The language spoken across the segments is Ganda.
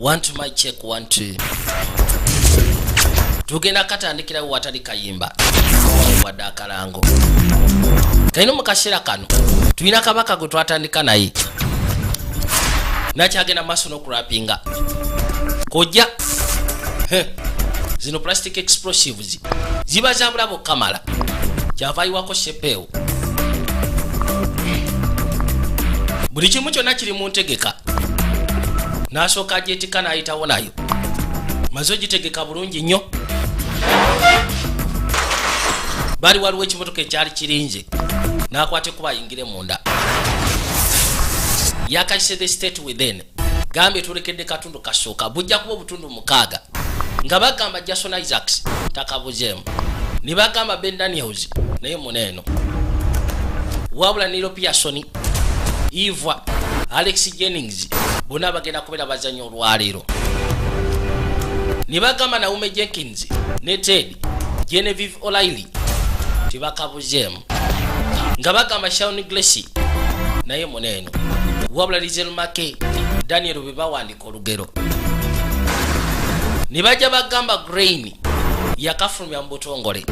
1 2 my check 1 2 tugenda katandikira watali kayimba wadde akalango kaino mukashira kano tulina kabaka gwe twatandika naye nakyagenda maaso n'okurapinga kojja zino plastic explosives ziba za bulabo kamala kyavaayiwako shepeewo buli kimu kyonna kiri mu ntegeka n'asooka agyetika n'ayitawo nayo maze ogitegeka bulungi nnyo bali waliwo ekimotoka ekyali kirinze n'akwate kuba ayingire munda yakayise the state within gambye tulekedde katundu kasooka bujja kuba obutundu 6 nga bagamba Jason Isaacs takabuzeemu ne bagamba Ben Daniels naye muneeno wabula Neil Pearson Eva Alex Jennings bonna bagenda kubeera bazannya olwaleero ne bagamba Naume Jenkins ne Ted Genevieve O'Reilly tibakabuzeemu nga bagamba Shawn Gracie naye muneeno wabula Lizel Make Daniel bwe bawandika olugero ne bajja bagamba Grain yakafulumya mu butongole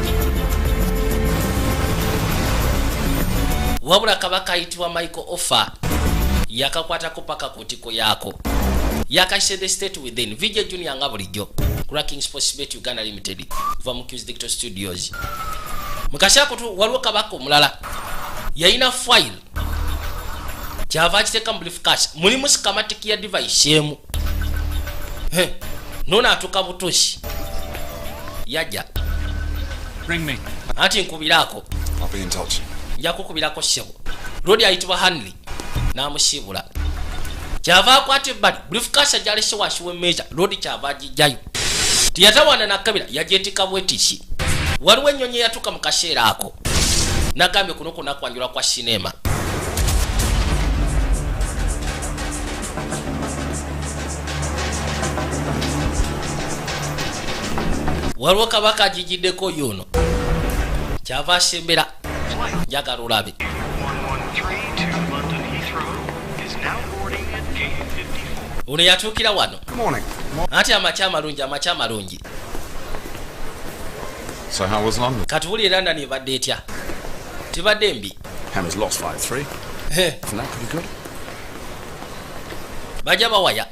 wabula kabaka ayitibwa Michael Offer yakakwatako paka ku ntiko yaako yakayise the state within Vijay Junior nga bulijjo Cracking Sports Bet Uganda Limited kuva mu Q's Digital Studios mukashako tu waliwo kabaka omulala yayina file kyava kiteka mu briefcase mulimu schematic ya device emu nona atuka butoshi yajja bring me ati nkubirako I'll be in touch. yakukubirako shebo rodi ayitibwa Hanley namusibula kyava akwate bali briefcase jalese washiwe meja rodi kyava ajijjayo tiyatawana nakabira yajetika bwetishi waliwo ennyonyi yatuka mu kaseera ako nagambye kuno kunakwanjula kwa sinema waliwo kabaka ajijiddeko yuno kyava asembera njagala olabe ono yatuukira wano ati amakya amalungi So how was London? katuwulire London ebadde etya tibadde mbi Hammer's lost flight 3. Isn't that pretty good? bajja bawaya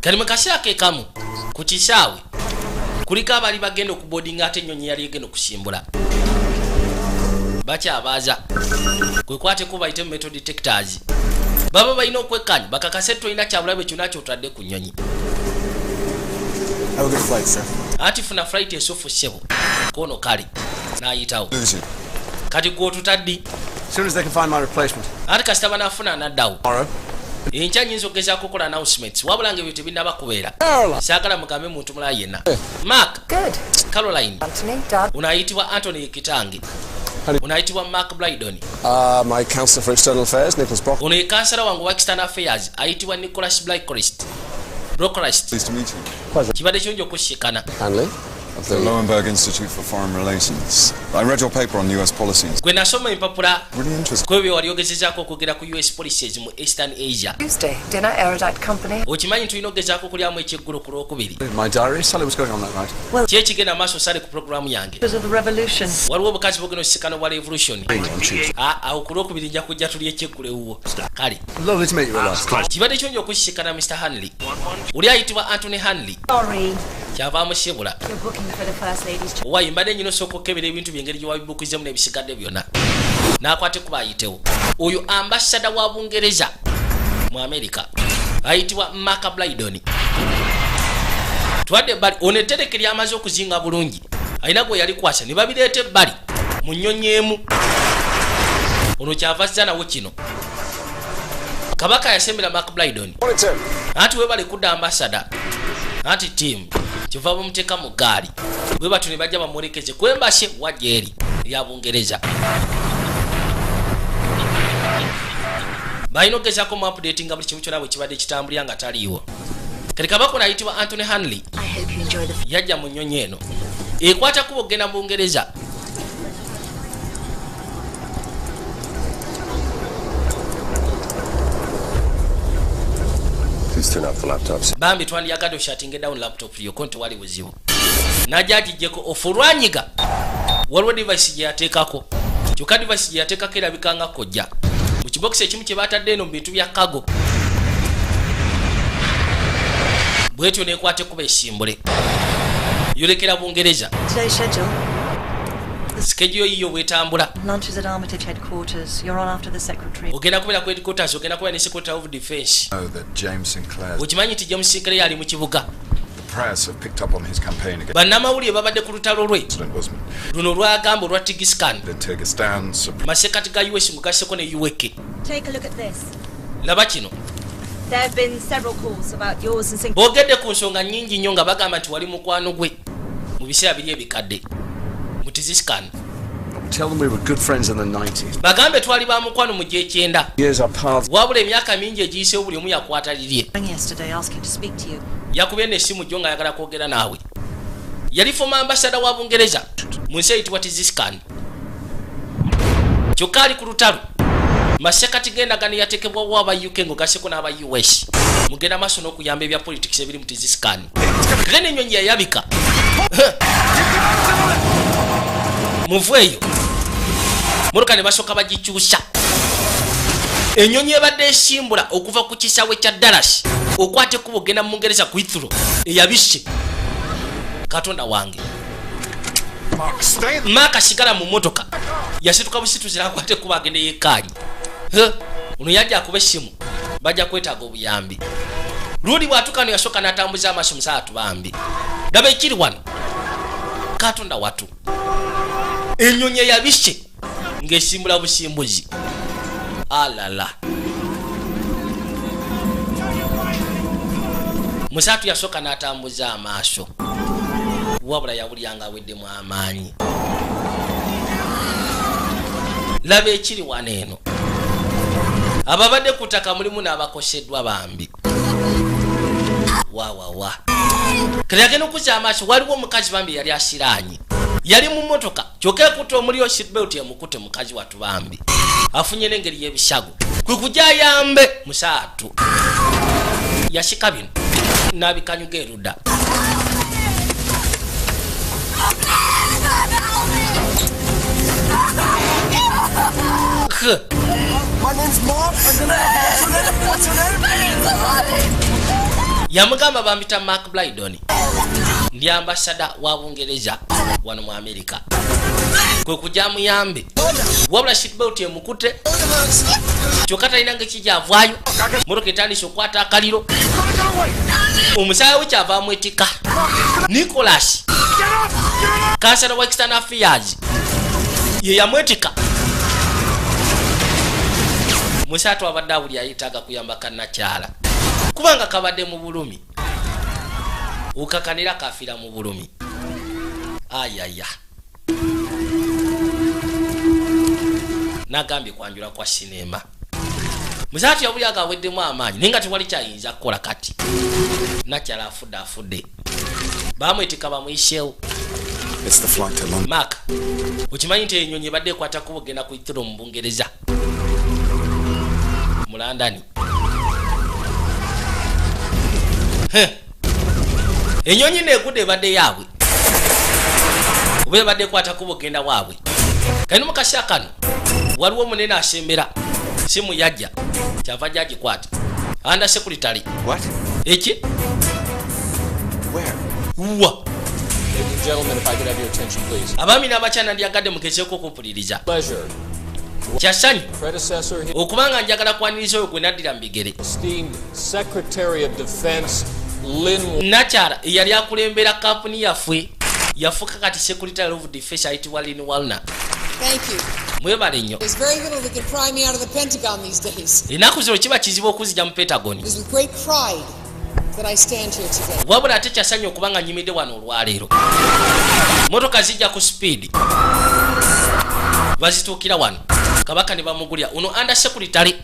kali mu kaseera ke kamu ku kisaawe kuliko abali bagenda okubodinga ate ennyonyi yali egenda okusimbula bakyabaaza kwekwateko bayite metal detectors baba balina okwekkanya bakakase tolina kyabulabe kyonna kyotadde ku nnyonyi ati funa flight esofu ssebo kono kale n'ayitawo kati gwotutaddi ati kasita banafuna anaddawo enkya nyinza okugezaako okukola announcements wabula nga ebyo tebinaba kubeera saagala mugambe muntu mulala yenna Mark Caroline ono ayitibwa Anthony kitange ono ayitibwa Mark Brydon My Councillor for External Affairs, Nicholas Brock. ono ye kansala wange wa External Affairs ayitibwa Nicholas Brocklist Pleased to meet you. kibadde kirungi okushikana Hanley. Of The the Lowenberg Institute for Foreign Relations. I read your paper on US policies. gwe nasoma empapula Really interesting. kwebyo wali ogezezaako okugera ku US policies mu Eastern Asia Tuesday, dinner Erudite Company. okimanyi tulina okugezaako okulyamu ekyeggulu ku lwokubiri my diary. Sally was going on that night. ki ekigenda maaso sale ku programu yange Because of the revolution. waliwo obukazi bwogenda osikano bwa revolution On Tuesday. awo ku lwokubiri nja kujja tuli ekyeggulu ewuwo kale Lovely to meet you, Elias. kibadde kirungi okushikana Mr. Hanley oli ayitibwa Anthony Hanley Sorry, kyava amusibula you're booking for the First Lady's trip. wayi mbadde nyina osooka okukebera ebintu byengeri gye wabibukizemu n'ebisigadde byonna n'akwate kuba ayitewo oyo ambasada wa Bungereza mu America ayitibwa Mark Brydon twadde ebbali ono etterekero lyamaze okuzinga bulungi alina gwe yali kwasa ne babireeta ebbali mu nnyonyi emu ono kyava azza nawo kino kabaka yasembera Mark Brydon anti webale kudda ambasada anti tiimu kiva bamuteeka mu gaali bwe batyo ne bajja bamwolekeze kwembasye wajja eri erya Bungereza balina okugezaako mu update nga buli kimu kyonna bwe kibadde kitambulira nga taliiwo kati kabaka ono ayitibwa Anthony Hanley I hope you enjoy the yajja mu nnyonyi eno ekwata kuba okgenda mu Bungereza Please turn off the laptops. Bambi twandiyagadde oshatinge down laptop yo konti wali buzibu. Najagijjeko ofulwanyiga. Waliwo device gye yateekako. Kyokka device gye yateekako erabikanga kojja. Mu kibox ekimu kye baatadde eno mu bintu bya kago. Bwetyo neekwate kuba esimbule. Yolekera Bungereza. Today's schedule. Schedule yiyo bwetambula. Lunches at Armitage headquarters. You're on after the secretary. Ogenda kubera ku headquarters, ogenda kubera ne Secretary of Defense. Oh, that James Sinclair's Okimanyi nti James Sinclair yali mu kibuga. press have picked up on his campaign against Bannamawulire babadde ku lutalo lwe. President Wasman. Luno lwagamba olwa Tigiscan. The Kyrgyzstan Supreme Masekati ga US mugaseko ne UK. Take a look at this. Laba kino. There have been several calls about yours and Sinclair. Boogedde ku nsonga nnyingi nnyo nga bagamba nti wali mukwano gwe mu biseera biri ebikadde mu Tigiscan. Tell them we were good friends in the 90s. Bagambe twali ba mukwano mu gy'ekyenda. Years our paths. Wabula emyaka mingi egiyiseewo buli omu yakwata lirye. Yesterday asking to speak to you. Yakubye n'essimu gyo ng'ayagala kwogera naawe. Yali former ambassador wa Bungereza mu nsi eyitibwa Tigiscan. Kyokka ali ku lutalo. Masekati g'endagaano yateekebwawo aba UK ng'ogasseko n'aba US. Mugenda maaso n'okuyamba ebya politics ebiri mu Tigiscan. Kale n'ennyonyi yayabika. Muvu eyo. Muluka ne basooka bagikyusa. Ennyonyi ebadde esimbula okuva ku kisaawe kya Dallas okwate kuba ogenda mu Bungereza ku Heathrow eyabisse. Katonda wange. Mark asigala mu mmotoka. Yasituka busituzi n'akwate kuba agenda yeekaanyi. Ono yajja akuba essimu. Bajja kwetaaga obuyambi. Luli bw'atuuka yasooka n'atambuza amaaso musaatu bambi. Daba ekiri wano. Katonda watu. Ennyonyi eyabisse ng'esimbula busimbuzi. Alala. Musaatu yasooka n'atambuza amaaso. Wabula yawulyanga aweddemu amaanyi. Laba ekiri wano eno. Ababadde ku ttaka mulimu n'abakoseddwa bambi. Wa. Kale agenda okuzza amaaso waliwo omukazi bambi yali asiraanyi. Yali mu mmotoka kyokka ekutte omuliro seatbelt emukute mukazi watu bambi. Afunye n'engeri y'ebisago. Kwe kujja ayambe musaatu. Yasika bino n'abikanyuga erudda. My name's Mark. What's your name? Yamugamba bambita Mark Blydon. Ndi ambassador wa Bungereza wano mu America. Kwe kujja muyambe. Wabula seatbelt emukute. Kyokka talina ng'ekijavaayo. Mmotoka etandise okwata akaliro. Omusaawe we kyavaamu etika. Nicholas. Kansala wa External Affairs. Ye yamwetika. Musaatu abadde awuli ayetaaga kuyamba kannakyala. Kubanga kabadde mu bulumi. Ukakanira kafiira mu bulumi. Ayaya. Nagambye kwanjula kwa sinema. Musaatu yabuli agaweddemu amaanyi naye nga tewali kyayinza kukola kati. Nakyala afudde. Bamwetika bamuyiseewo. It's the flight to London. Mark, ukimanyi nti ennyonyi ebadde ekwata kuba ogenda ku Heathrow mu Bungereza. Mu London. Ennyonyi neegudde ebadde yaabwe. Oba ebadde ekwata kuba ogenda waabwe. Kali mu kaseera kano waliwo omunene asembera. Simu yajja. Kyava gyagikwata. Under secretary. What? Eki? Where? Wa. Ladies and gentlemen, if I could have your attention, please. Abaami n'abakyala ndyagadde mugezeeko okumpuliriza. Pleasure. Kyasanyu Predecessor here, okubanga njagala kwaniriza oyo gwe naddira mu bigere. esteemed Secretary of Defense Lynn. Nakyala eyali akulembera kampuni yaffe yafuuka kati Secretary of Defense ayitibwa Lynn Walner. Thank you. Mwebale nnyo. There's very little that can pry me out of the Pentagon these days. Ennaku zino kiba kizibu okuzija mu Pentagon. It is with great pride that I stand here today. Wabula ate kyasanyu okubanga nnyimidde wano olwaleero. Motoka zijja ku speed. Bazituukira wano. Kabaka ne bamugulya. Uno under secretary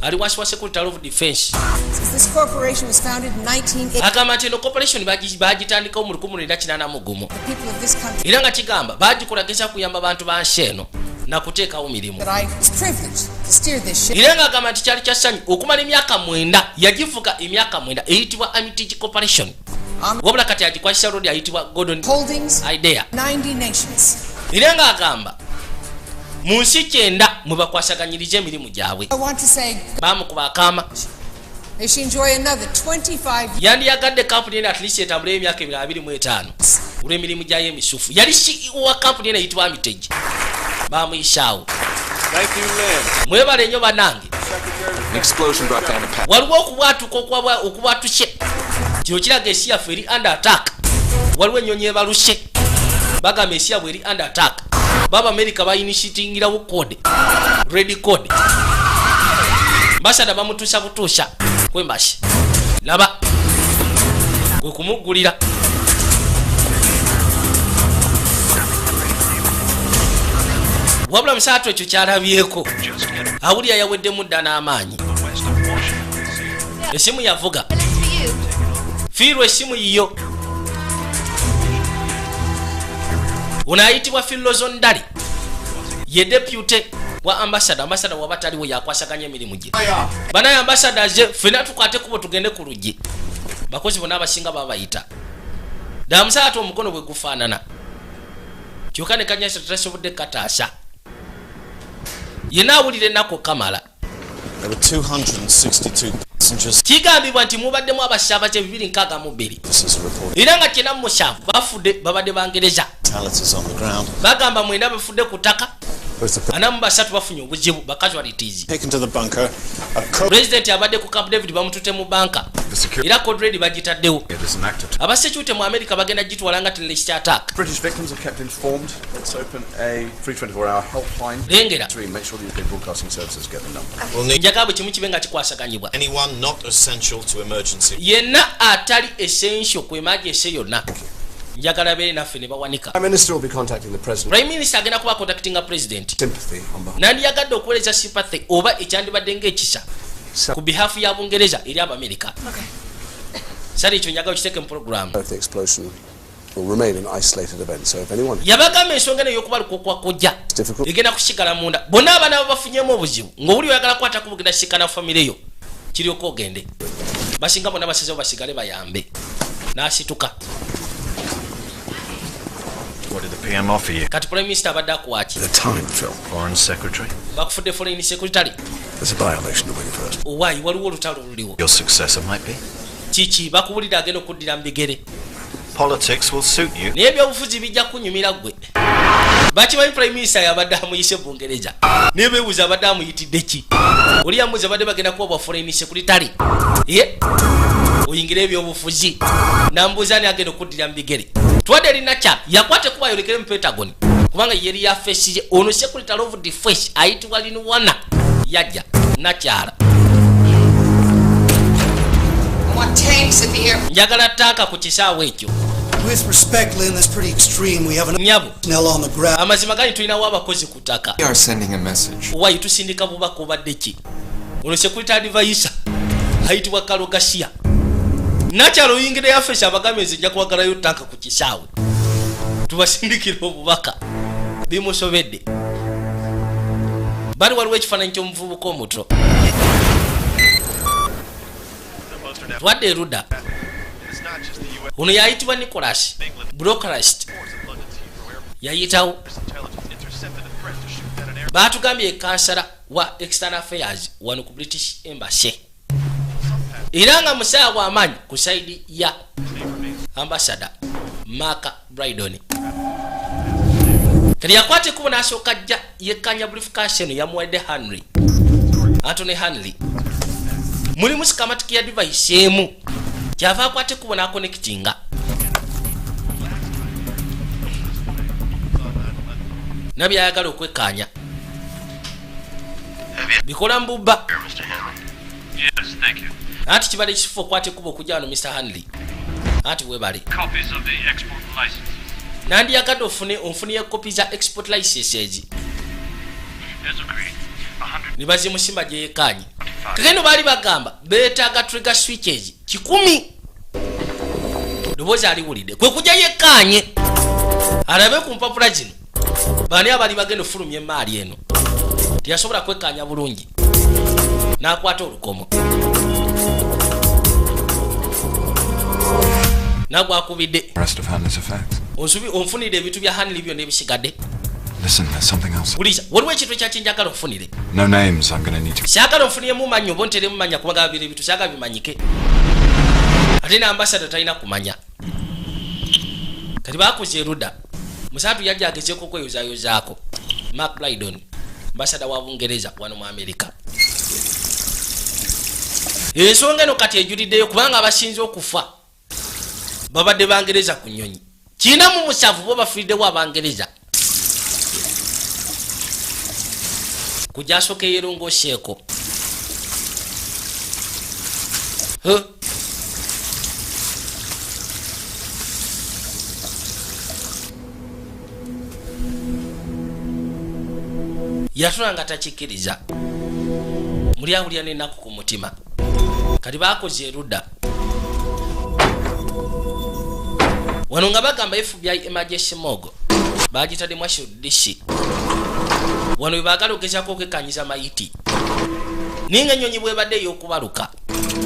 ali wansi wa Secretary of Defense. Since this corporation was founded in 1980, Agamba nti eno corporation bagitandikawo mu 1981. the people of this country Era nga kigamba bagikolageza kuyamba bantu ba nsi eno nakuteekawo mirimu that I was privileged to steer this ship. era ng'agamba nti kyali kyasanyu okumala emyaka 9 yagivuga emyaka 9 eyitibwa Armitage Corporation wabula kati agikwasisa road ayitibwa Gordon Holdings, Idea 90 nations. era ng'agamba mu nsi 9 mwe bakwasaganyiriza emirimu gyabwe I want to say, baamukuba akaama may she enjoy another 25 years. yandiyagadde kampuni eno at least etambule emyaka 25 olw'emirimu gyayo emisufu yali CEO wa kampuni eno eyitibwa Armitage baamuyisaawo. Thank you, Lynn. Mwebale nnyo bannange. An explosion brought down a pack. Waliwo okubwatuka okubwatushe kino kiraga ensi yaffe eri under attack. Waliwo ennyonyi ebaluse bagamba ensi yabwe eri under attack. Baba America bayinishitingirawo code red code basada bamutuusa butuusa kwembashi laba gwe kumugulira wabula musaato ekyo kyalabyeko awulira yaweddemu dda n'amaanyi esimu yavuga fiirwa esimu yiyo unaayitibwa Filozondali ye deputy wa ambassador wabataliwo yakwasaganya emirimu gye banaye ambassadors fena tukwate kubo tugende ku luggi bakozi bonna abasinga babayita ddala musaato omukono bwe gufaanana kyokka ne kanyasa tetasobodde kataasa yenna awulira ennaku kamala. There were 262 passengers. Kigambibwa nti mubaddemu abasaabaze 262 era nga 97 bafudde babadde Bangereza. Fatalities on the ground. Bagamba mwenda bafudde ku ttaka anamu basatu bafunye obuzibu ba casualties. Taken to the bunker. President abadde ku Camp David bamutute mu banka era code red bagitaddewo. Abasecurity mu America bagenda gitwala nga terrorist attack. British victims are kept informed. Let's open a free 24-hour helpline Lengera. to make sure the UK broadcasting services get the number. Njagala bwe kimu kibe nga kikwasaganyibwa. Anyone not essential to emergency. Yenna atali essential ku emergency yonna. Njagala beere naffe ne bawanika. Prime Minister will be contacting the President. Prime Minister agenda kuba contacting a president. Sympathy on behalf. Nandiyagadde okuweereza sympathy oba ekyandibadde ng'ekisa ku behalf ya Bungereza eri Abamerika. Sali ekyo njagala okiteeke mu program. The explosion will remain an isolated event, so if anyone Yabagamba ensonga eno y'okubaluka okwakojja egenda kusigala munda. Bonna abaana babafunyeemu obuzibu ng'obuli oyagala kukwatako bugenda kusikana famire yo kiryoka ogende. Basinga bonna basazeewo basigale bayambe. N'asituka. What did the PM offer you? Kati Prime Minister abadde akuwaaki. the time film. Foreign Secretary. Bakufudde foreign secretary. There's a by-election to win first. Owaayi waliwo olutalo luliwo. Your successor might be. Kiki bakubulira agenda okuddira mu bigere. Politics will suit you. Naye ebyobufuzi bijja kunyumira gwe. Bakimanyi Prime Minister yabadde amuyise Bungereza. Naye beebuuza abadde amuyitidde ki? Oli yamubuuza abadde bagenda kuba bwa foreign secretary. Ye oyingira ebyobufuzi. Nambuuza ani agenda okuddira mu bigere. Twadde erinakyala yakwate kuba yolekere mu Pentagon kubanga yeri yafeesiye ono Secretary of Defense ayitibwa Linwana yajja nakyala. Njagala ttaaka ku kisaawe ekyo. With respect, Lynn, that's pretty extreme. We have an Nyabu Nell on the ground. amazima gani tulinawo abakozi ku ttaka. We are sending a message. Wayi tusindika bubaka obadde ki? Ono Secretary Advisor ayitibwa Kalogasiya. Nakyalo oyingira yafeesi abagambe nze nja kuwagalayo ttaaka ku kisaawe. Tubasindikira obubaka. Bimusobedde. Bali waliwo ekifaananyi ky'omuvubuka omuto. Twadde eruda. Ono yayitibwa Nicholas Brocklehurst. Yayitawo. Baatugambye kansala wa External Affairs wano ku British Embassy. Era nga musaawa w'amaanyi ku saidi ya Ambassador Mark Brydon. Kati yakwate kubo n'asooka ajja yekkanya briefcase eno yamuwadde Anthony Henry. Mulimu sikamatiki ya device emu. Kyava akwate kubo n'akonekitinga. Nabyayagala okwekkaanya. Bikola mbubba. Yes, thank you. Anti kibale kifo okwate kubo okujja wano Mr. Henry. Anti webale. Copies of the export licenses. Nandiyagadde onfuniye kopi za export licenses. As agreed. 100. Nibaze musimba gye yeekanye. Kageno baali bagamba beetaaga trigger switches 10. Ddoboozi aliwulidde kwe kujja yeekanye alabe ku mpapula zino bani abali bagenda fulumya emaali eno tiyasobola kwekanya bulungi n'akwata olukomo nagwakubidde onfunire ebintu bya Hanley byonna ebisigadde. Listen, there's something else. Bulisa, waliwo ekintu ekyakinjagala ofunire. No names, I'm gonna need to. Syagala ofuniremu manyi oba onteremu manya kubanga biri ebintu syagala bimanyike. Ate na ambassador talina kumanya. Kati bakuze eruda. Musatu yajja agezeeko kweyozaayozaako. Mark Lydon, ambassador wa Bungereza wano mu America. Ensonga eno kati ejuliddeyo kubanga abasinze okufa babadde Bangereza ku nnyonyi. Kina mu musavu bo bafiriddewo Abangereza. Kujasoke yerongoseko. Yatulanga takikiriza. Muli awulya n'ennaku ku mutima. Kati bakoze eruda. Wano nga bagamba FBI emergency mogo. Bagitadde mu DC. Wano bagala okesako okekanyiza mayiti. Ninga nyonyi bwe badde y'okubaluka.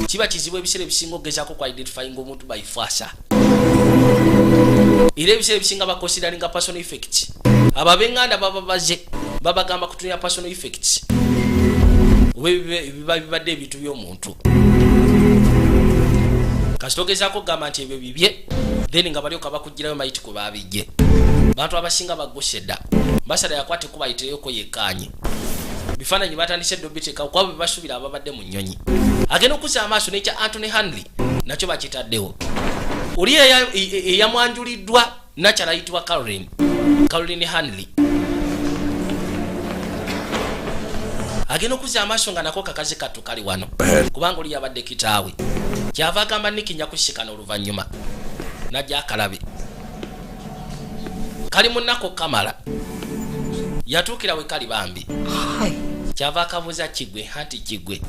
Kiba kizibu ebiseera ebisinga ogezako ku identifying omuntu by fasa. Era ebiseera ebisinga bakonsideringa personal effects. Ababenganda bababaze babagamba kutumya personal effects. Biba bibadde ebintu by'omuntu. Kasitogezako gamba nti ebyo bibye then nga balyoka bakugirayo mayiti ku babijje. Bantu abasinga bagosedda. Basada yakwate kubayiteyoko yekanye. Bifaananyi batandise dobiteka kwabo bashubira ababadde mu nnyonyi. Agenda okuza amaaso n'ekya Anthony Hanley nakyo bakitaddewo. Oli eyamwanjuliddwa nakyala Caroline Hanley. Agenda okuza amaaso nga nako kakazi kattu kali wano kubanga oli yabadde kitaawe. Kyava agamba Nick nyakushikana oluvannyuma najja akalabe. Kali munnako Kamala yatuukira we kali bambi. Kyava akabuuza Kigwe hati Kigwe.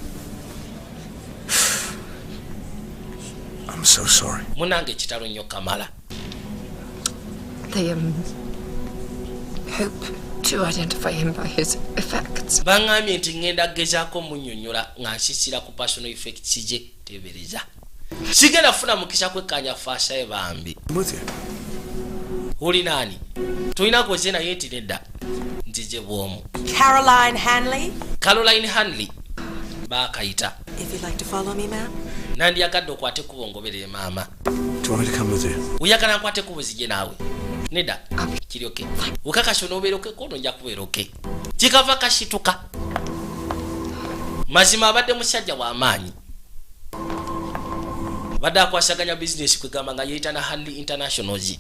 I'm so sorry. Munange kitalo nnyo Kamala. They hope to identify him by his effects. Bangambye nti ngenda gezaako munnyonnyola nga nsisira ku personal effects gye tebereza. Sigenda funa mukisa kwekanya faasa ye bambi. Oli nani? Tulina goze naye nti nedda nzije bwomu. Caroline Hanley bakayita. If you'd like to follow me, ma'am. Nandi yagadde okwate kubongoberere maama. Do you want me to come with you? Uyagala nkwate kubuzije naawe. Nedda kiryoke. Ukakasho nobeeroke kono nja kubeeroke. Kikava kashituka. Mazima abadde musajja wa amaanyi. Badde akwasaganya business kwegamba nga yeetana Hanley Internationals.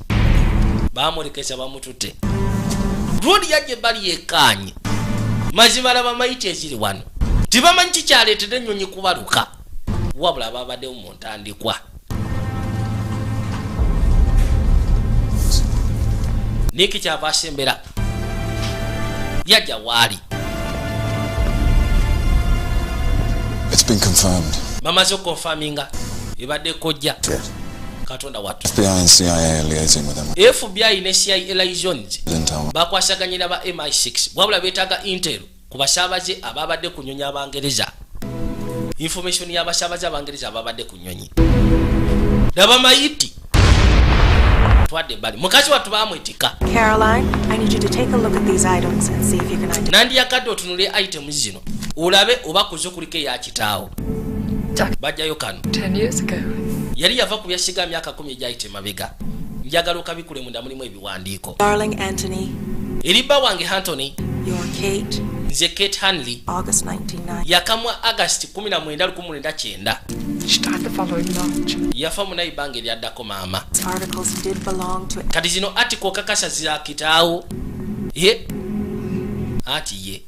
Bamulekeza bamutute. Rodi yajje bali yekanye. Mazima laba mayiti eziri wano. Tibamanyi kikyaleetedde ennyonyi kubaluka. Wabula babadde mu ntandikwa. Nick kyava asembera. Yajja waali. It's been confirmed. Bamaze confirminga. Ibadde kojja. Katonda watu. FBI and CIA liaising with them. FBI ne CIA liaisons. Bakwasaganyira ba MI6. Wabula beetaga intel ku basaabaze ababadde ku nnyonyi Abangereza. Information y'abasaabaze Abangereza ababadde ku nnyonyi. Daba mayiti. Twadde bali. Mukazi watu bamwetika. Caroline, I need you to take a look at these items and see if you can identify. Nandi yakadde otunule items zino. Olabe oba kuzo kuliko ya kitaawo. Bajjayo kano. 10 years ago. Yali yava ku byasiga myaka 10 egyayite mabega. Njagala okabikule munda mulimu ebiwandiiko. Darling Anthony. Eriba wange Anthony. Your Kate. Nze Kate Hanley. August 1999. Yakamwa August 1999. She died the following March. Yafa mu naibanga eryaddako maama. Articles did belong to. Kati zino article kakasa za kitaawo. Ye. Ati ye.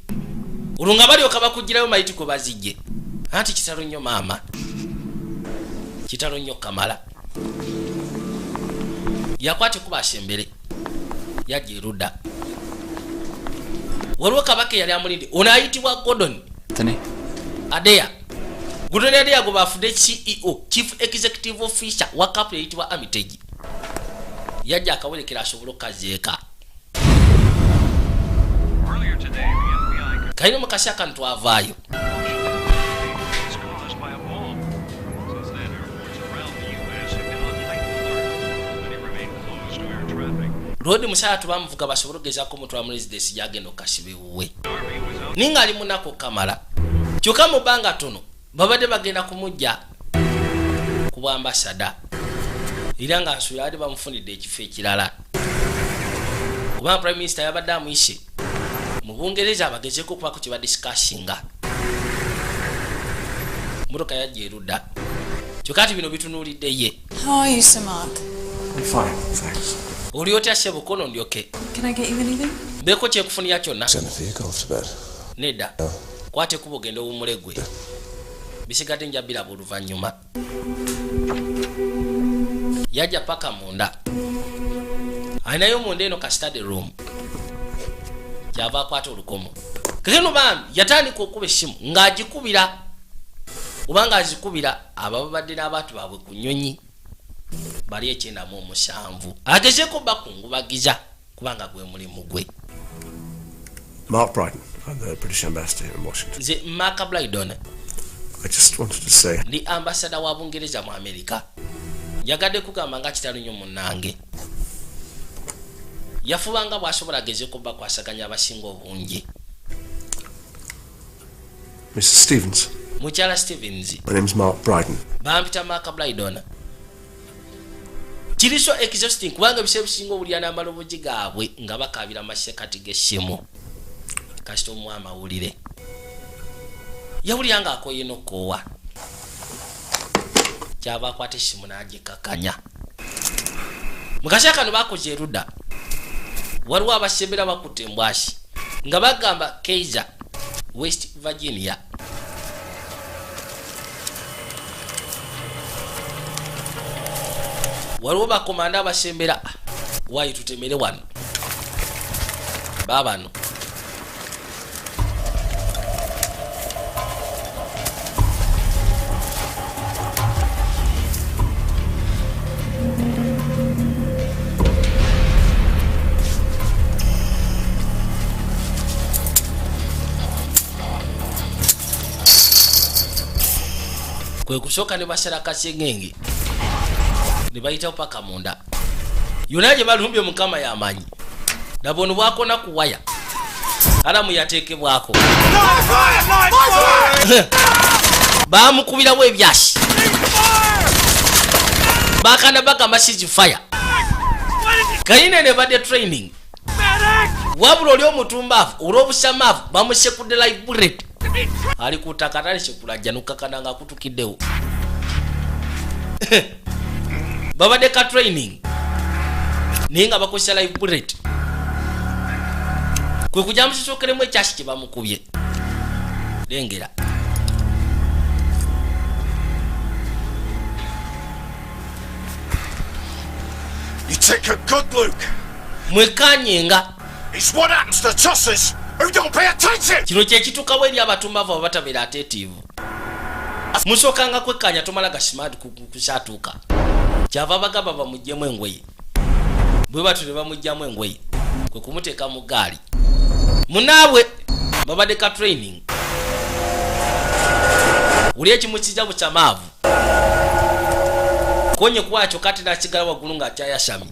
Olunga bali okabakugirayo mayiti ko bazijje. Ati kitalo nnyo maama. Kitalo nnyo Kamala. Yakwate kuba asembere. Yajja eruda. Waliwo kabaka yali amulinde. Ono ayitibwa Gordon. Adeya. Gordon Adeya gwe bafudde CEO, Chief Executive Officer wa Capital yayitibwa Armitage. Yajja akawolekera asobola okazeeka. kaino mukasi akantu avaayo. It's caused by a bomb. Since then, airports around the U.S. have been on heightened alert. Many remain closed to air traffic. Rodi musayatu bamuvuga basobole okugezaako omutwala mu residence yagenda okasibe wuwe. Ninga ali munako kamala. Kyokka mu bbanga tono babadde bagenda kumujja ku bwambasada. Era nga asuula ate bamufunidde ekifo ekirala. Kuba Prime Minister yabadde amuyise mu Bungereza abagezeko okubaako kye badiscussinga. Motoka yajja erudda. Kyokka ati bino bitunuulidde ye. How are you, Sir Mark? I'm fine, thanks. Oli otya ssebo kono ndyoke. Can I get you anything? Beeko kyekufunira kyonna. Jennifer, you go off to bed. Nedda. Kwate kuba ogenda owumulegwe. Bisigadde njabira buluvannyuma. Yajja paka munda. Ayinayo munda eno ka study room. Kyava akwata olukomo. Kekeno bambi yatandika okuba essimu ng'agikubira. Kubanga azikubira abo babadde n'abantu baabwe ku nnyonyi. Bali 97. Agezeeko bakungubagiza kubanga gwe mulimu gwe. Mark Brighton, I'm the British ambassador here in Washington. Nze Mark Brighton. I just wanted to say... Ndi ambassador wa Bungereza mu Amerika. Yagadde kugamba nga kitalo nnyo munnange. Yafubanga bw'asobola agezeeko bakwasaganya abasinga obungi. Mr. Stevens. Mukyala Stevens. My name's Mark Brighton. Bampita Mark Brighton. Kiriso exhausting kubanga ebiseera bisinga obulya n'amaloboozi gaabwe nga bakaabira amasekati g'essimu. Kasita omuwa amawulire. Yawulira nga akoye n'okoowa. Kyava akwata essimu n'agikakanya. Mu kaseera kano baakoze erudda. Waliwo abasembera bakutte embwashi nga bagamba Kaiser, West Virginia. Waliwo bakomanda abasembera waayi tutemere wano. Baabano. Kwe kusooka ne basala kasengenge. Ne bayitawo paka munda. Yonna gye balumbye Mukama y'amanyi. Nabono bwakona ku waya. Alamu yateekebwako. Baamukubirawo ebyasi. Bakana bagamba sizi fire. Kayine ne badde training. Wabula oli omutumbaavu olw'obusamaavu bamusekudde live bullet. Ali kutakatale sekulajja nukakana nga kutukiddewo. Babadde ka training. Ninga bakozesa live bullet. Kwe kujja musookeremu ekyasi kye bamukubye. Lengera. You take a good look. Mwekanyenga. It's what happens to tossers who don't pay attention. Kino kye kitukawo eri abatumbavu abatabeera attentive. Musookanga kwekanya tomala gasimadi kukyatuuka. Kyava bagamba bamuggyemu engoye. Bwe batu ne bamugyamu engoye. Kwe kumuteeka mu gaali. Munaabwe babadde ka training. Uli ekimukiza bukyamaavu. Konye kwakyo kati nakigala waggulu ng'akyayasami.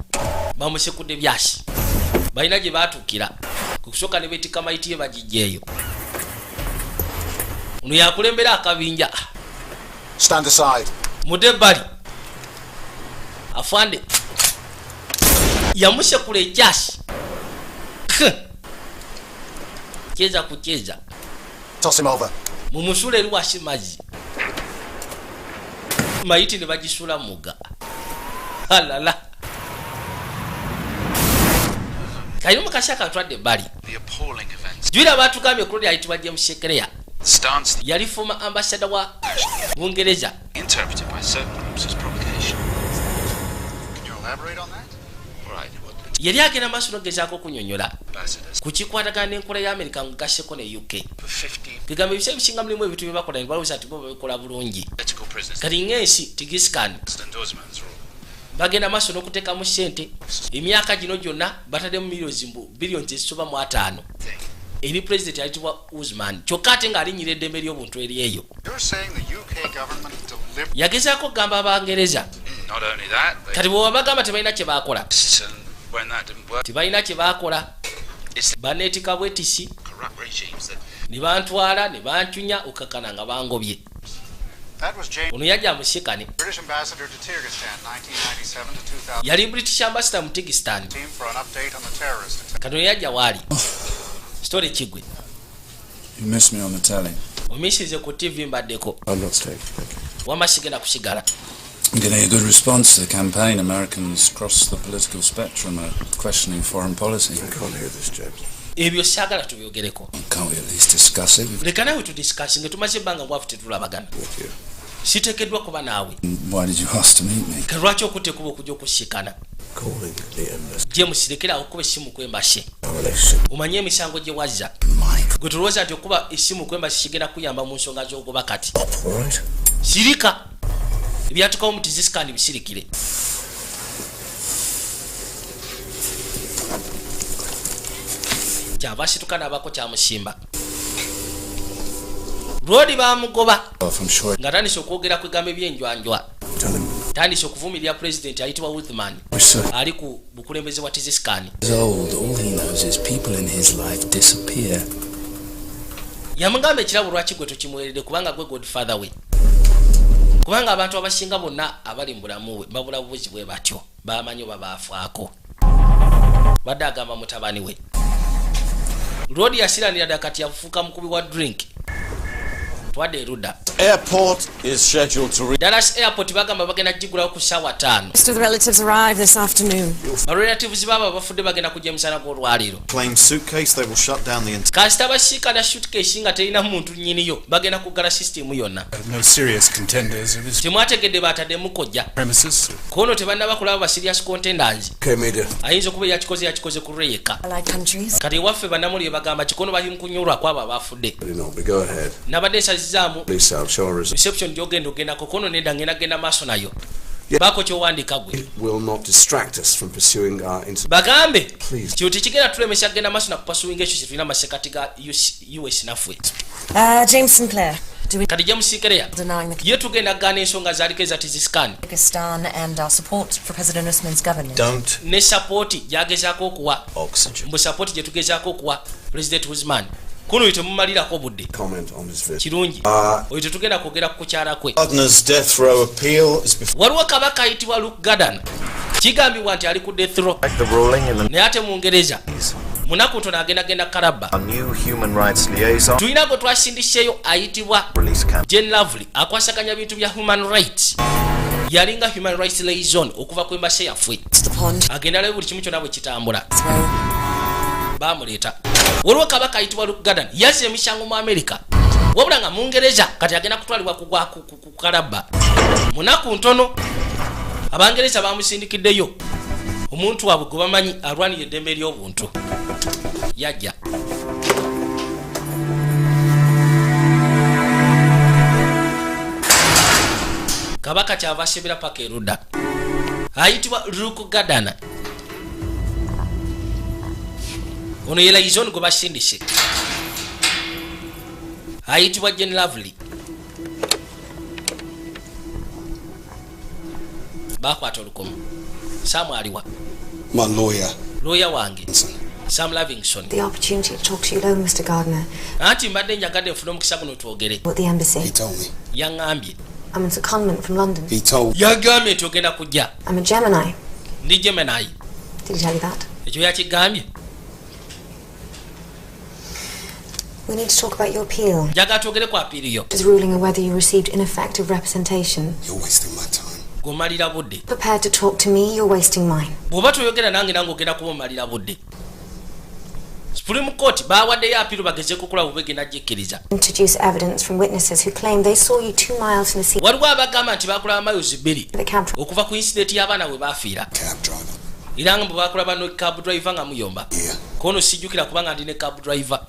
Bamusekudde byasi. Balina gye baatuukira. Kusooka ne beetika mayiti ye bagijjeeyo. Ono yakulembera akabinja. Stand aside. Mudebbali. Afande. Yamusekula ekyasi. Cheza kucheza. Toss him over. Mumusula eri wasimazi. Mayiti ne bagisula muga. Alala. Kayino mukashaka atwadde bali. The appalling events. Jwira abantu kamye kulodi ayitibwa James Shekereya. Stance Yali former ambassador wa Bungereza. interpreted by certain groups as provocation. Can you elaborate on that? Right. Yali agenda maaso n'ogezaako okunyonyola Ambassadors ku kikwatagana n'enkola y'Amerika nga gasseko ne UK. for 50 Kigamba ebiseera ebisinga mulimu ebintu bye bakola ne balowooza nti bo babikola bulungi. political prisoners. Kati ng'ensi tigisikani. Endorsement's rule. Bagenda maaso n'okuteekamu ssente emyaka gino gyonna bataddemu biliyoni ezisoba mu 5. eri president ayitibwa Usman kyokka ate ng'alinyira eddembe ly'obuntu eri eyo. Yagezaako kugamba Abangereza kati bwe babagamba tebalina kye baakola tebalina kye baakola baneetika bwetisi ne bantwala ne bancunya okakana nga bangobye. Ono yajja musikane yali British ambassador mu Kyrgyzstan kano yajja waali story kigwe. You missed me on the telly. Omisize ku TV mbaddeko I'm not staying. Thank you. wamasigenda kusigala. I'm getting a good response to the campaign. Americans across the political spectrum are questioning foreign policy. I can't hear this, James. Ebyo saagala tubyogereko. Can't we at least discuss it? Leka nawe tudiscussing tumaze ebbanga bwafu tetulabagana. With you. Siteekeddwa kuba naawe. Why did you ask to meet me? Lwaki okutte kuba okujja okusikana? Calling the embassy. James lekera okuba essimu kwembashe. Our relationship. Omanye emisango gye wazza. Gwe tulowooza nti okuba essimu kwembashe kigenda kuyamba mu nsonga z'ogoba kati. All right. Sirika. Ebyatukawo mu tizisikani bisirikire. Kyava asituka n'abako kyamusimba. Lwodi bamugoba nga tandise okwogera ku bigambo ebyenjwanjwa. Tandise okuvumirira president ayitibwa Uthman ali ku bukulembeze bwa tizisikani. All he knows is people in his life disappear. Yamugamba ekirabo lwaki gwe tokimuweredde kubanga gwe godfather we. Kubanga abantu abasinga bonna abali mu bulamu bwe babula bubuzi bwe batyo bamanyi oba baafaako. Badde agamba mutabani we. Lwodi yasiranira ddala kati yafuuka mukubi wa drink. Twadde erudda. Airport is scheduled to reach. Dallas Airport bagamba bagenda kugigulawo ku ssaawa 5. Most of the relatives arrive this afternoon. Relatives baba bafudde bagenda kujja emisana gw'olwaliro. Claim suitcase, they will shut down the entire. Kasita basiika na suitcase nga terina muntu nnyiniyo bagenda kuggala system yonna. No serious contenders of his Temwategedde baataddemu kojja. premises. Kono tebannaba kulaba ba serious contenders. Okay, media. Ayinza okuba yakikoze ku Reyeka. Allied countries. Kati waffe bannamuli bagamba kikono bali mu kunyolwa kwabo abafudde. Go ahead. Nabadde nsazizaamu Please, I'll show a reception gy'ogenda ogendako kono nedda ngenda maaso nayo. Baako kyowandiika gwe. will not distract us from pursuing our Bagambe Please. kyo tekigenda tulemesa genda maaso na kupasuwinga ekyo kyetulina amasekati ga US naffe. James Sinclair. Kati James Sinclair Denying the ye tugenda kugaana ensonga zaaliko eza tizisikani Kyrgyzstan and our support for President Usman's government. Don't ne sapoti gyagezaako okuwa oxygen. mbu sapoti gye tugezaako okuwa President Usman kuno oyo temumalirako budde comment on his visit. kirungi oyo tetugenda kwogera ku kukyala kwe. Gardner's death row appeal is before. Waliwo kabaka ayitibwa Luke Garden kigambibwa nti ali ku death row The ruling in the naye ate mu Ngereza munaku tono agenda kalabba. new human rights liaison Tulina gwe twasindiseeyo ayitibwa release camp. Jane Lovely akwasaganya bintu bya human rights. Yalinga human rights liaison okuva ku embase yaffe. The pond. Agenda leo buli kimu kyonna bwe kitambula. Throw. Bamuleeta. Waliwo kabaka ayitibwa Luke Garden yazze emishango mu America. Wabula nga mu Ngereza kati agenda kutwalibwa ku kalabba. Munaku ntono Abangereza bamusindikiddeyo omuntu waabwe gwe bamanyi alwanira eddembe ly'obuntu. Yajja. Kabaka kyava asebera paka erudda. Ayitibwa Luke Garden. Ono ye liaison gwe basindise. Ayitibwa Jane Lovely. Bakwata olukomo. Sam aliwa. My lawyer. Lawyer wange. Sam Livingston. The opportunity to talk to you alone, Mr. Gardner. Anti mbadde njagadde nfuna omukisa guno twogere. At the embassy. He told me. Yaŋŋambye. I'm a secondment from London. He told. Yagambye nti ogenda kujja. I'm a Gemini. Ndi Gemini. Did he tell you that? Ekyo yakigambye. We need to talk about your appeal. Njagala twogere ku apiiri yo. His ruling on whether you received ineffective representation. You're wasting my time. Gomalira budde. Prepared to talk to me, you're wasting mine. Bw'oba toyogera nange ogenda kuba omalira budde. Supreme Court bawaddeyo apiiru bagezeeko okulaba bwe bagenda gyekkiriza. Introduce evidence from witnesses who claim they saw you 2 miles from the scene. Waliwo abagamba nti bakulaba miles 2 The cab okuva ku incident y'abaana bwe baafiira. Cab driver. Era nga bwe bakulaba no cab driver nga muyomba. Yeah. Kono sijjukira kubanga ndi ne cab driver.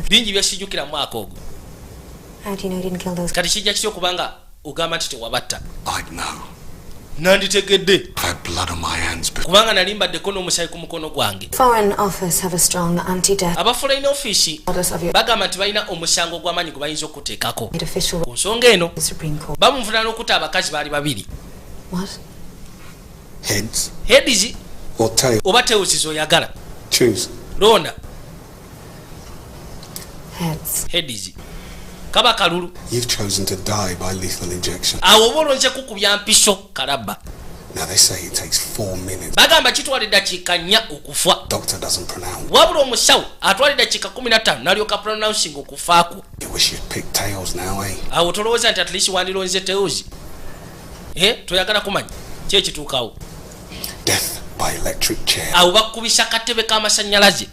Bingi byasijjukira mu mwaka ogwo. How do you know he didn't kill those? Kati kijja kityo kubanga ogamba nti tewabatta. I know. nanditegedde I've had blood on my hands before. kubanga nali mbaddeko n'omusayi ku mukono gwange. Foreign Office have a strong anti-death aba foreign office bagamba nti balina omusango gw'amaanyi gwe bayinza okuteekako ku nsonga eno. Bamunfuna n'okutta abakazi baali babiri. Heads Heads or tails? oba tails z'oyagala. Choose. Londa. Heads. Kaba kalulu. You've chosen to die by lethal injection. Awo bolonze kukubya mpiso kalaba. Now they say it takes 4 minutes. Bagamba kitwala eddakiika 4 okufa. Doctor doesn't pronounce. Wabula omusawo atwala eddakiika 15 n'alyoka pronouncing okufaako. You wish you'd pick tails now, eh? Awo tolowooza nti at least wandilonze tails. Toyagala kumanya ki ekituukawo. Death by electric chair. Awo bakubisa katebe k'amasannyalaze.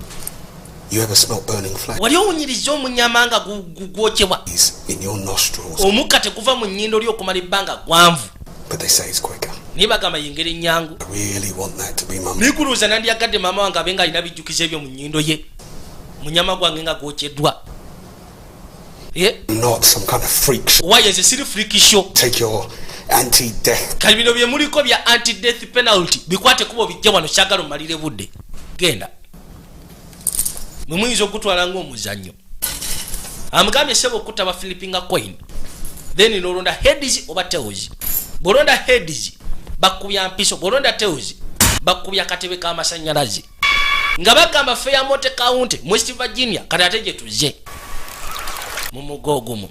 You ever smell burning flesh? Wali owunyiriza omunyama nga gwokyebwa. In your nostrils. Omukka teguva mu nnyindo lyo okumala ebbanga gwanvu. But they say it's quicker. Naye bagamba yengeri nnyangu. I really want that to be my Nikuluuza nandyagadde maama wange abe nga alina bijjukizo ebyo mu nnyindo ye. Munyama gwange nga gwokyeddwa. Not some kind of freak show. Why is a freak show? Take your anti-death. Kali bino bye muliko bya anti-death penalty. Bikwate kubo bijja wano kyagala omalire budde. Genda. Mwe muyinza okutwala ng'omuzannyo. Amugambye sebo okutta ba flipping a coin. Then n'olonda heads oba tails. Bolonda heads bakubya mpiso. Bolonda tails bakubya katebe k'amasannyalaze. Nga bagamba Fairmont County, West Virginia, kati ate gye tuzze. Mu mugo ogumu.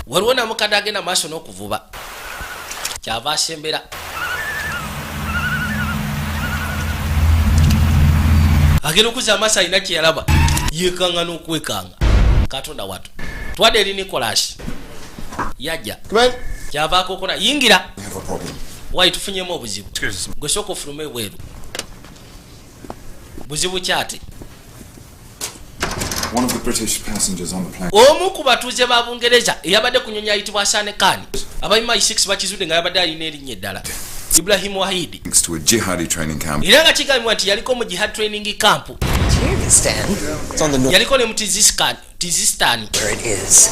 Waliwo namukadde agenda maaso n'okuvuba. Kyava asembera. Agenda okuza amaaso alina kye yalaba. Yeekanga n'okwekanga. Katonda watu. Twadde eri Nicholas. Yajja. Kyavaako okona. Yingira. Wai tufunyemu obuzibu. Gwe sooka ofulume bweru. Buzibu kyate. One of the British passengers on the plane. Omu ku batuuze ba Bungereza eyabadde ku nnyonyi ayitibwa Hassan Khan. Abayima 6 bakizudde nga yabadde alina erinnya eddala. Ibrahim Wahidi. Thanks to a jihadi training camp. Era nga kigambibwa nti yaliko mu jihad training camp. Yaliko ne mu Tizistan. There it is.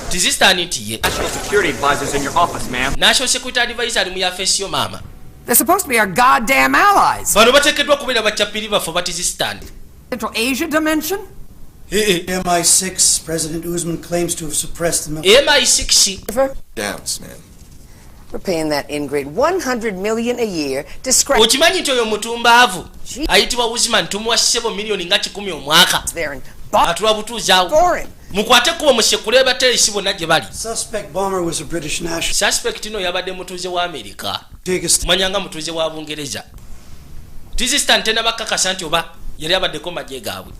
Tizistan ntiye. National security advisors in your office, ma'am. National security advisor ali mu yafeesi yo maama. They're supposed to be our goddamn allies. Bano bateekeddwa kubeera bakyapiri baffe ba Tizistan. Central Asia dimension? MI6, President Usman claims to have suppressed the MI6. Doubts, man. We're paying that ingrate $100 million a year to scratch. Okimanyi nti oyo mutumbaavu ayitibwa Usman tumuwa ssebo milioni nga 10 omwaka. Atula butuuzaawo. Mukwate kuba musekule bateresi bonna gye bali. Suspect bomber was a British national. Suspect no yabadde mutuuze wa Amerika. Manyanga mutuuze wa Bungereza. Tizistan tena bakakasa nti oba yali abaddeko magye gaabwe.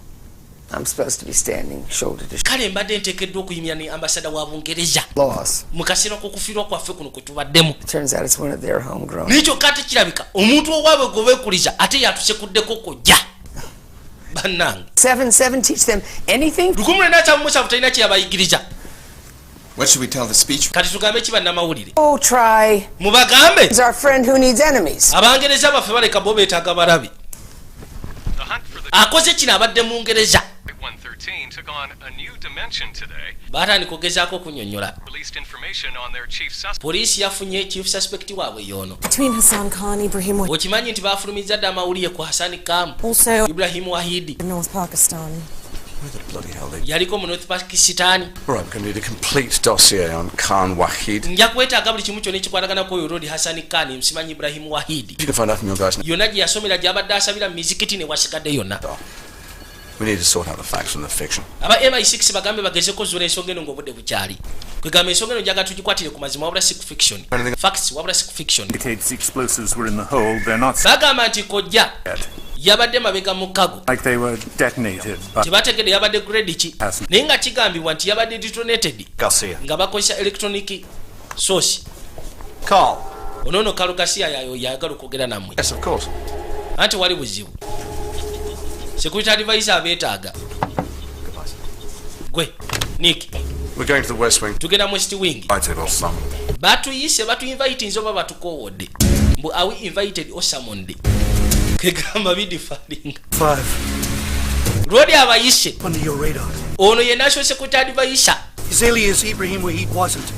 I'm supposed to be standing shoulder to shoulder. Kale mbadde nteekeddwa okuyimya ne ambassador wa Bungereza. Loss. Mu kaseera k'okufiirwa kwaffe kuno kwe tubaddemu. Turns out it's one of their homegrown. N'ekyo kati kirabika omuntu owaabwe gwe beekuliza ate yatusekuddeko kojja. Bannange. 7 teach them anything? Lukumu na kyamusa butalina kye yabayigiriza. What should we tell the speech? Kati tugambe ki bannamawulire? Oh, try. Mubagambe. He's our friend who needs enemies. Abangereza baffe baleka bo beetaaga balabi. Akoze kino abadde mu Ngereza. 113 took on a new dimension today. Baatandika okugezaako okunyonnyola. Released information on their chief suspect. Poliisi yafunye chief suspect waabwe yoono. Between Hassan Khan, Ibrahim Wahidi. Okimanyi nti baafulumizza dda amawulire ku Hassan Khan. Also Ibrahim Wahidi. North Pakistan. Where the bloody hell they... Yaliko mu North Pakistan. All right, I'm going to need a complete dossier on Khan Wahid. Nja kwetaaga buli kimu kyonna ekikwatagana ku oyo Lord Hassan Khan msimanyi Ibrahim Wahidi. You can find out from your guys now. Yonna gye yasomera gy'abadde asabira mu mizikiti ne wasigadde yonna. We need to sort out the facts from the fiction. Aba MI6 bagambe bagezeko zula ensonga eno ng'obudde bukyali. Kwegamba ensonga eno njaga tugikwatire ku mazima wabula si fiction. Facts wabula si fiction. Indicates the explosives were in the hole. They're not. Bagamba nti kojja yabadde mabega mu kago. Like they were detonated. But tebategedde yabadde grade ki. Naye nga kigambibwa nti yabadde detonated. Garcia. Nga bakozesa electronic source. Carl. Onono Carl Garcia yayo yagala okwogera nammwe. Yes, of course. Anti wali buzibu. Security advisor abeetaaga. Gwe, Nick. We're going to the West Wing. Tugenda mu West Wing. Invited or some. Batuyise invite nzoba batukoowodde. Mbu are we invited or summoned? Kegamba bidifalinga. 5. Lwali abayise. Under your radar. Ono ye National Security Advisor. His alias Ibrahim Wahid wasn't.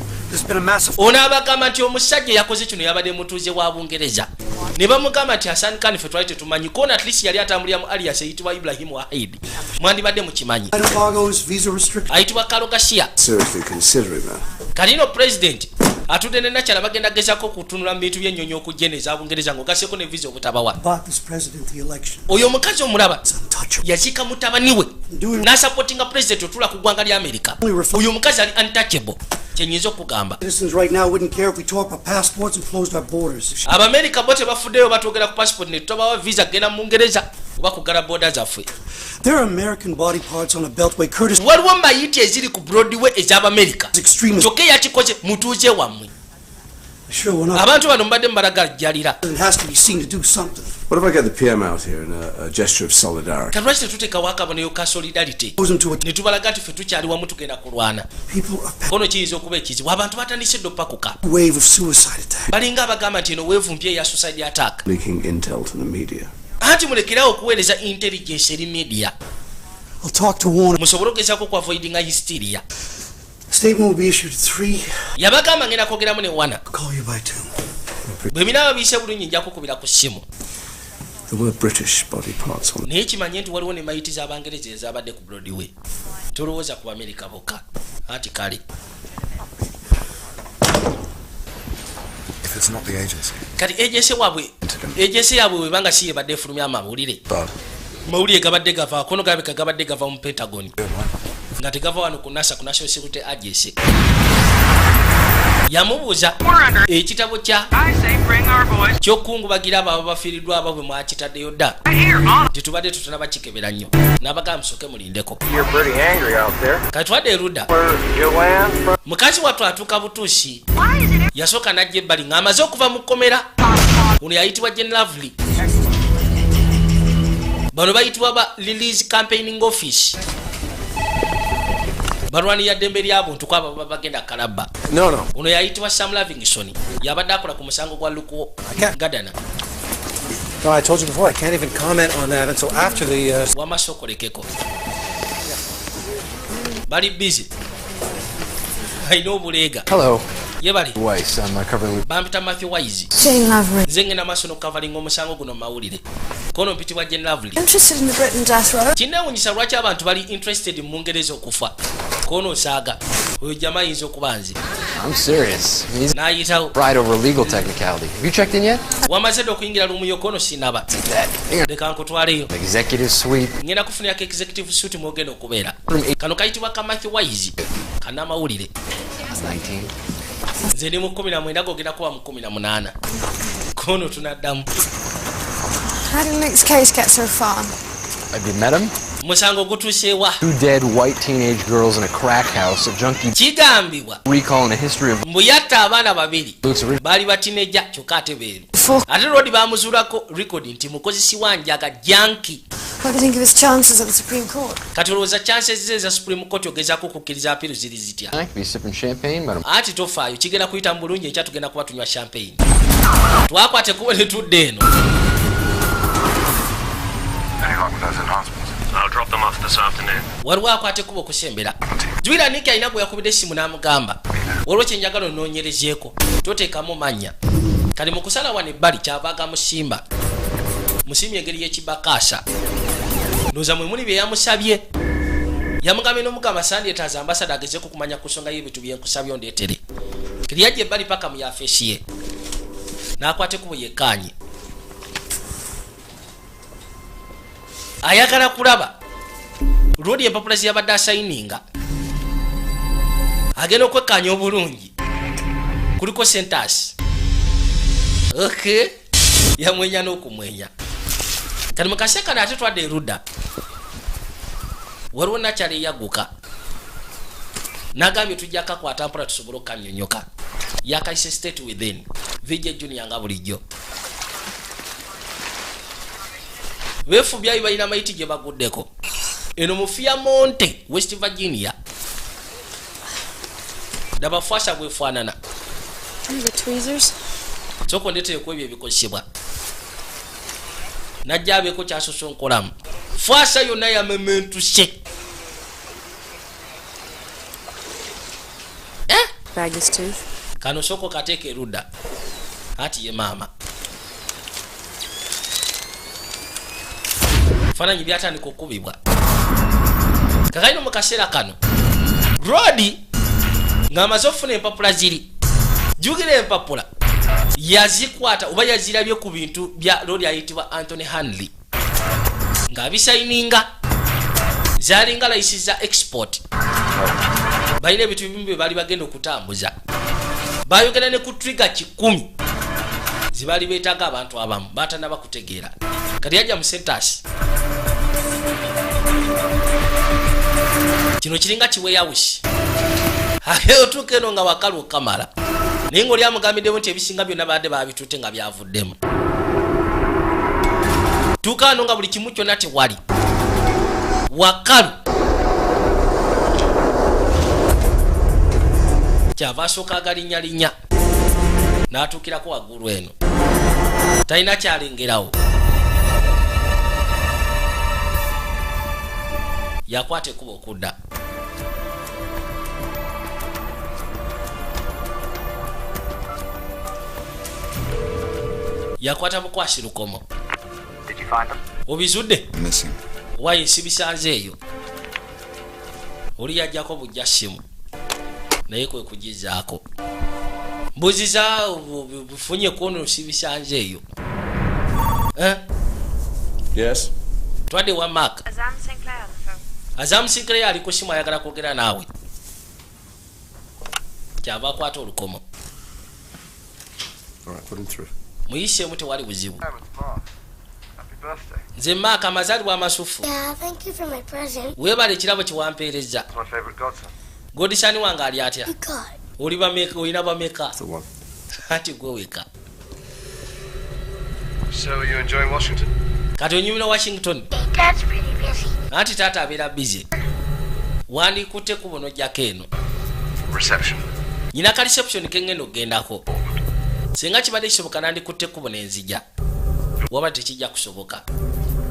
ono abagamba nti omusajja yakoze kino yabadde mutuuze wa Bungereza ne bamugamba nti Hassan Khan ffe twali tetumanyi kono at least yali atambulira mu alias eyitibwa Ibrahim Wahid mwandibadde mukimanyi ayitibwa Kalogashia kalino president atudde ne nakyala bagenda gezako kutunula mu bintu by'ennyonyi okujja eza Bungereza ng'ogaseko ne visa obutabawa oyo omukazi omulaba yakiika mutabani we n'asupportinga president otula ku ggwanga lya America oyo omukazi ali untouchable kyenyinza okugamba Abamerica bo tebafuddeyo batwogera ku passport ne tutabawa visa kugenda mu Bungereza oba kugala border zaffe waliwo mayiti eziri ku Broadway ez'Abamerica kyokka eyakikoze mutuuze wammwe abantu bano mbadde mbalagaljalira What if I get the PM out here in a gesture of solidarity? kalwaki tetuteekawo akaboneyo ka solidarity ne tubalaga nti ffe tukyali wamu tugenda kulwana kono kiyinza okuba ekizibu abantu batandise dde opakuka balinga abagamba nti eno weevu mpya eya suicide attack Leaking intel to the media. anti mulekerawo okuweereza intelligence eri media musobole okugezaako ku avoidinga hysteria Statement will be issued at 3. yabagamba ngenda kwogeramu ne wana Call you by 2. bwe binaaba biyise bulungi nja kukubira ku ssimu There were British body parts on it. naye kimanye nti waliwo ne mayiti z'Abangereza ezabadde ku Broadway tolowooza ku Amerika bokka anti kale If it's not the agency. kati agency yaabwe webanga si yebadde efulumya amawulire mawulire gabadde gava kono gabeka gabadde gava mu Pentagon nga tegava wano ku NASA ku National Security Agency yamubuuza ekitabo ky'okukungubagira abo abafiiriddwa abo bwe mwakitaddeyo dda tetubadde tutanaba kikebera nnyo n'abagamba musooke mulindeko kati twadde erudda mukazi wattu atuuka butuusi yasooka n'ajja ebbali ng'amaze okuva mu kkomera ono yayitibwa General bano bayitibwa ba Release Campaigning Office balwani ya ddembe ly'abuntu kwaba bagenda kalabba ono yayitibwa Sam Livingston yabadde akola ku musango gwa Luko Gadana No, I told you before, I can't even comment on that until after the... wamasokolekeko bali busy ayina obuleega Hello. yebali Weiss, I'm covering with bampita Matthew Wise Jane Lavery. nze ngenda maaso n'okukavalinga omusango guno mu mawulire kono mpitibwa Jane Lavery Interested in the Britain death row? kinneewuunyisa lwaki abantu bali interested mu Bungereza okufa kono osaaga oyo jama ayinza okuba nze I'm serious. He's n'ayitawo right over legal technicality. Have you checked in yet? wamaze dde okuyingira lumuyo kono sinaba leka nkutwaleyo Executive suite. ngenda kufunirako executive suite mwogenda okubeera kano kayitibwa ka Matthew Wise kannamawulire 19. nze ndi mu 19 gogenda kuba mu 18 kono tunaddamu How did Luke's case get so far? Have you met him? musango gutuuseewa 2 dead white teenage girls in a crack house, a junkie kigambibwa recall and a history of mbu yatta abaana babiri Luke's original. baali batineja kyokka ate beeru ate lodi bamuzuulako rekodi nti mukozesi wa njaga janki What do you think of his chances at the Supreme Court? kati olowooza chances ze za Supreme Court ogezaako okukkiriza apiiru ziri zitya I could be sipping champagne, but ati tofaayo kigenda kuyita mu bulungi ekya tugenda kuba tunywa champagne twakwate kuba ne tudde eno Any luck with those enhancements? I'll drop them off this afternoon. waliwo akwate kuba okusembera jwira niki alina gwe yakubidde essimu n'amugamba olwo kyenjagala onoonyerezeeko toteekamu mannya kali mu kusala wano ebbali kyavaaga musimba musimye engeri y'ekibakaasa ndowooza mwe muli bye yamusabye yamugambye n'omugamba sandyetaaza ambasada agezeeko kumanya ku nsonga y'ebintu byenkusabye ondeetere kiri yajja ebbali paka mu yafeesi ye n'akwate kubo yekkaanye ayagala kulaba lwodi empapula ziyabadde asayininga agenda okwekkaanya obulungi kuliko sentasi okay yamwenya n'okumwenya kati mukaseeka naate twadde erudda waliwo nakyala eyaguka n'agambye tujja kakwata mpola tusobole okukannyonnyoka yakayise state within vijja junior nga bulijjo beefubyayo balina mayiti gye baguddeko eno mu Fairmont West Virginia daba fwasa bwefaanana soko ndeteeko ebyo ebikozesebwa najja abeeko kyasosonkolamu fwasa yonna yamementuse bag this tooth. Kano soko kateke ruda. Hati ye mama. Fana nyibyata ni kukubibwa. Kakaino mukasera kano. Rodi ngamaze ofuna empapula ziri. Jugire empapula. Yazikwata oba yazirabye ku bintu bya Lord ayitibwa Anthony Hanley. Ngabisayininga. Zalinga layisi za export. Bayina ebitu bimbi bali bagenda okutambuza. Bayogera ne ku trigger 10. Zibali beetaga abantu abamu batana bakutegeera. Kati yajja mu sentence. Kino kiringa kiweyawishi. Aheyo tukeno nga wakalu kamala. Ningo lya mugambidde nti ebisinga byonna badde babitute nga byavuddemu. Tukano nga buli kimu kyonna tewali. Wakalu. Kyava asooka agalinya n'atuukirako waggulu eno. Talina kyalengerawo. Yakwata ekkuba okudda. Yakwata bukwasi lukomo. Did you find them? Obizudde? Missing. Wayi sibisanze eyo. Oli yajjako bujja simu. Naye kwe kugizaako. Mbuziza bufunye kono sibisanze eyo. Yes. Twade wa Mark. Azam Sinclair ali ku simu ayagala kwogera naawe. Kyava akwata olukomo. All right, put him through. Muyise tewali buzibu. Happy birthday. Nze Mark amazaalibwa amasufu. Yeah, thank you for my present. Weebale ekirabo kiwampeereza. It's my favorite godson. Godisani wange ali atya? God. Oli bameka olina bameka? The one. Ati gwe weka. So are you enjoying Washington? Kati onyumira Washington. Dad's pretty busy. Ati taata abeera busy. Wandikutte ku bono jjako eno. Reception. Nyina ka reception kengenda okgendako. Singa kibadde kisoboka nandikutte ku bono enzija. Waba tekijja kusoboka.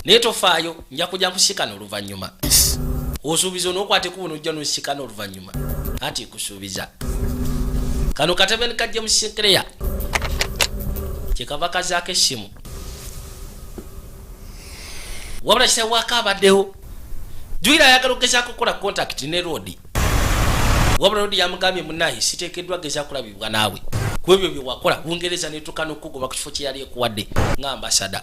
Naye tofaayo nja kujja nkusikana oluvannyuma. Osuubiza n'okwate ku bono ojja n'osikana oluvannyuma. Ati kusuubiza. Kano katebe ne kajja mu Sinclair. Kyekava kazaako essimu. Wabula kitawaka abaddeho. Jwira ayagala okugezaako kukola contact ne Rodi. Wabula Rodi yamugambye munnaye siteekeddwa gezaako kulabibwa naawe. Ku ebyo bye wakola Bungereza n'etuuka n'okugoba ku kifo kye yali ekuwadde nga ambasada.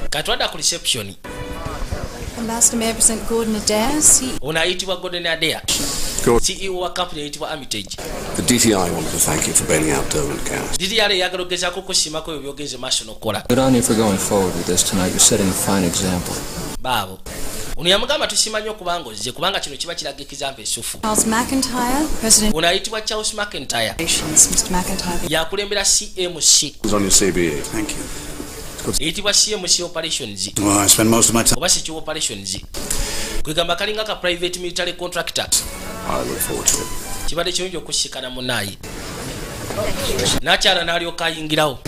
Katwada ku reception. Ambassador Mayor President Gordon Adair, Ono ayitibwa Gordon Adair. CEO wa company ayitibwa Armitage. The DTI wanted to thank you for bailing out Derwent County. DTI yagala okugezaako kusiimako ebyo byogenze maaso n'okukola. Good on you for going forward with this tonight. You're setting a fine example. Baabo. Ono yamugamba tusiima nnyo kubanga ozze kubanga kino kiba kiraga ekizampa essufu. Charles McIntyre, President. Ono ayitibwa Charles McIntyre. Mr. McIntyre. Yakulembera CMC. It's on your CBE. Thank you. Eyitibwa CMC Operations. Well, I spend most of my time. Oba CMC Operations. Kwegamba kalinga ka private military contractor. I look forward to it. Kibadde kirungi okusikana munnaye. Nakyala n'alyoka ayingirawo.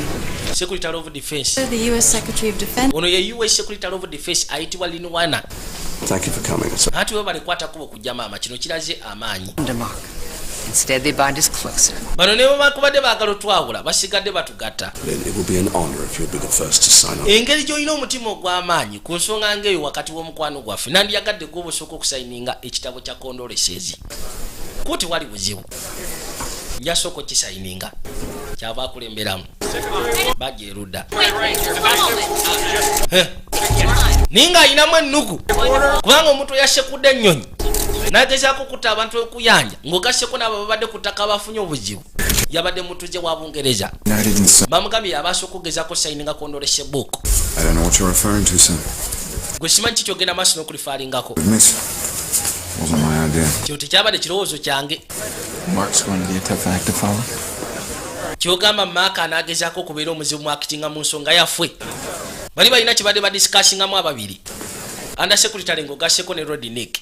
Secretary of Defense. The US Secretary of Defense. Ono ye US Secretary of Defense ayitibwa Linwana. Thank you for coming. Ati we balikwata kubo kujja maama kino kiraze amaanyi. Instead they bind us closer. Bano ne bakubadde baagala otwawula basigadde batugatta. It will be an honor if you'll be the first to sign on. Engeri gy'olina omutima ogw'amaanyi ku nsonga ng'eyo wakati w'omukwano gwaffe nandiyagadde gwe obusooka okusayininga ekitabo kya condolences. Kuti wali buzibu. Njasooka okisayininga. Kyava akulemberamu. Bajja erudda. Ninga ayinamu ennugu. Kubanga omuntu yashekudde ennyonyi. Nagezaako kutta abantu okuyanja ng'ogasseko n'abo babadde ku ttaka bafunye obuzibu. Yabadde mutuze wa Bungereza. Bamugambye yabaasa okugezaako sayininga condolence book. I don't know what you're referring to, sir. Gwe simanyi ki kyogenda maaso n'okulifaalingako. Wasn't my idea. Kino tekyabadde kirowoozo kyange. Mark's going to be a tough act to follow. Kyogamba Mark anaagezaako okubeera omuzibu mu akitinga mu nsonga yaffe. Bali balina kibadde badisikasingamu ababiri. Under Secretary ng'ogasseko ne Rodnick.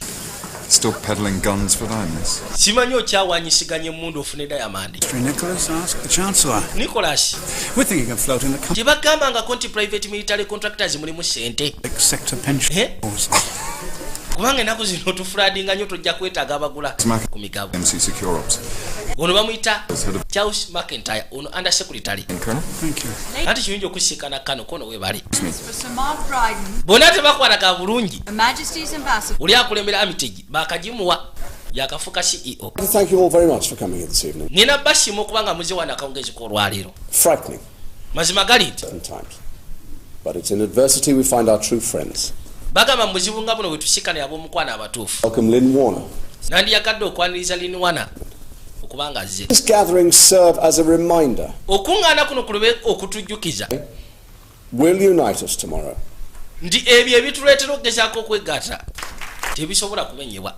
Still peddling guns for this. Simanyi okyawanyisiganya emmundu ofune Diamond. Nicholas, ask the Chancellor. Nicholas. We're thinking of floating the country. Tibagambanga konti private military contractors mulimu sente. Sector pension. kubanga ennaku zino tufulaadinga nnyo tojja kwetaaga abagula ku migabo. MC Secure Ops. Ono bamuyita Charles McIntyre, ono under secretary. Thank you. Ati kiyinza okusisikana kano kono weebali. For Sir Mark Bryden, Bonna tebakwataga bulungi. Her Majesty's ambassador. Oli akulembera Armitage bakagimuwa yakafuka CEO. Thank you all very much for coming here this evening. Nina bashima okubanga muziwana akawungezi k'olwaleero. Frightening. Mazima gali nti. Sometimes. But it's in adversity we find our true friends. Bagamba muzibu nga buno bwe tusikane ab'omukwana abatuufu. Welcome Lynn Warner. Nandiyagadde okwaniriza Lynn Warner okubanga azze. This gathering serve as a reminder. Okuŋŋaana kuno kulube okutujjukiza. Will unite us tomorrow. Nti ebyo ebituleetera okugezaako okwegatta tebisobola kumenyebwa.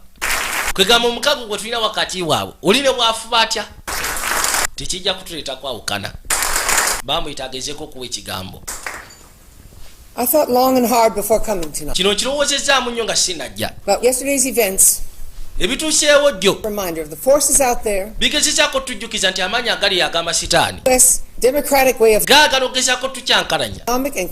Kwegamba omukago gwe tulina wakati waabwe oli ne bwafuba atya tekijja kutuleeta kwawukana. Bamuyita agezeeko okuwa ekigambo. I thought long and hard before coming tonight. Kino nkirowoozezaamu nnyo nga sinajja. About yesterday's events. Ebituuseewo jjo. Reminder of the forces out there. Bigezezaako tujjukiza nti amaanyi agali agamba sitaani. Yes, democratic way of gaagala okugezaako tukyankalanya.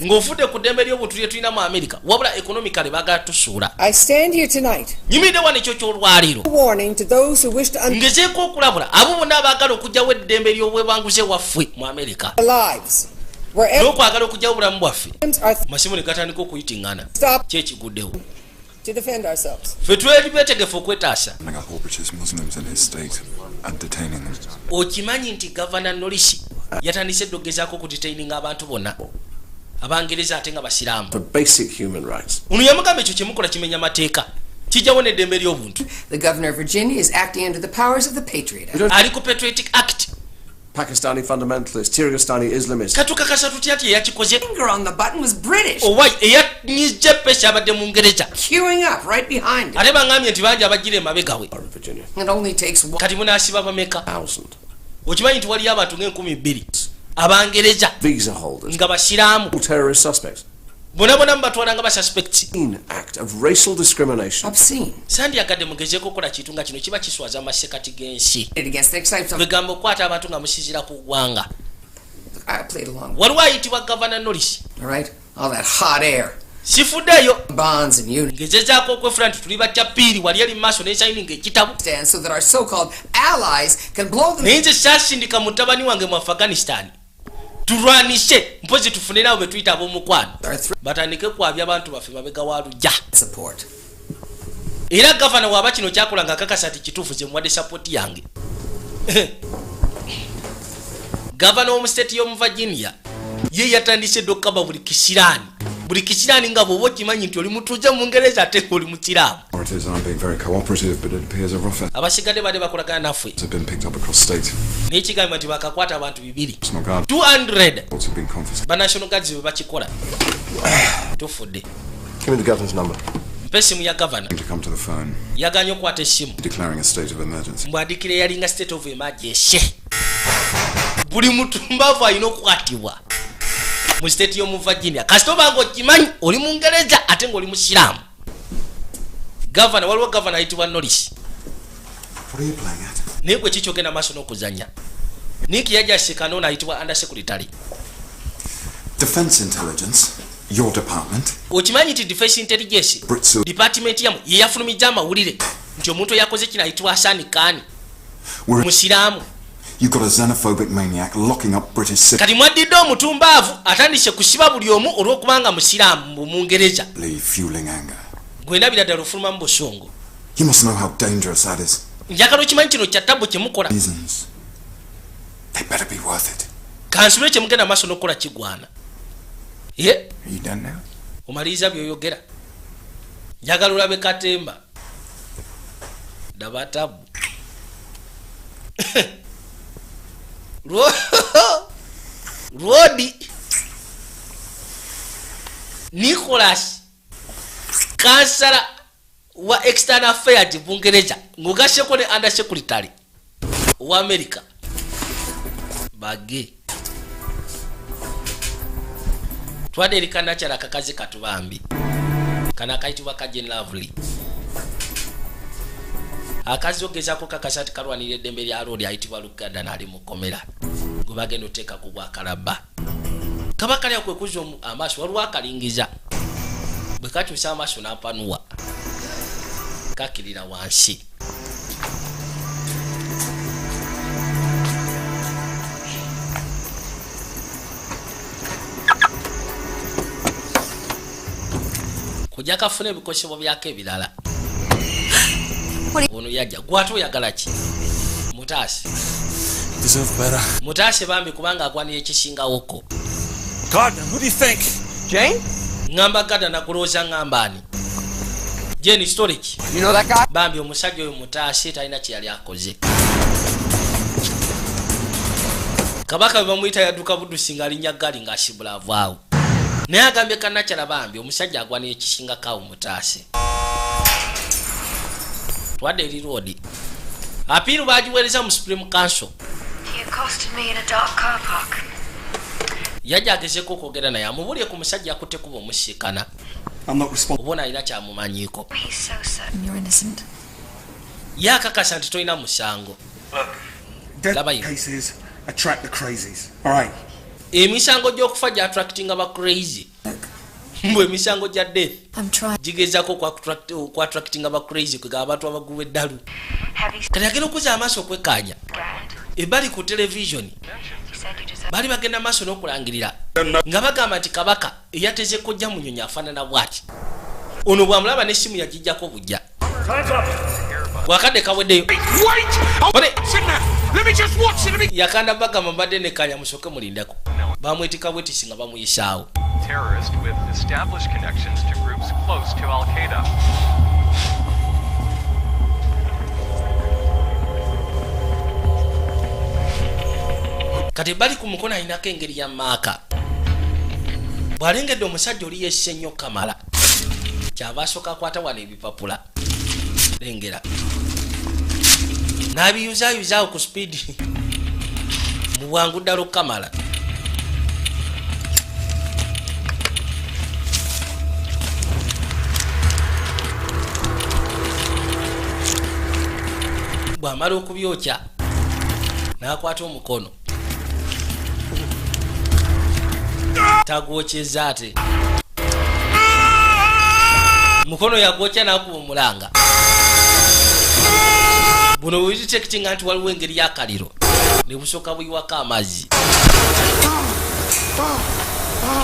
Ng'ofudde ku ddembe ly'obutuli tulina mu Amerika wabula economically baagala tusuula. I stand here tonight. Nyimiridde wano ekyo ky'olwaleero. Warning to those who wish to ngezeeko okulabula abo bonna abaagala okugyawo eddembe ly'obwebanguze waffe mu Amerika. Lives. N'okwagala okugyawo obulamu bwaffe. Masimu ne gatandika okuyitingana. Kyekiguddewo. To defend ourselves. Ffe twali beetegefu okwetaasa. Okimanyi nti Governor Norris yatandise eddogezaako okudetaininga abantu bonna Abangereza ate nga basiraamu. For basic human rights. Ono yamugamba ekyo kyemukola kimenya mateeka kijjawo n'eddembe ly'obuntu. The Governor of Virginia is acting under the powers of the Patriot Act. Ali ku Patriotic Act. Pakistani fundamentalists, Kyrgyzstani Islamists. Katukakasa tutya ati eyakikoze. Finger on the button was British. Owayi eyanyizza epesa abadde mu Ngereza. Queuing up right behind him. Ate bangambye nti bangi abajjira emabega we. It only takes one. Kati munaasiba bameka. Okimanyi nti waliyo abantu nga2,000 Abangereza Visa holders. nga basiraamu. Terrorist suspects. Bona batwala nga basuspects. Act of racial discrimination. Obscene. Sandyagadde mugezeeko okukola kintu nga kino kiba kiswaza amasekati g'ensi. Against the excitement of. Kwegamba okukwata abantu nga musizira ku ggwanga. I played along. Waliwo ayitibwa Governor Norris. All right. All that hot air. Sifuddeyo. Bonds and unity. Ngezezaako okwefula nti tuli batya piiri wali eri mu maaso n'ensayininga ekitabo. So that our so-called allies can blow them. Naye nze saasindika mutabani wange mu Afghanistan. Tulwanishe mpozi tufune nabo betuyita ab'omukwano. Batandike kwabya abantu baffe mabega wa lujja. Support. Era gavana waba kino kyakola nga kakasa ati kituufu ze muwadde support yange. Gavana w'omu state y'omu Virginia ye yatandise dokaba buli kisiraani. Buli kisiraani nga bw'oba okimanyi nti oli mutuuze mu Ngereza ate oli mu kiraamu. Abasigadde badde bakolagana naffe. N'ekigamba nti bakakwata abantu 200 ba National Guards be bakikola. Tufudde. Give me the governor's number. Mpe essimu ya gavana. Yaganye okwata essimu. Mbwadikira yalinga state of emergency. Buli mutumbavu alina okukwatibwa mu state y'omu Virginia. Kasita obanga okimanyi oli mu Ngereza ate ng'oli musiraamu. Gavana waliwo gavana ayitibwa Norris. Naye gwe kikyogenda maaso n'okuzanya. Niki yajja sekano ayitibwa under secretary. Defense Intelligence, your department. Okimanyi nti Defense Intelligence department yamu ye yafulumizza amawulire nti omuntu yakoze kino ayitibwa Hassan Khan musiraamu. You got a xenophobic maniac locking up British citizens. Kati mwaddidde omutumbaavu atandise kusiba buli omu olw'okubanga musiraamu mu Ngereza. Fueling anger. Gwe ndabira ddala ofuluma mu busongo. You must know how dangerous that is. Njagala okimanyi kino kya ttabbu kye mukola. They better be worth it. Kansule kye mugenda maaso n'okukola kigwana. Ye? Are you done now? Omaliriza by'oyogera. Njagala olabe Katemba. Daba ttabbu. Rodi Nicholas kansala wa external affairs Bungereza ng'ogasseko ne under secretary wa America bage twaderika nakyala kakazi katubambi kana kayitibwa ka General Lovely akazi ogezaako kakasati kalwanira eddembe lya Rodi ayitibwa Luganda n'ali mukomera gwe bagenda oteeka ku bwakalaba kabaka lya kwe kuzza amaaso waliwo akalingiza bwe kakyusa amaaso n'ampanuwa kakirira wansi. Kujja kafune ebikosebo byako ebirala. Ono yajja gwate oyagala ki? Mutaasi. Deserve better. Mutaasi bambi kubanga agwanira ekisingawoko. Gardner, who do you think? Jane? Ngamba gada nakulooza ngambani. Jane storage. You know that guy? Bambi omusajja oyo Mutaasi talina kye yali akoze. Kabaka bamuyita yaduka budusi nga alinya ggali ng'asibula avaawo. Naye agambye kannakyala bambi omusajja agwanira ekisinga kawo Mutaasi. Twadde eri road. Apiiru baagiweereza mu Supreme Council. He accosted me in a dark car park. Yajja agezeeko okwogera naye amubulye ku musajja akutte kuba omusiikana. Obona alina kyamumanyiiko. He's so certain you're innocent. Ye akakasa nti tolina musango. Death cases attract the crazies. All right. Emisango gy'okufa gy'attractinga ba crazy. Mbwe emisango gya death gigezaako okwa-attractinga ba crazy kwega abantu abaguba eddalu. Kati agenda okuza amaaso okwekkaanya. Ebali ku television bali bagenda maaso n'okulangirira nga bagamba nti kabaka eyateze kojja munyonyi afaanana bw'ati. Ono bwamulaba n'essimu yagijjako bujja. Wakadde kaweddeyo. Yakanda bagamba mbadde nekkaanya musooke mulindeko. Bamwetika bwetisi nga bamuyisaawo. Terrorist with established connections to groups close to Al-Qaeda. Kati bali ku mukono alinako engeri ya maaka. Bw'alengedde omusajja oli yesse nnyo Kamala. Kyava asooka akwata wano ebipapula. Lengera. N'abiyuzaayuzaawo ku speedi. Mu bwangu ddala Kamala. Bw'amala okubyokya n'akwata omukono. Tagwokyeza ate. Mukono yagwokya n'akuba omulanga. Buno bw'ekicekitinga nti waliwo engeri y'akaliro ne busooka buyiwako amazzi.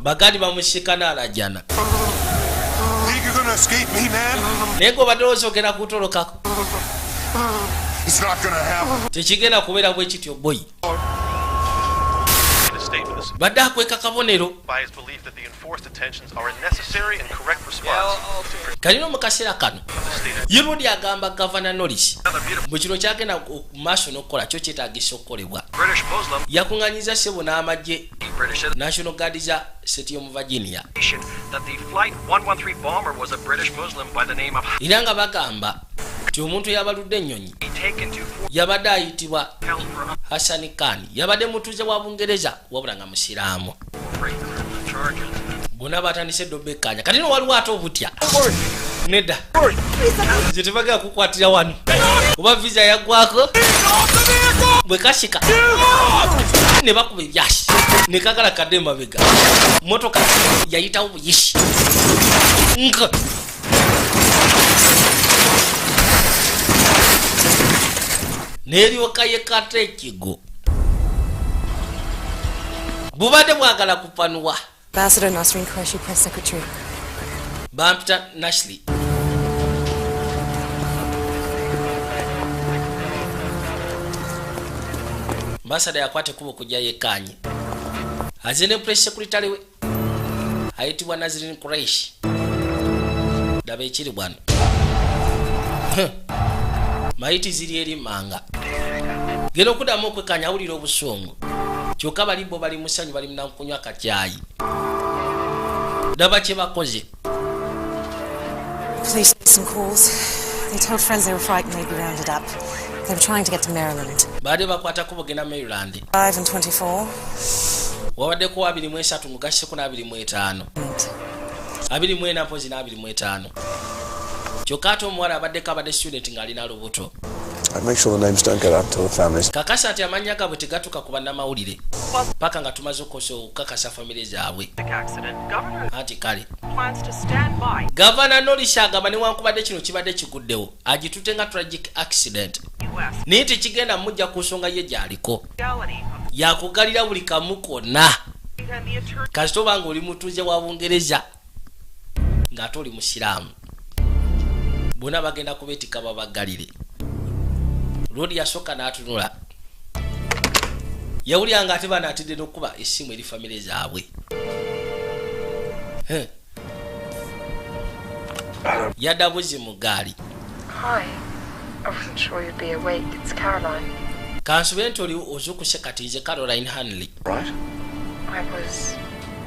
Bagandi bamushika n'alajjana. Naye ng'obadde ozogera kutolokako. Tekigenda kubeera bwe kityo boy. Badde akweka kabonero. Kalino mu kaseera kano Yerodi agamba Gavana Norris bwe kino kyagenda ku maaso n'okukola kyo kyetaagisa okukolebwa. Yakuŋŋanyiza ssebo n'amagye National Guard za State of Virginia. Era nga bagamba nti omuntu yabaludde ennyonyi yabadde ayitibwa Hassan Khan. Yabadde mutuuze wa Bungereza wabula nga musiraamu. Bonna batandise ddo bekkaanya. Kati no waliwo ate obutya. Nedda. Nze tebagala kukwatira wano. Oba visa yaggwako. Bwe kashika. Ne bakuba ebyasi. Ne kagala kadde mabega. Motoka yayitawo buyishi. Nka. Neryoka yekata ekigo. Bubadde bwagala kupanuwa. Ambassador Nasreen Qureshi, Press Secretary. Bampita Nashley. Ambassador yakwate kubo kujja yekkaanye. Azine Press Secretary we ayitibwa Nasreen Qureshi. Daba ekiri bwano. Maiti ziri eri manga. Gero okudamu okwekkaanya awulira obusungu. Kyokka bali bo bali musanyu bali munakunywa akacyayi. Daba kye bakoze. Police made some calls. They told friends they were frightened they'd be rounded up. They were trying to get to Maryland. Baade bakwata kubogenda Maryland. 5 and 24. Wabaddeko 23 mugaseko na 25. 24 mpozi na 25. Kyokka ate omuwala abaddeko abadde student ng'alina lubuto. I'd make sure the names don't get out until the families. kakasa ati amanya gabwe tegatuka ku bannamawulire paka nga tumaze okukakasa famire zaabwe ati kale gavana Norris agamba newankubadde kino kibadde kiguddewo agitute nga tragic accident naye tekigenda mujja ku nsonga ye gyaliko yakugalira buli kamu konna kasita oba nga oli mutuuze wa Bungereza ng'ate oli musiraamu bonna bagenda kubeetika babagalire. Lodi yasooka n'atunula yawulira nga ate banaatidde n'okuba essimu eri famire zaabwe. Yadda buzi mu gaali. Hi. I wasn't sure you'd be awake. It's Caroline. Kansube nti oli ozukuse kati nze Caroline Hanley. Right. I was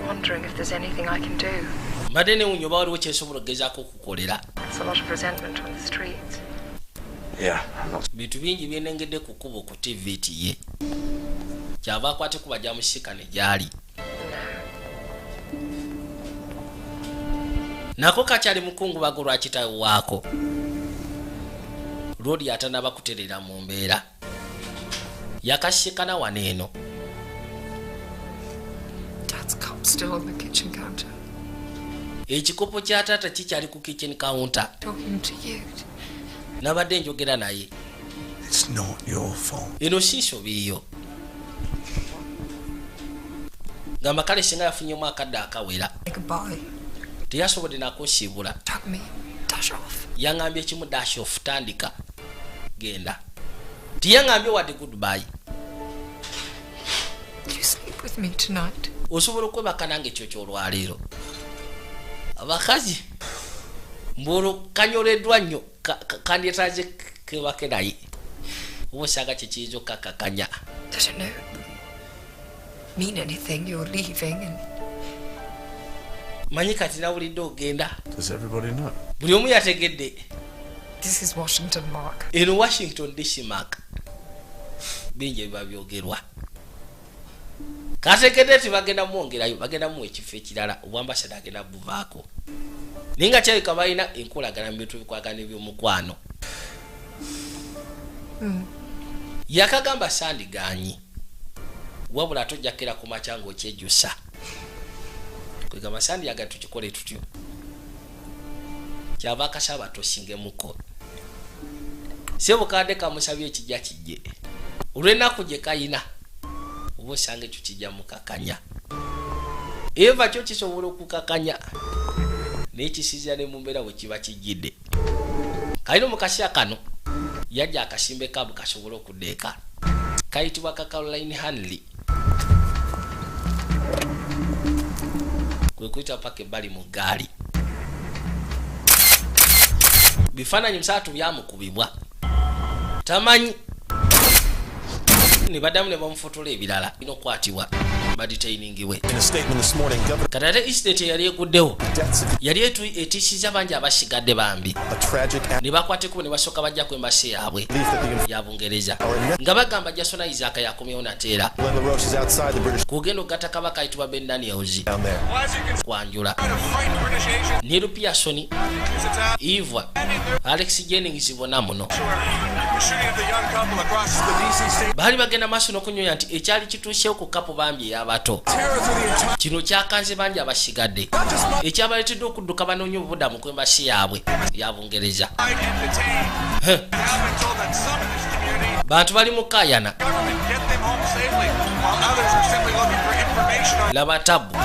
wondering if there's anything I can do. Mbadde newunya oba waliwo kyensobola okugezaako okukolera. It's a lot of resentment on the streets. Yeah, I'm not. Bintu bingi byenengedde ku kkubo ku TV tiye. Kyava akwate kuba gyamusika ne gyali. Nako kakyali mukungubago lwa kitaawe waako. Lodi atanaba kuterera mu mbeera. Yakashikana waneeno. Dad's cup still on the kitchen counter. Ekikopo kya taata kikyali ku kitchen counter. Talking to you. Nabadde njogera naye. It's not your fault. Eno si nsobiyo. Gamba kale singa yafunyemu akadde akawera. Teyasobodde nakusiibula. Yaŋŋambye kimu dash off tandika. Genda. Tiyaŋŋambye wadde goodbye. You sleep with me tonight. Osobola okwebaka nange ekyo kyolwaleero. Abakazi mbolo kanyoleddwa nnyo kandyetaaze kebake naye oba osanga kyekiyinza okukakakanya. Does it know mean anything you're leaving and manyi kati nawulidde ogenda. Does everybody know? Buli omu yategedde. This is Washington, Mark. In Washington DC, Mark. Bingi biba byogerwa. Kategedde tibagenda mwongerayo bagenda mu ekifo ekirala obwambasada agenda buvaako. Ninga kyalika balina enkolagana mu bintu bikwagana eby'omukwano. Yakagamba sandiganyi. Wabula tojjakera ku macyango kyejjusa. Kwegamba sandi yaga tukikole tutyo. Kyava akasaba tosingemuko. Sebo kade kamusabye ekijja kijje. Olw'ennaku gye kayina. Oba osange tukijja mukakanya. Eva kyo kisobola okukakanya. Naye kisiza ne mu mbeera bwe kiba kijjidde. Kayino mu kaseera kano yajja akasimbe kabu kasobola okuddeeka. Kayitibwa ka Caroline Hanley. Kwe kuyita paka ebbali mu gaali. Bifaananyi musatu byamukubibwa. Tamanyi. Ne baddamu ne bamufotola ebirala. Bino kwatibwa badetainingiwe. Katate estate yali eguddewo. Yali etisiza bangi abasigadde bambi. Ne bakwateko ne basooka bajja ku embasi yaabwe ya Bungereza. Nga bagamba Jason Isaac yakomyewo nateera. Kugenda okugatta kabaka ayitibwa Ben Daniels. Kwanjula. Neil Pearson. Eva. Alex Jennings bonna muno. Bali bagenda maaso n'okunyoya nti ekyali kituuseewo ku kapo bambi ey'abato. Kino kyakanze bangi abasigadde. Ekyabaleetedde okudduka banoonya obubudamu ku embasi yaabwe ya Bungereza. Bantu bali mu kaayana. Laba tabu.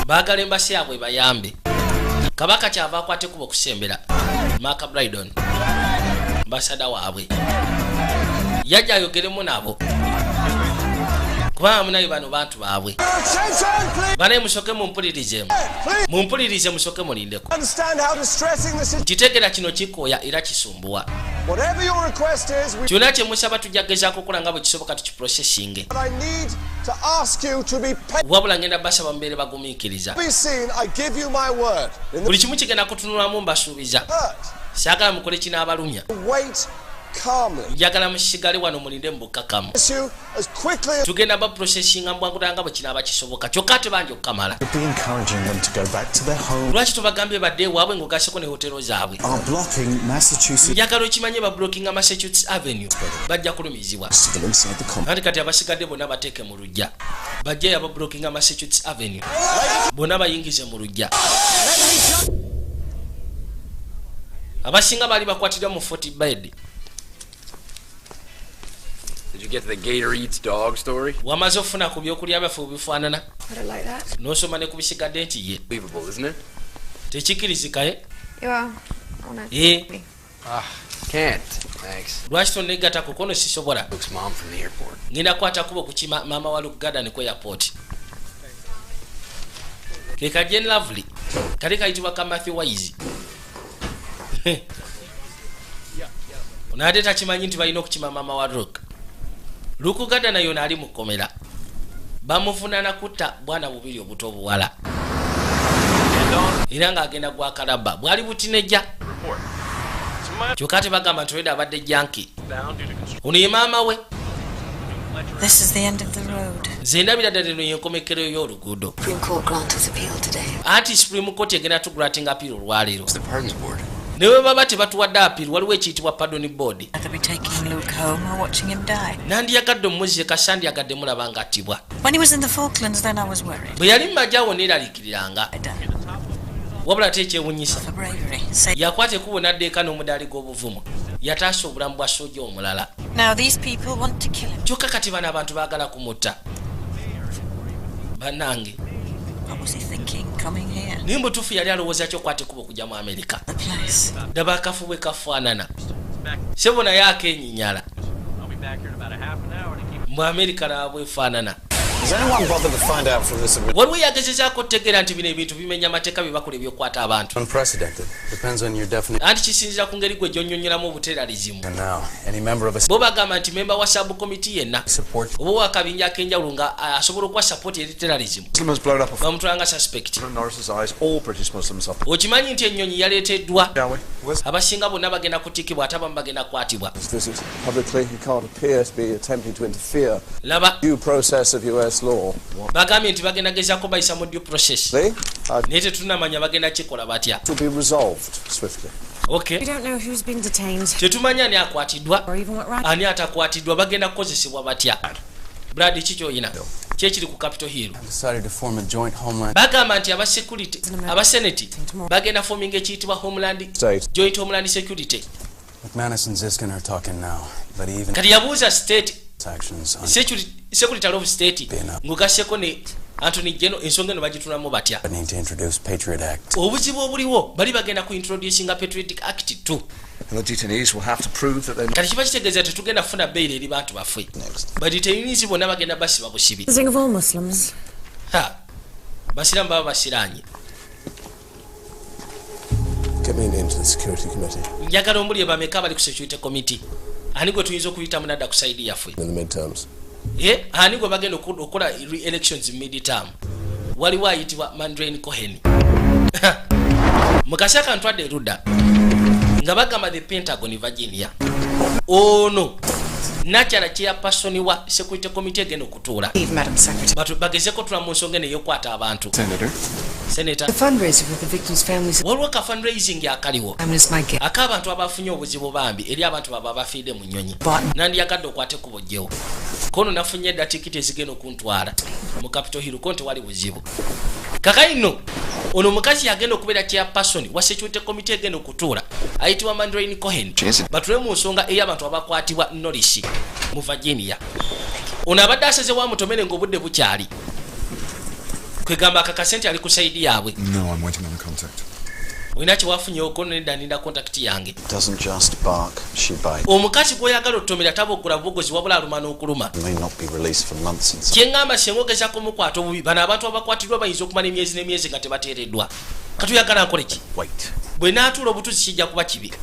Baagala embasi yaabwe bayambe. Kabaka kyava akwate kuba okusembera. Mark Brydon. Ambasada waabwe. Yajja ayogeremu nabo. Kubanga munayo bano bantu baabwe. Banaye musooke mumpulirize. Mumpulirize musooke mulindeko. Kitegera kino kikooya era kisumbuwa. Kyonna kye musaba tujja kugezaako okukola nga bwe kisoboka tukiprocesinge. Wabula ngenda basaba mubeere bagumiikiriza. Buli kimu kigenda kutunulamu mbasuubiza. Saagala mukole kinaabalumya. calmly. Njagala musigale wano mulinde mbukakamu. As quickly as tugenda ba processing ambwangutanga bwe kinaba kisoboka kyokka tebanje okukamala. Be encouraging them to go back to their home. Lwaki tubagambye badde waabwe ng'ogaseko ne hotelo zaabwe. Are blocking Massachusetts. Njagala okimanye ba blocking Massachusetts Avenue bajja kulumizibwa. Ati kati abasigadde bonna bateeke mu lujja. Bajja aba blocking Massachusetts Avenue. Bonna bayingize mu lujja. Abasinga bali bakwatira mu 40 bed. Did you get to the gator eats dog story? Wamaze ofuna ku byokulya byafu bifaanana. I don't like that. N'osoma ne ku bisigadde nti ye. Believable, isn't it? Tekikirizika ye? You are. Honest. Ye. Can't. Thanks. Lwaki tonnegatta ku kono sisobola. Luke's mom from the airport. Ngenda kwata kubo kukima mama wa Luke Garden ku airport. Keka Jen Lovely. Kali kayitibwa ka Matthew Wise. Onaate takimanyi nti balina okukima mama wa Luke. Luke Garden yona ali mu kkomera. Bamufunana kutta bwana bubiri obuto obuwala. Era ng'agenda gwa kalaba. Bwali butinejja. Kyokka tebagamba nti oyeda abadde janki. Ono ye maama we. This is the end of the road. Nze ndabira ddala eno y'enkomekero y'oluguudo. Supreme Court granted appeal today. Anti Supreme Court egenda tugulatinga appeal olwaleero. The pardons board. Ne bwe baba tebatuwadde appeal waliwo ekiyitibwa pardon board. They'll be taking Luke home or watching him die. Nandiyagadde omuzzi kasandyagadde mulaba ng'attibwa. When he was in the Falklands, then I was worried. Bwe yali mmajjaawo neeraliikiriranga. Wabula ate ekyewunyisa. For bravery. Yakwata ekkubo n'addeeka n'omudaali gw'obuvumu. Yataasa obulamu bwa sooja omulala. Now these people want to kill him. Kyokka kati bano abantu baagala kumutta. Bannange. What was he thinking coming here? Naye mbutuufu yali alowooza ki okwata ekkubo okujja mu Amerika. The place. Daba akafu bwe kafaanana. Sebo naye akenyinyala. Mu Amerika naaba bwefaanana. Has anyone bothered to find out from this waliwo yagezezaako okutegeera nti bino ebintu bimenya amateeka bye bakola ebyokukwata abantu. Unprecedented. Depends on your definition. Anti kisinziira ku ngeri gwe gy'onnyonnyolamu obuteralizimu. And now, any member of a bo bagamba nti memba wa subcommittee yenna oba wakabinja ak'enjawulo nga asobola okuwa support eri terrorism bamutwala suspect. Okimanyi nti ennyonyi yaleeteddwa abasinga bonna bagenda kutikibwa ate abamu bagenda kukwatibwa. Laba bagambye nti bagenda gezaako bayisa mu due process naye tetunamanya bagenda kikola batya. Okay. We don't know who's been detained. Tetumanyi ani akwatiddwa ani atakwatiddwa bagenda kukozesebwa batya. Brad kikyoyina kyekiri ku Capitol Hill. Bagamba nti abaseneti bagenda forming ekiyitibwa joint homeland security. McManus and Ziskin are talking now, but even kati yabuuza state actions on secretary of state ngugaseko ne Anthony General ensonga eno bagitunamu batya. need to introduce Patriot Act. Obuzibu obuliwo bali bagenda ku introducing a Patriot Act 2. The detainees will have to prove that they're kati kiba kitegeeza tetugenda kufuna bail eri bantu baffe. Badetainees bonna bagenda basiba busibi. The of all Muslims. Basiramu baba basiranye. Get me into the security committee. Njagala omuli bameka bali ku security committee. Ani gwe tuyinza okuyitamu nadda ku side yaffe. In the midterms. Ani gwe bagenda okukola elections mid-term. Waliwo ayitibwa Mandrain Cohen. Mukasi akantwadde erudda nga bagamba the Pentagon Virginia. Ono nakyala chairperson wa security committee egenda okutuula. Bagezeko tula mu nsonga eno ey'okukwata abantu. Senator. The fundraiser for the victims' families. Waliwo ka fundraising akaliwo ak'abantu abafunye obuzibu bambi eri abantu baba abafiidde mu nnyonyi. Nandiyagadde okwate ku bojjewo. Kono nafunye edda tikiti ezigenda okuntwala mu Capitol Hill ko nti wali buzibu. Kakaino ono omukazi yagenda okubeera chairperson wa security committee egenda okutuula ayitibwa Mandrain Cohen. Batule mu nsonga ey'abantu abakwatibwa Norris mu Virginia. Ono abadde aseze wa mutomere ng'obudde bukyali. Kwegamba akakasente ali ku side yaabwe. No, I'm waiting on a contact. Wina kiwafunye okono nedda ninda contact yange. Doesn't just bark, she bites. Omukazi gw'oyagala otomera taboggola bugozi wabula aluma n'okuluma. May not be released for months in some. Kyengamba sengogeza kumukwata obubi bano abantu abakwatiddwa bayinza okumala emyezi n'emyezi nga tebateereddwa. Katuyagala nkole ki? Wait. Bwe naatuula obutuzi kijja kuba kibi.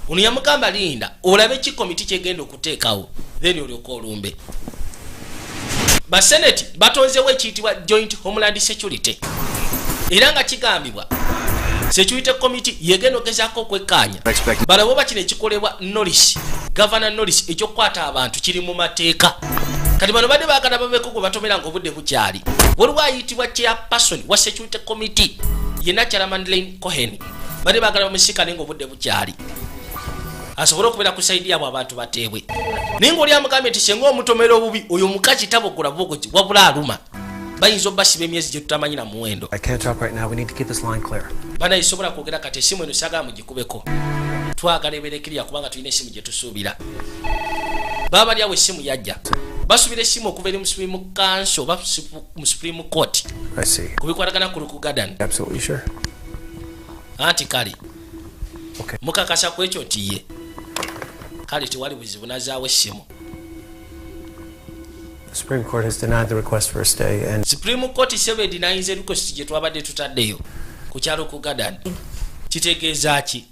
Ono yamugamba linda olabe ki komiti kyegenda okuteekawo then olyoka olumbe. Baseneti batonzewo ekiyitibwa joint homeland security era nga kigambibwa Security committee yegeno gezako kwekanya bala boba kino ekikolebwa Norris Governor Norris ekyokwata abantu kiri mu mateeka kati bano badde baagala baveko gwe batomera ng'obudde bukyali waliwo ayitibwa chairperson wa security committee yena Chairman Lane Cohen badde baagala bamusikane ng'obudde bukyali asobole okubeera ku saidi yabwe abantu bateebwe naye ng'oli amugambye nti senga omutomera obubi oyo mukazi taboggola bubogozi wabula aluma bayinza obbasiba emyezi gye tutamanyi na muwendo bana isobola kwogera kati essimu eno saagala mugikubeko twagala ebeerekirira kubanga tulina essimu gye tusuubira baba bali awo essimu yajja basubira essimu okuva eri mu Supreme Council oba mu Supreme Court kubikwatagana ku Lukugadan anti kale mukakasa ku ekyo nti ye kale tewali buzibu nazaawo essimu. The Supreme Court has denied the request for a stay and Supreme Court isebe denies request gye twabadde tutaddeyo ku kyalo ku Gadan kitegeeza ki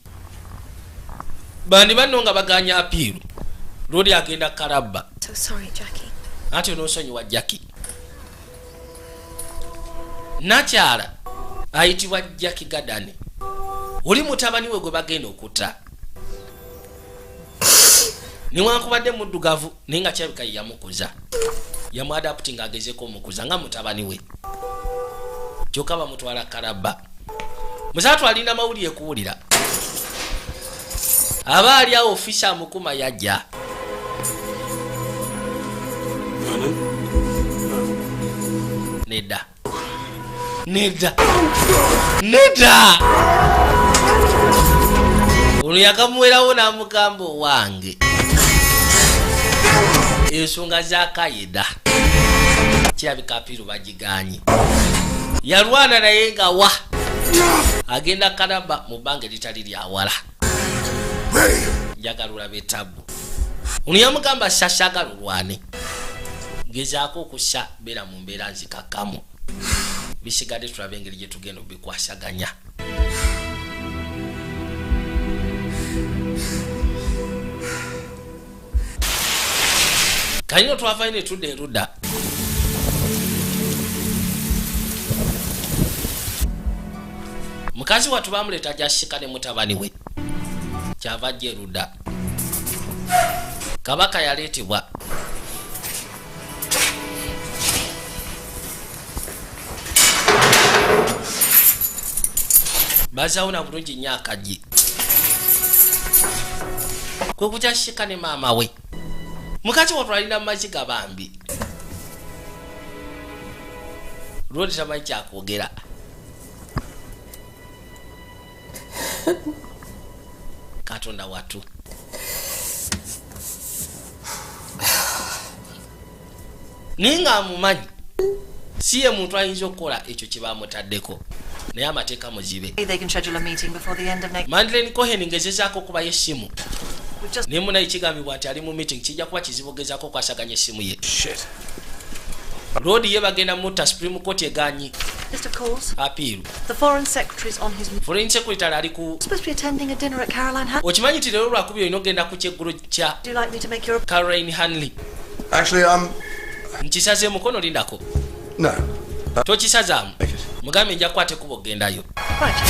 bandi banno nga baganya appeal lodi agenda Kalabba. So sorry, Jackie. Ati onosonyiwa Jackie nakyala ayitibwa Jackie Gadan oli mutabani we gwe bagenda okutta niwankubadde muddugavu naye nga kyabika yamukuza yamuadapti nga agezeko omukuza nga mutabani we kyokka bamutwala Kalabba musaatu alinda mawulire kuwulira aba ali awo ofisa amukuma yajja nedda ono yakamuwerawo n'amugamba owange ensonga za Kaida kirabika apiru bagiganye yalwana naye nga wa agenda Kalabba mu bbanga eritali lyawala njagalula betabu ono yamugamba sasagala olwane gezaako okussa beera mu mbeera nzikakkamu bisigadde tulabe engeri gye tugenda obikwasaganya. Kayino twavayo ne tudda erudda mukazi wattu bamuleeta gy'asikane mutabani we kyava ajja erudda kabaka yaleetebwa bazawuna bulungi nnyo akaggi kwe kukyashikane maama we mukazi wattu alina mumaziga bambi lwoti tamanyi kyakwogera katonda wattu naye nga amumanyi si ye muntu ayinza okukola ekyo kye bamutaddeko naye amateeka muzibe. Madeleine Cohen ngezezaako okubayo essimu naye munaye kigambibwa nti ali mu meeting kijja kuba kizibu gezaako okwasaganya essimu ye lodi ye bagenda mutta Supreme Court eganyi appeal. Foreign Secretary ali ku okimanyi nti leero lwakubiri olina ogenda ku kyeggulo kya Caroline Hanley. Nkisaze mukono lindako tokisazaamu mugambe nja kukwate kuba ogendayo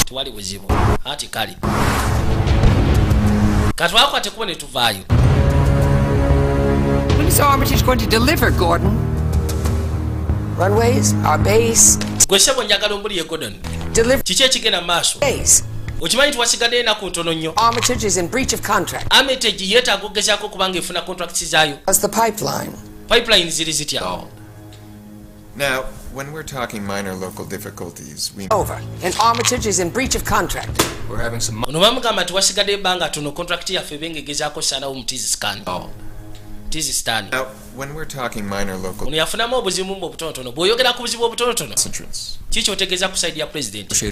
tewali buzibu ati kale katwakwate kuba ne tuvaayo. When is Armitage going to deliver, Gordon? Runways, our base. Gwesebo njagala ombulire Gordon. Kiki ekigenda mu maaso? Okimanyi tuwasigadde enaku ntono nnyo. Armitage is in breach of contract. Armitage yeetaaga okugezaako kubanga efuna contracts zaayo. As the pipeline. Pipeline ziri zitya. Now, when we're talking minor local difficulties, we over. And Armitage is in breach of contract. We're having some. Ono bamugamba tuwasigadde ebbanga tono contract yaffe bengegezaako sanawo mu Tizistan. Tizistan. Now, when we're talking minor local. Ono yafunamu obuzibu mu butonotono. Bw'oyogera ku buzibu obutonotono. Kiki otegeeza ku side ya president?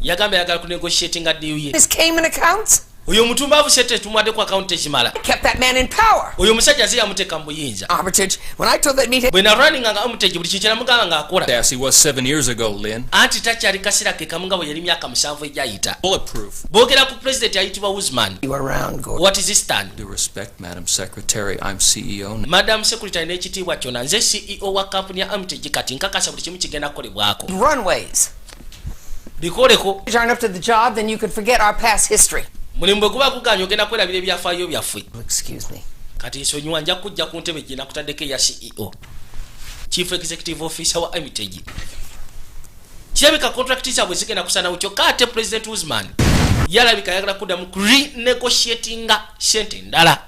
Yagamba yagala ku negotiatinga deal ye. His Cayman accounts? Oyo mutumbavu sete tumwadde ku account ekimala. Kept that man in power. Oyo musajja ze yamuteeka mu buyinza. Armitage, when I told that meeting. Bwe na running nga Armitage buli kintu namugamba ng'akola. Yes, he was 7 years ago, Lynn. Anti takyali kaseera ke kamu nga bwe yali myaka 7 egyayita. Bulletproof. Boogera ku president ayitibwa Usman. You are around, Gordon. What is his stand? Due respect, Madam Secretary, I'm CEO now. Madam Secretary n'ekitiibwa kyonna nze CEO wa company ya Armitage kati nkakasa buli kimu kigenda kukolebwako. Runways. Likoleko. You aren't up to the job, then you could forget our past history. Mulimu kuba kuganya ogenda kwerabira ebyafaayo byaffe. Excuse me. Kati nsonyiwa nja kujja ku ntebe gye nakutaddeko eya CEO. Chief Executive Officer wa Hermitage. Kirabika contract zaabwe zigenda kusanawo kyokka ate President Usman yalabika ayagala kuddamu ku renegotiatinga sente ndala.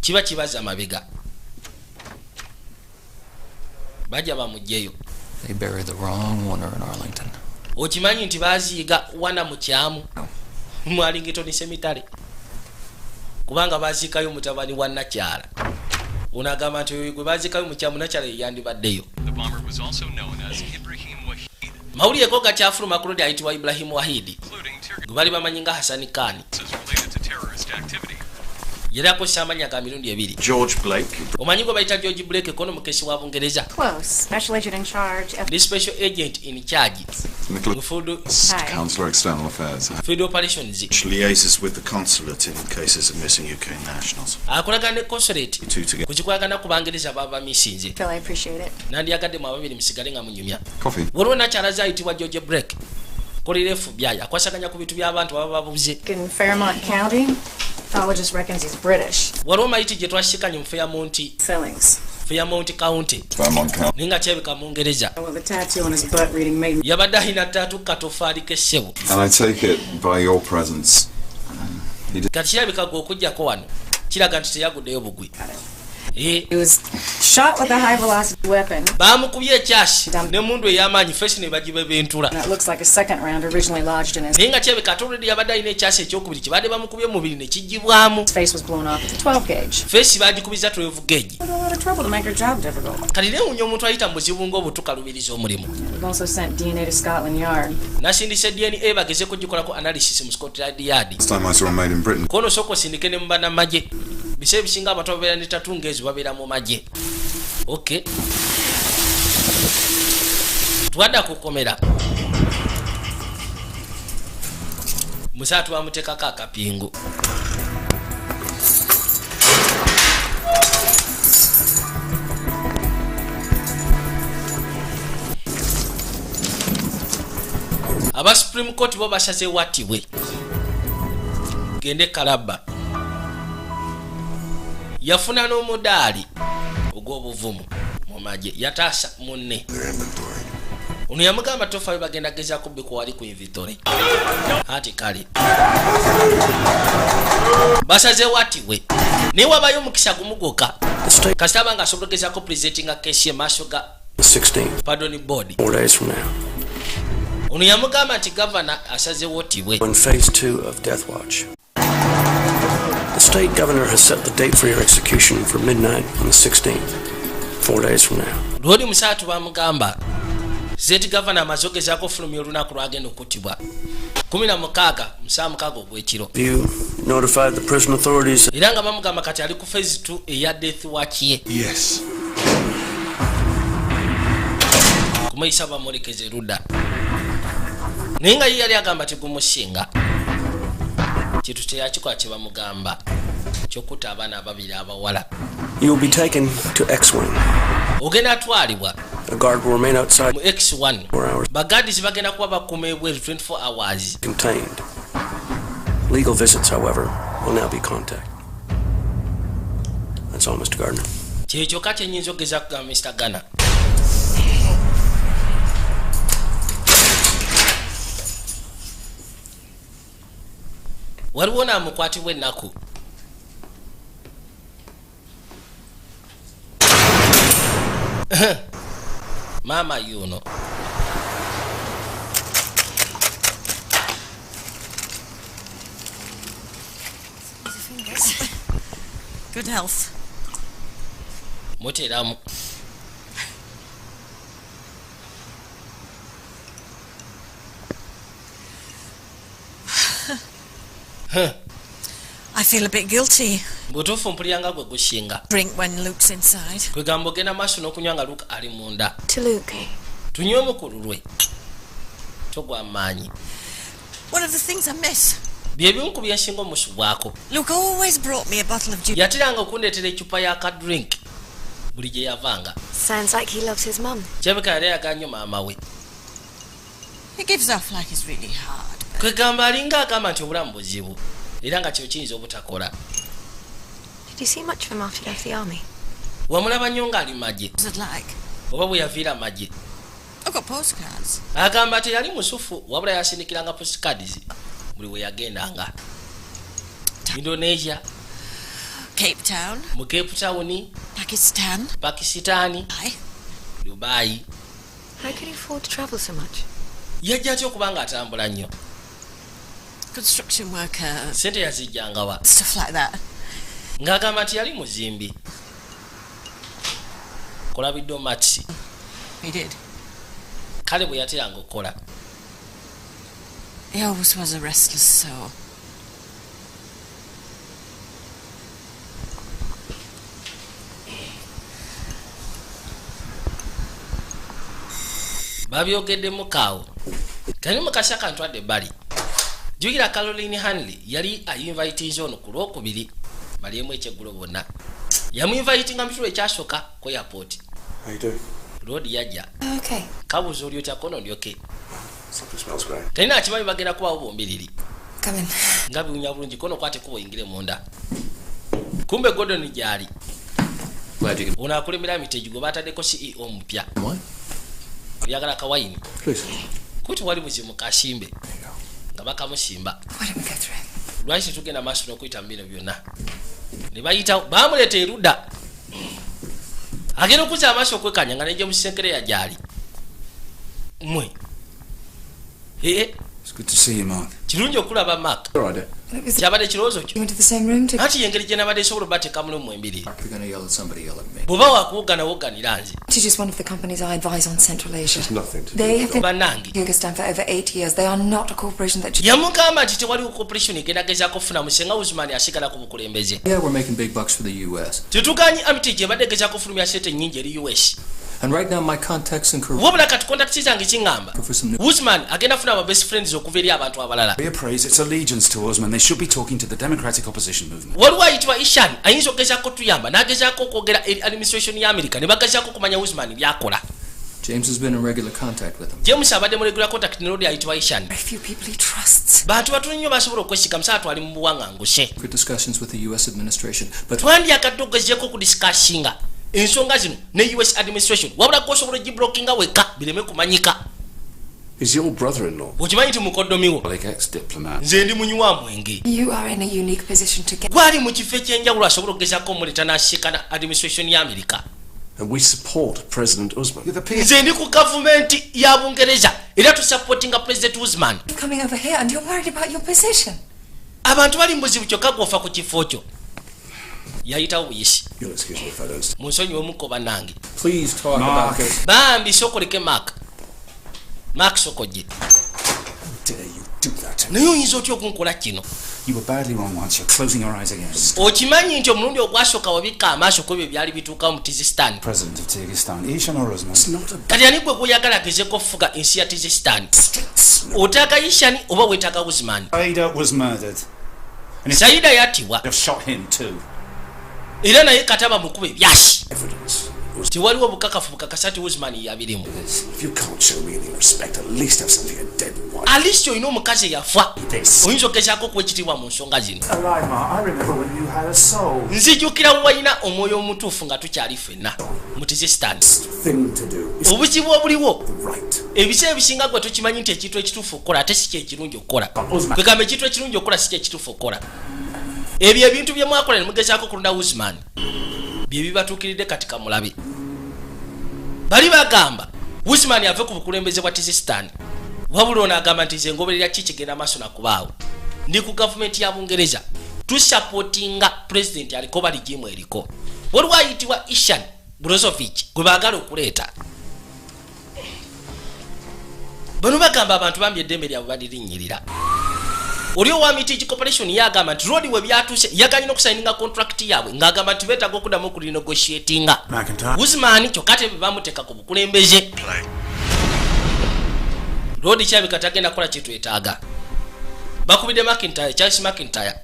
Kiba kibaza amabega. Bajja bamugyeyo. They bury the wrong one in Arlington. Okimanyi nti baaziyiga wana mu kyamu mu Arlington Cemetery. Kubanga baziikayo mutabani wa Nakyala. Unagamba nti gwe baziikayo mu kyamu Nakyala yandibaddeyo. The bomber was also known as Ibrahim Wahid. Mawulire ko gakyafuluma ku lodi ayitibwa Ibrahim Wahid. Gwe bali bamanyi nga Hassan Khan. Related to terrorist activity. Yera ko samanya ga mirundi ebiri. George Blake. Omanyi ko bayita George Blake kono mukesi wa Bungereza. Close. Special agent in charge. The special agent in charge. Counselor External Affairs. Field operations. Which liaises with the consulate in cases of missing UK nationals. Akolaga ne consulate. Kuchikwagana ku Bangereza baba misinze. Phil, I appreciate it. Nandi yagadde mu ababiri musigale nga munyumya. Coffee. Waliwo Nakyala ayitibwa George Blake. Kolirefu byaya akwasaganya ku bintu by'abantu baba babuze. In Fairmont County, pathologist reckons he's British. Waliwo mayiti gye twashikanye mu Fairmont. Fillings. Fairmont County. Fairmont County. Ninga kyebika mu Ngereza. With a tattoo on his butt reading made. Yabadde alina tattoo katofaali k'essebo. And I take it by your presence. Kati kirabika gwe okujjako wano kiraga nti teyaguddeyo bugwi. He was shot with a high velocity weapon. Bamukubye ekyasi n'emundu ey'amaanyi fesi ne bagiba bentula. That looks like a second round originally lodged in his. Ninga kyebika already yabadde alina ekyasi ekyokubiri kibadde bamukubye mu mubiri ne kijjibwamu. His face was blown off with a 12 gauge. Fesi bagikubiza 12 gauge. A lot of trouble to make her job difficult. Kati neewunya omuntu ayita mu buzibu ng'obutukalubiriza omulimu. We've also sent DNA to Scotland Yard. Nasindise DNA bageze kugikolako analysis mu Scotland Yard. Last time I saw him made in Britain. Kono soko sindike ne mbana maje. Biseera bisinga abantu babeera ne tatunga ezo babeera mu maje. Okay. Twada kukomera. Musatu bamutekako akapingu. Aba Supreme Court bo basaze watibwe. Gende Kalaba. Yafuna n'omudaali ogw'obuvumu mu maje yataasa munne. Ono yamugamba tofayo bagenda gezaako bbi kwali ku inventory. Ati kale. Basaze watiwe. Naye wabayo omukisa gumugoka. Kasita abanga asobola gezaako presentinga case ye maaso ga 16th. Pardon board. 4 days from now. Ono yamugamba nti governor asaze watiwe. In phase 2 of Death Watch. The state governor has set the date for your execution for midnight on the 16th, 4 days from now. Lodi musatu bamugamba State governor amazogezaako fulumya olunaku lwagenda okuttibwa 16 mukaga ogw'ekiro. You notified the prison authorities. Era nga bamugamba kati ali ku phase 2 eya death watch ye. Yes. Kumuyisa bamulekeze erudda. Naye nga ye yali agamba tegumusinga. Kitu teyakikola kye bamugamba kyokutta abaana ababiri abawala. You will be taken to X-Wing. Ogenda atwalibwa. A guard will remain outside mu X1. Bagadi bagenda kuba bakuuma ebweru 24 hours. Contained. Legal visits, however, will now be contact. That's all, Mr. Gardner. Kyekyo kati enyinza okugeza kugamba Mr. Gardner. Waliwo n'amukwatibwa ennaku. Mama yuno. Good health. Muteramu. I feel a bit guilty. Butufu mpuliyanga gwe gushinga. Drink when Luke's inside. Kwegamba ogenda maaso n'okunywa nga Luke ali munda. To Luke. Tunywe mukulu lwe. Togwa amaanyi. One of the things I miss. Byebimu ku byenshinga omusu bwako. Luke always brought me a bottle of juice. Yatiranga okundeetera ecupa y'aka drink buli gye yavanga. Sounds like he loves his mum. Kyebeka yali ayagala nnyo maama we. He gives off like it's really hard. Kwegamba alinga agamba nti obulamu buzibu era nga kyo kiyinza obutakola. Did you see much of him after he left the army? Wamulaba nnyo ng'ali mu magye What's it like? oba bwe yaviira mu magye. I've got postcards. Agamba teyali musufu wabula yasindikiranga postcards buli we yagendanga. Indonesia, Cape Town, mu Cape Town, Pakistani, Dubai. How could he afford to travel so much? Yajja atya okuba nga atambula nnyo. Construction worker. Sente yazijjanga wa. Stuff like that. Ng'agamba nti yali muzimbi. Kola biddo matsi. He did. Kale bwe yateranga okukola. He always was a restless soul. Babyogeddemu kaawo. Kali mukasha kantwadde bali. Jukira Caroline Hanley yali ayinvitinze ono ku Lwokubiri baliemu ekyeggulo bonna. Yamuinvitinga mu kiro ekyasooka ku airport. How you doing? Road yajja. Okay. Kabuuza oli otya kono ndi okay. Something smells great. Talina akimanyi bagenda kubawo bombiriri. Come in. Nga biwunya bulungi kono kwate kuba oyingire munda. Kumbe Gordon gyali. Ono akulembera Miteji gwe baataddeko CEO omupya. Oyagala kawayini. Please. Kuti wali muzimu kasimbe. Nga bakamusimba. Lwaki tugenda maaso n'okuyita mu bino byonna. Ne bayitawo baamuleeta erudda. Agenda okuzza amaaso okwekanya nga nejje mu kisenkere yagyali. Mmwe. It's good to see you, Mark. Kirungi okulaba Mark. Kyabadde kirowoozo kyo. Anti yengeri gye nabadde esobola obateekamu mu embiri. Bw'oba waakuwogganawogganira nze. It is just one of the companies I advise on Central Asia. Nothing to They have been Bannange. Kyrgyzstan for over 8 years. They are not a corporation that Yamugamba nti tewaliwo corporation egendagezaako okufuna musenga Usman asigala ku bukulembeze. Yeah, we're making big bucks for the U.S. Tetugaanyi Amity ebadde egezaako okufulumya sente nnyingi eri US. And right now, my contacts in Korea. Wabula kati kontakiti zange kiŋŋamba Usman agenda funa aba best friends okuva eri abantu abalala. We appraise its allegiance to Usman. They should be talking to the democratic opposition movement. Waliwo ayitibwa Ishan ayinza okugezaako tuyamba n'agezaako okwogera eri administration ya America ne bagezaako okumanya Usman byakola. James has been in regular contact with him. James abadde mu regular contact ne Lodi ayitibwa Ishan. a few people he trusts. Bantu batono nnyo basobola okwesiga musaala twali mu buwaŋŋanguse. Good discussions with the U.S. administration, but Twandyagadde okugezeeko okudisikasinga ensonga zino ne US administration wabula kosobola ogiblockinga wekka bireme kumanyika. Is your brother-in-law? Okimanyi nti mukoddomiwo Ex-diplomat. nze ndi munywa mwenge. You are in a unique position to get. Gwali mu kifo ekyenjawulo asobola okugezaako omuleeta n'asiikana administration ya America. And we support President Usman. Nze ndi ku gavumenti ya Bungereza era tusupportinga President Usman. You're coming over here and you're worried about your position. Abantu bali mu buzibu kyokka gwofa ku kifo kyo. Yayitawo buyisi. You'll excuse me if I don't. Munsonyiwemu bannange. please talk about this. Bambi sokoleke Mark. Mark sokojje. Dare you do that? Naye oyinza otya okunkola kino? You were badly wrong once. You're closing your eyes again. Okimanyi nti omulundi ogwasooka wabikka amaaso ku ebyo byali bituuka mu Tizistan. President of Kyrgyzstan, Ishan or Usman? It's not a Kati ani gwe gw'oyagala agezeeko okufuga ensi ya Tizistan? Otaaga Ishani oba weetaaga Usman? Saida was murdered. And if Saida yattibwa have shot him too. era naye kataba mukube ebyasi. Tewaliwo bukakafu bukakasa nti Usman yabirimu. If you can't show me any respect, at least have something a dead wife. Alice olina omukazi eyafa. Oyinza okugezaako okuwa ekitiibwa mu nsonga zino. I remember when you had a soul. Nzijukira walina omwoyo omutuufu nga tukyali ffenna mu Tizistan. Thing to do. Obuzibu obuliwo Right. ebiseera ebisinga gwe tukimanyi nti ekintu ekituufu okukola ate si kyekirungi okukola. Kwegamba ekintu ekirungi okukola si kyekituufu okukola. Ebyo ebintu bye mwakola ne mugezaako okulonda Usman bye bibatuukiridde kati kamulabe. Bali bagamba Usman ave ku bukulembeze bwa Tizistan wabula ono agamba nti nze ngoberera ki kigenda maaso nakubaawo. Ndi ku gavumenti ya Bungereza tusupportinga president aliko baligimu eriko. Waliwo ayitibwa Ishan Brozovic gwe baagala okuleeta. Bano bagamba abantu bambi eddembe lyabwe balirinyirira. Oli owa Mitigi Corporation yagamba nti Road we byatuuse yaganye n'okusaininga contract yaabwe ng'agamba nti beetaaga okuddamu okulinegotiatinga. Usman kyokka ate bamuteeka ku bukulembeze. Road kyabika tagenda kukola kye twetaaga. Bakubidde McIntyre, Charles McIntyre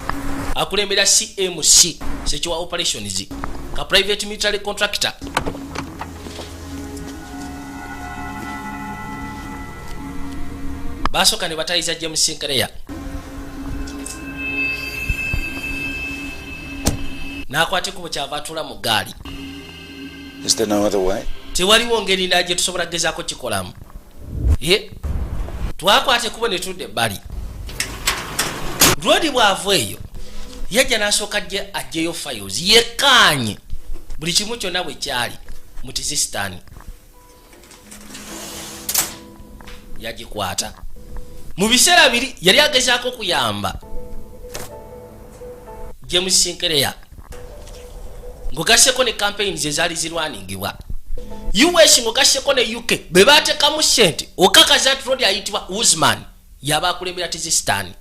akulembera CMC sekiwa operations ka private military contractor. basooka ne batayiza James Sinclair n'akwata ekkubo kyava atula mu gaali. Is there no other way? Tewaliwo ngeri ndala gye tusobola gezaako kikolamu. Twakwata ekkubo ne tudda ebbali. Lwodi bw'ava eyo yajja n'asooka ajjeyo files yekkaanye buli kimu kyonna bwe kyali mu Tizistan. Yagikwata mu biseera biri yali agezaako kuyamba James Sinclair ng'ogasseko ne campaigns ezaali zirwaningibwa. US ng'ogasseko ne UK be baateekamu ssente okakaza nti Lodi ayitibwa Usman yaba akulembera Tizistan.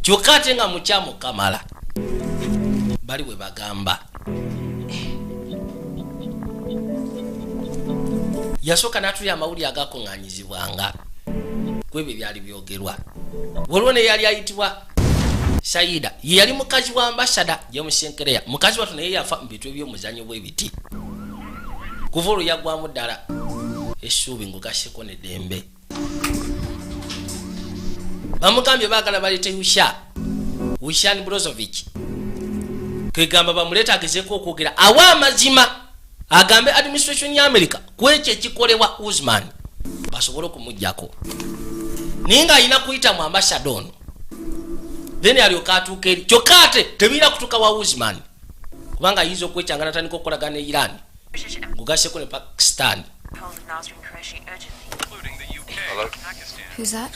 Kyokka ate nga mukyamu Kamala bali bwe bagamba. Yasooka n'atulya amawulire agakuŋŋaanyizibwanga ku ebyo byali byogerwa. Waliwo ne yali ayitibwa Saida ye yali mukazi wa ambasada James Sinclair. Mukazi watu naye yafa mu bintu eby'omuzannyo bw'ebiti. Kuva olwo yaggwamu ddala essuubi ng'ogasseko n'eddembe. Bamugambye baagala baleete Ushan Brozovic. Kwegamba bamuleeta agezeeko okwogera awa amazima agambe administration ya America ku ekyo ekikolebwa Usman basobole okumuggyako. Naye ng'alina kuyita mu ambasada ono. Then alyoka atuuka eri. Kyokka ate tebiina kutuuka wa Usman kubanga ayinza okwekyanga n'atandika okukolagana ne Iran ng'ogasseko ne Pakistan. Who's that?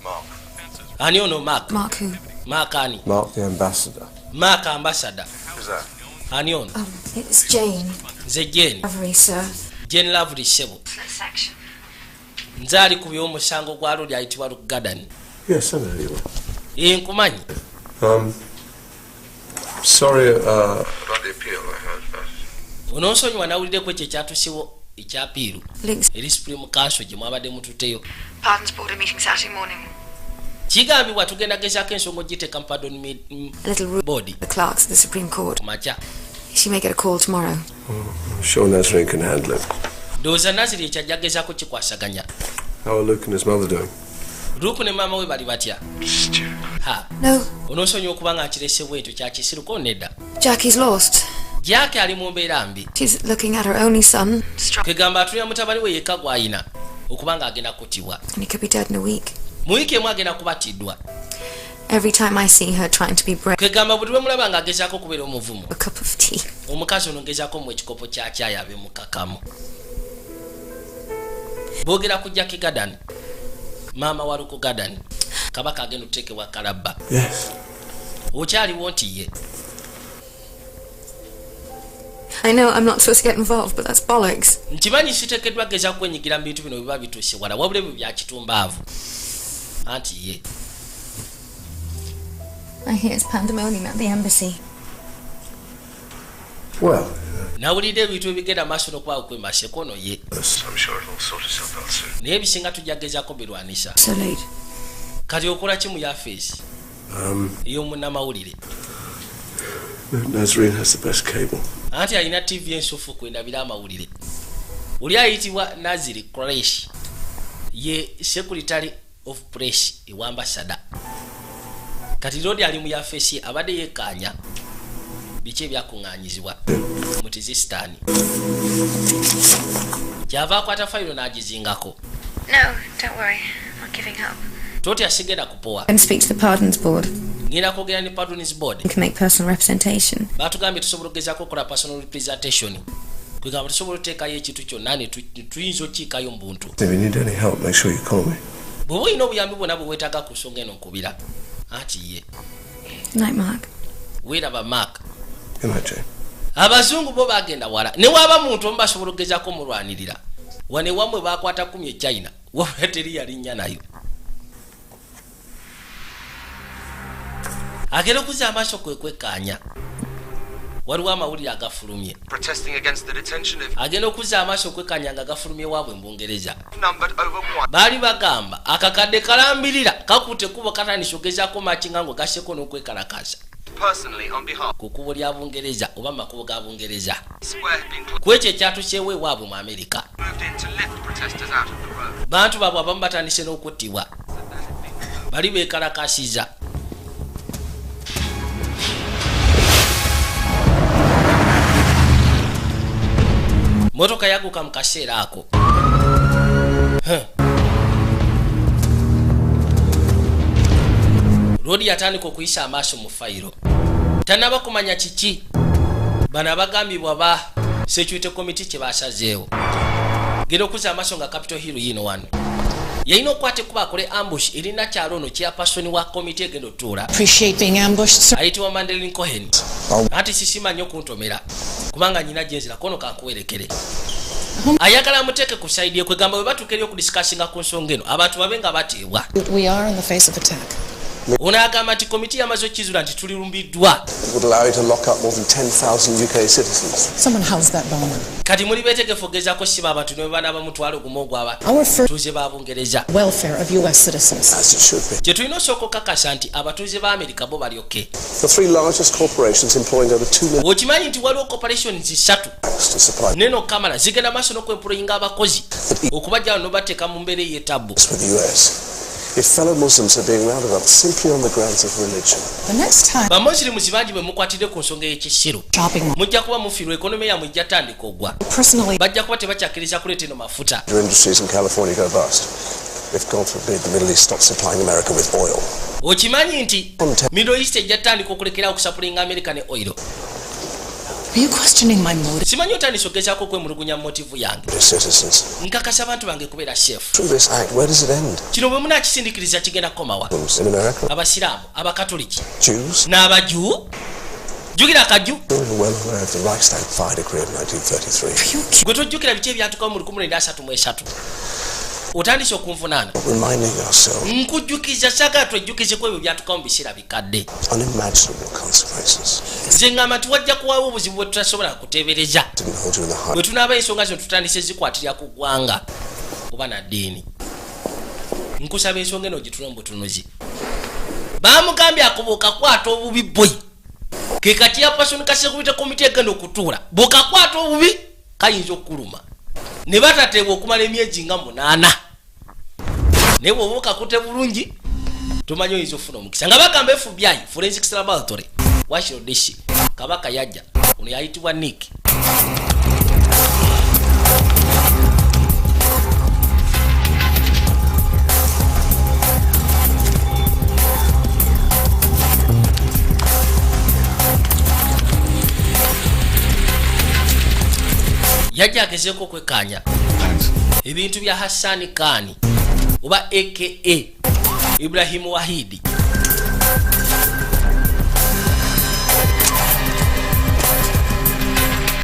Mark. Ani ono Mark? Mark who? Mark ani? Mark the ambassador. Mark ambassador. Who's that? Ani ono? It's Jane. Nze Jane. Lovely, sir. Jane Lovely Sebo. Section. Nze ali ku by'omusango gwa Lodi ayitibwa Lugadan. Yes, I know you. Nkumanyi. Sorry about the appeal I heard first. Onoonsonyiwa nawuliddeko ekyo ekyatusiwo ekyapiiru eri Supreme Council gye mwabadde mututeyo. Pardons board are meeting Saturday morning. Kigambibwa tugenda gezaako ensonga ogiteeka mu pardon board. The clerks of the Supreme Court. Macha. She may get a call tomorrow. I'm sure Nazreen can handle it. Ndowooza Naziri ekyajja gezaako kikwasaganya. How are Luke and his mother doing? Luke ne maama we bali batya? No. Onoonsonyiwa okuba nga nkirese bwetyo kyakisiruko nedda. Jackie's lost. Jackie ali mu mbeera mbi. She's looking at her only son. Kwegamba atulira mutabani we yekka gw'ayina okuba nga agenda kuttibwa. And he could be dead in a week. Mu wiiki emu agenda kubatiddwa. Every time I see her trying to be brave. Kwegamba buli lwe mulaba nga agezaako okubeera omuvumu. A cup of tea. Omukazi ono ngezaako mu ekikopo kya caayi abe mukakamu. Boogera ku Jackie Gadan. Maama wa Luke Gadan. Kabaka agenda okuteekebwa kalabba. Yes. Okyaliwo nti ye. I know I'm not supposed to get involved, but that's bollocks. Nkimanyi siteekeddwa gezaako kwenyigira mu bintu bino biba bituuse wala wabula ebyo bya kitumbaavu. Anti ye. I hear it's pandemonium at the embassy. Well, nawulidde ebintu ebigenda maaso n'okubaako kwemaseeko ono ye. I'm sure it'll sort itself out soon. Naye ebisinga tujja gezaako birwanisa. So late. Kati okola ki mu yafeesi? Ey'omunnamawulire. Nazreen has the best cable. Anti alina TV ensufu kwendabira amawulire. Oli ayitibwa Naziri Qureshi. Ye Secretary of Press ewa ambassador. Kati Lodi ali mu yafeesi abadde yekkaanya biki ebyakuŋŋaanyizibwa mu Tizistan. Kyava akwata fayiro n'agizingako. No, don't worry. I'm not giving up. Toti asigenda kupowa. And speak to the pardons board. Ngenda kwogera ne pardons board. You can make personal representation. Batugambye tusobola okugezaako okukola personal representation. Kwegamba tusobola okuteekayo ekintu kyonna ne tuyinza okiikayo mu buntu. If you need any help, make sure you call me. Bw'oba olina obuyambi bwonna bwe weetaaga ku nsonga eno nkubira. Anti ye. Good night, Mark. Weeraba Mark. Good night, Jane. Abazungu bo bagenda wala. Ne waba muntu omu basobola okugezaako omulwanirira. Wane wamwe bakwata kumye China. Wabula teri yalinnya nayo. Agenda okuzza amaaso kwe kwekkaanya. Waliwo amawulire agafulumye. Agenda okuzza amaaso kwekkaanya nga gafulumye waabwe mu Bungereza. Baali bagamba akakadde kalambirira kakutte kuba katandise ogezaako makinga ngo gasseko n'okwekalakaasa. personally on behalf. Kukubo lya Bungereza oba makubo ga Bungereza. Square had been Kweche kyatu kyewe waabwe mu America. moved in to lift protesters out of the road. Bantu baabwe abamu batandise n'okuttibwa. Bali beekalakasiza. Motoka yaguka mu kaseera ako. Rodi yatandika okuyisa amaaso mu fayiro. Tanaba kumanya kiki. Bano abagambibwa ba security committee kye basazeewo. Genda okuza amaaso nga Capitol Hill yino wano. Yalina okwate kuba akole ambush erina kyalo ono chairperson wa committee egenda otuula. Appreciate being ambushed, sir. Ayitibwa Mandelin Cohen. Ati sisimanyi okuntomera. Kubanga nyina gyenzira kono kankuwerekere. Ayagala amuteeke ku side ye kwegamba bwe batuukeri okudiscussinga ku nsonga eno abantu babenga bateebwa. We are in the face of attack. Ono agamba nti komiti yamaze okkizuula nti tulirumbiddwa. It would allow you to lock up more than 10,000 UK citizens. Someone housed that bomber. Kati muli beetegefu ogezaako siba abantu ne bana bamutwala ogumu ogwaba tuuze ba Bungereza. Welfare of US citizens. As it should be. Kye tulina osooka okukakasa nti abatuuze ba Amerika bo balyoke. The three largest corporations employing over 2 million Okimanyi nti waliwo corporations 3 to supply neno kamala zigenda maaso n'okwemployinga abakozi okubajja no bateeka mu mbeera ey'ettabu. with the US. If fellow Muslims are being rounded up simply on the grounds of religion. The next time Bamusirimu zibangi bwe mukwatidde ku nsonga y'ekisiru mujja kuba mufiirwa ekonomi yammwe ejja tandika ogwa. Personally, bajja kuba tebakyakkiriza kuleeta eno mafuta. Your industries in California go bust. If God forbid the Middle East stops supplying America with oil. Okimanyi nti Middle East ejja tandika okulekeraawo okusapulinga America ne oil. Are you questioning my motive? Simanyi otandise ogezaako okwemulugunya motivu yange. Citizens. Nkakasa abantu bange kubeera safe. Through this act, where does it end? Kino bwe munaakisindikiriza kigenda kukomawa. In America? Abasiraamu, Abakatoliki, Jews? n'Abaju. Jjukira akaju. You're well aware of the Reichstag fire decree of 1933. Gwe tojjukira biki ebyatukawo mu 1933. Otandise okunvunaana. Reminding ourselves Nkujjukiza saagala twejjukize ku ebyo byatukawo mu biseera bikadde. unimaginable consequences. Nze ngamba nti wajja kuwaawo obuzibu bwe tutasobola kuteebereza. Didn't hold you in the heart. Bwe tunaaba ensonga zino tutandise zikwatirira ku ggwanga oba na ddiini. Nkusaba ensonga eno gitula mu butunuzi. Baamugambye akubuuka kwata obubi bwe. Ke kati ya pasoni kasekubita komite egenda okutuula. Bw'okakwata obubi kayinza okukuluma. Ne batateebwa okumala emyezi nga 8. Naye bw'oba okakute bulungi tumanyi oyinza okufuna omukisa. Nga bagamba FBI, Forensic Laboratory, Washington DC, Kabaka yajja. Ono yayitibwa Nick. Yajja agezeeko okwekkaanya ebintu bya Hassan Khan oba aka Ibrahim Wahidi.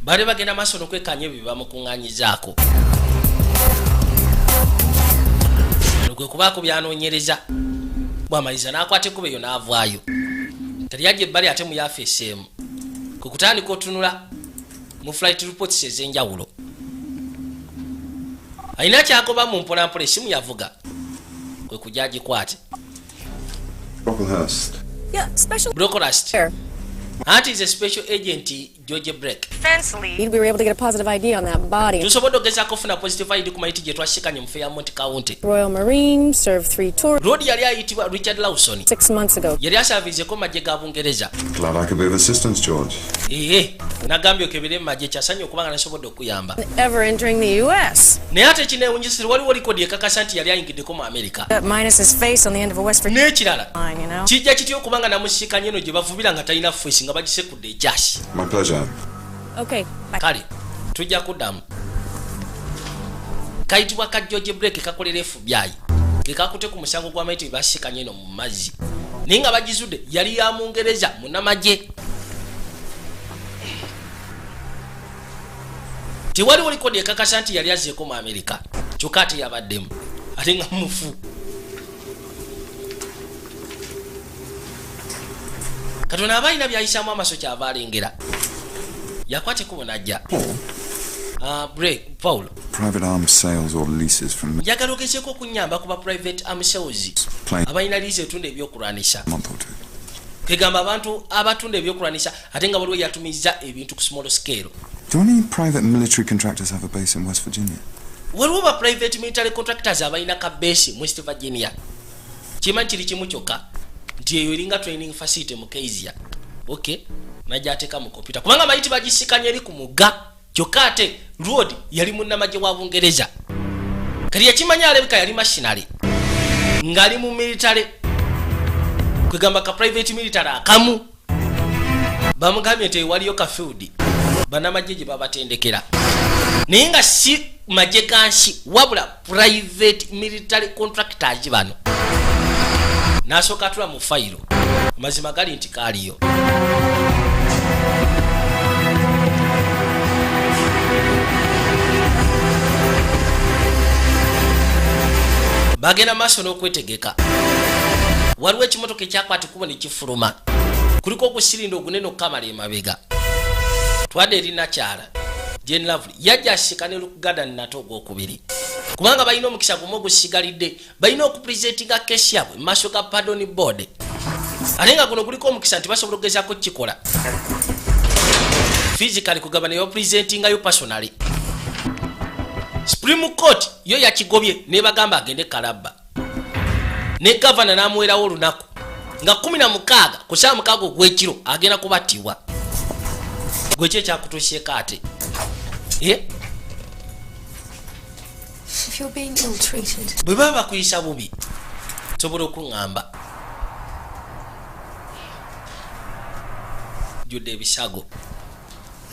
Bale bagenda maaso n'okwekkaanya ebyo bye bamukuŋŋaanyizaako. Kwe kubaako byanoonyereza. Bw'amaliza n'akwata ekkubo eyo n'avaayo. Tali yajja ebbali ate mu yafeeseemu. Kwe kutandika otunula mu flight reports ez'enjawulo. Alina kyagoba mu mpolampola essimu yavuga. Kwe kujja agikwate. Brocklehurst. Yeah, special. Brocklehurst. That is a special agent, George Breck. Defense lead, we were able to get a positive ID on that body. Tusobodde ogezaako okufuna positive ID ku mayiti gye twashikanye mu Fairmont County. Royal Marine served 3 tours. Rodi yali ayitibwa Richard Lawson. 6 months ago. Yali asaviizeko majje ga Bungereza. Glad I could be of assistance, George. Nagambye okebere mu majje kyasanye okubanga nasobodde okuyamba. Ever entering the US. Naye ate ekineewunyisire waliwo likodi ekakasa nti yali ayingiddeko mu America. Minus his face on the end of a West Virginia. N'ekirala line, you know. kijja kityo okubanga namusikanye eno gye bavubira nga talina face nga bagisekudde ekyasi. My pleasure. Okay. Bye. Kale tujja kuddamu. Kayitibwa ka George Breck kakolera FBI. Ke kakute ku musango gw'amaiti basikanye eno mu mazzi. Naye nga bagizudde yali ya Mungereza munnamagye. Tewaliwo likodi ekakasa nti yali azzeeko mu America. Kyokka ate yabaddemu. Ate nga mufu. Katonda abalina byayisaamu amaaso kyava alengera. Yakwate kubo najja. Break, Paul. Private arms sales or leases from Njagala ogezeeko okunyamba ku ba private arms sales. Abalina lease etunda ebyokulwanisa. month or two. kegamba abantu abatunda ebyokulwanisa ate nga waliwo yatumiza ebintu ku small scale. Do any private military contractors have a base in West Virginia? Waliwo ba private military contractors abalina ka base mu West Virginia. Kimanyi kiri kimu kyokka nti eyo eringa training facility mu Kezia. Okay, najja ateka mu computer kubanga bayiti bagisikanye eri ku mugga kyokka ate road yali munnamagye wa Bungereza. Kali yakimanya alebika yali machinery ngali mu military kwegamba ka private military akamu bamugambye nti waliyo ka field banamagye gye babatendekera naye nga si magye gansi wabula private military contractors bano nasooka atula mu fayiro mazima gali nti kaaliyo. Bagenda maaso n'okwetegeka waliwo ekimotoka ekyakwata kubo ne kifuluma kuliko okusirinda ogunene okukamala emabega twadde erina kyala Jane Lovely yajja asika ne Luganda nato ogwokubiri kubanga balina omukisa gumu ogusigalidde balina okupresentinga kesi yabwe mu maaso ga pardon board ate nga guno guliko omukisa nti basobola okugezaako kukikola physically kugabana yo presentingayo personally. Supreme Court yo yakigobye ne bagamba agende Kalaba ne governor namuwerawo olunaku nga 16 ku saa 6 ogw'ekiro agenda kubatibwa gwe kye kyakutuusyeko ate. If you're being ill-treated. Bwe baba bakuyisa bubi sobola okuŋŋamba judde ebisago.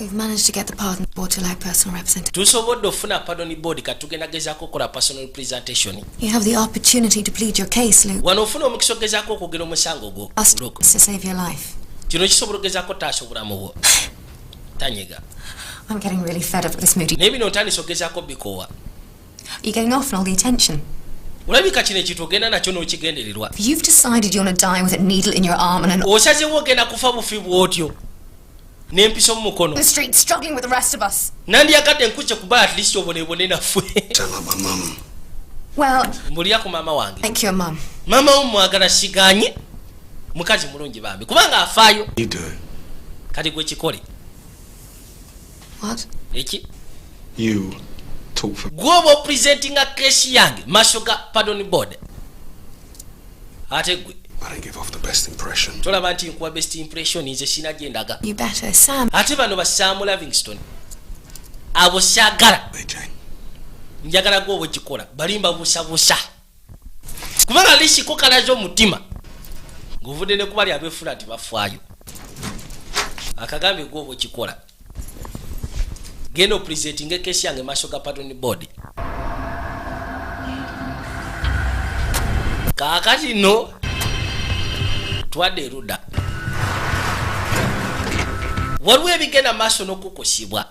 We've managed to get the pardon board to allow personal representation. Tusobodde ofuna pardon board katugenda gezaako okukola personal representation. You have the opportunity to plead your case, Luke. Wano ofuna omukisa ogezaako okwogera omusango gwo. To save your life. Kino kisobola ogezaako taasa obulamu bwo. Tanyega. I'm getting really fed up with this moody. Naye bino otandise ogezaako bikoowa. You're getting off and all the attention. Olabika kino ekintu ogenda nakyo n'okigendererwa. You've decided you're going to die with a needle in your arm and an... Osazeewo ogenda kufa bufi bw'otyo. N'empiso mu mukono. The street struggling with the rest of us. Nandiyakadde nkuze kuba at least obonebone naffe. Tell her my mum. Well, mbulira ku maama wange. Thank you, Mum. Maama wo mwagala siganye. Mukazi mulungi bambi kubanga afaayo. You do. Kati gwe kikole. What? Eki? You talk for... Gwoba presenting a case yange maaso ga pardon board. Ate gwe. But I give off the best impression. Tolaba nti nkuwa best impression nze sina gyendaga. You better, Sam. Ate bano ba Sam Livingstone. Abo syagala. Njagala gwe obwekikola balimba busabusa. Kubanga lishiko kalazo mutima. Nguvudde ne kubali abefula ati bafaayo. Akagambe gwe obwekikola. Gendo presenting a case yange maaso ga pardon board. Kakati no twadde eruda waliwo ebigenda maaso n'okukosibwa.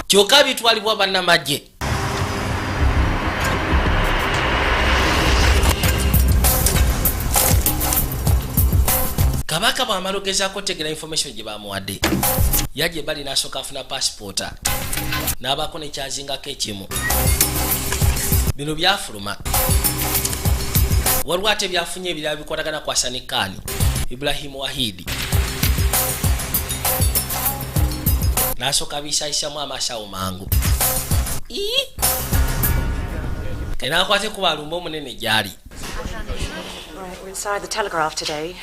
Kyokka bitwalibwa bannamagye. Kabaka bw'amala ogezaako otegera information gye bamuwadde yajje bali n'asooka afuna passport n'abaako nekyazingako ekimu. Bino byafuluma waliwo ate byafunye ebirala bikolagana ku Hassan Khan Ibrahim Wahidi n'asooka bisayisamu amasawo mangu kenaakwate kuba alumba omunene gyali. Right, we're inside the Telegraph today.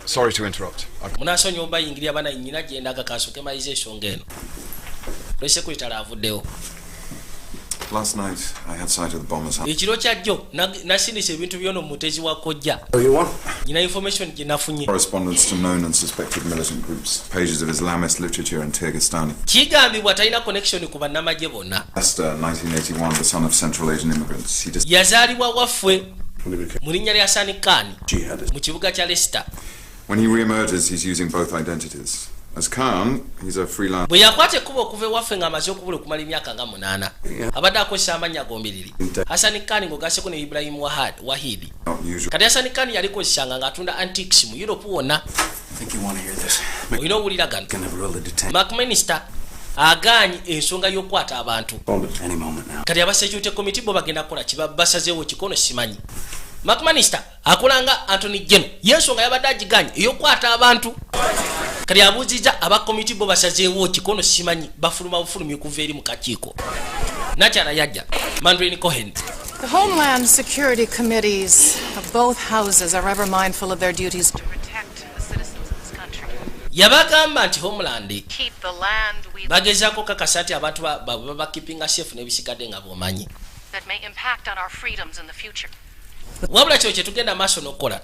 Sorry to interrupt. Munasonyi oba yingirya bana nyina gyendaga kasooke malize ensonga eno. Lwese kuyitala avuddewo. Last night, I had sight of the bomber's house. Ekiro kyajjo nasindisa ebintu byono mu mutezi wa kojja. You want? Nyina information gye nafunye. Correspondence to known and suspected militant groups. Pages of Islamist literature and Kyrgyzstani. Kigambibwa talina connection ku bannamagye bonna. Esther, 1981, the son of Central Asian immigrants. He just... Yazaalibwa waffe mu linnya lya Hassan Khan mu kibuga kya Leicester. When he re-emerges, he's using both identities. As Khan, he's a freelance. Bwe yakwata ekkubo okuva ewaffe ng'amaze okubula okumala emyaka nga 8 abadde akozesa amannya gombiriri. Hassan Khan ng'ogasseko ne Ibrahim Wahidi. Kati Hassan Khan yali kozesanga ng'atunda antiques mu Europe wonna. think you want to hear this. You know what gano Can never really detain. McMinister aganyi ensonga y'okwata abantu. Any moment now. Kati abasecurity committee bo bagenda kukola kibabasazeewo kikono simanyi. McMinister akulanga Anthony General yensonga yabadde agiganyi ey'okwata abantu. Kati abuuziza aba committee bo basazeewo kikono simanyi bafuluma bufulumi kuva eri mu kakiiko. Nakyala yajja Mandrine Cohen. The Homeland Security Committees of both houses are ever mindful of their duties to protect the citizens of this country. Yabagamba nti Homeland Keep the land we bagezaako kakasa nti abantu bakeepinga safe n'ebisigadde nga bwomanyi. that may impact on our freedoms in the future. Wabula kyo kye tugenda maaso n'okukola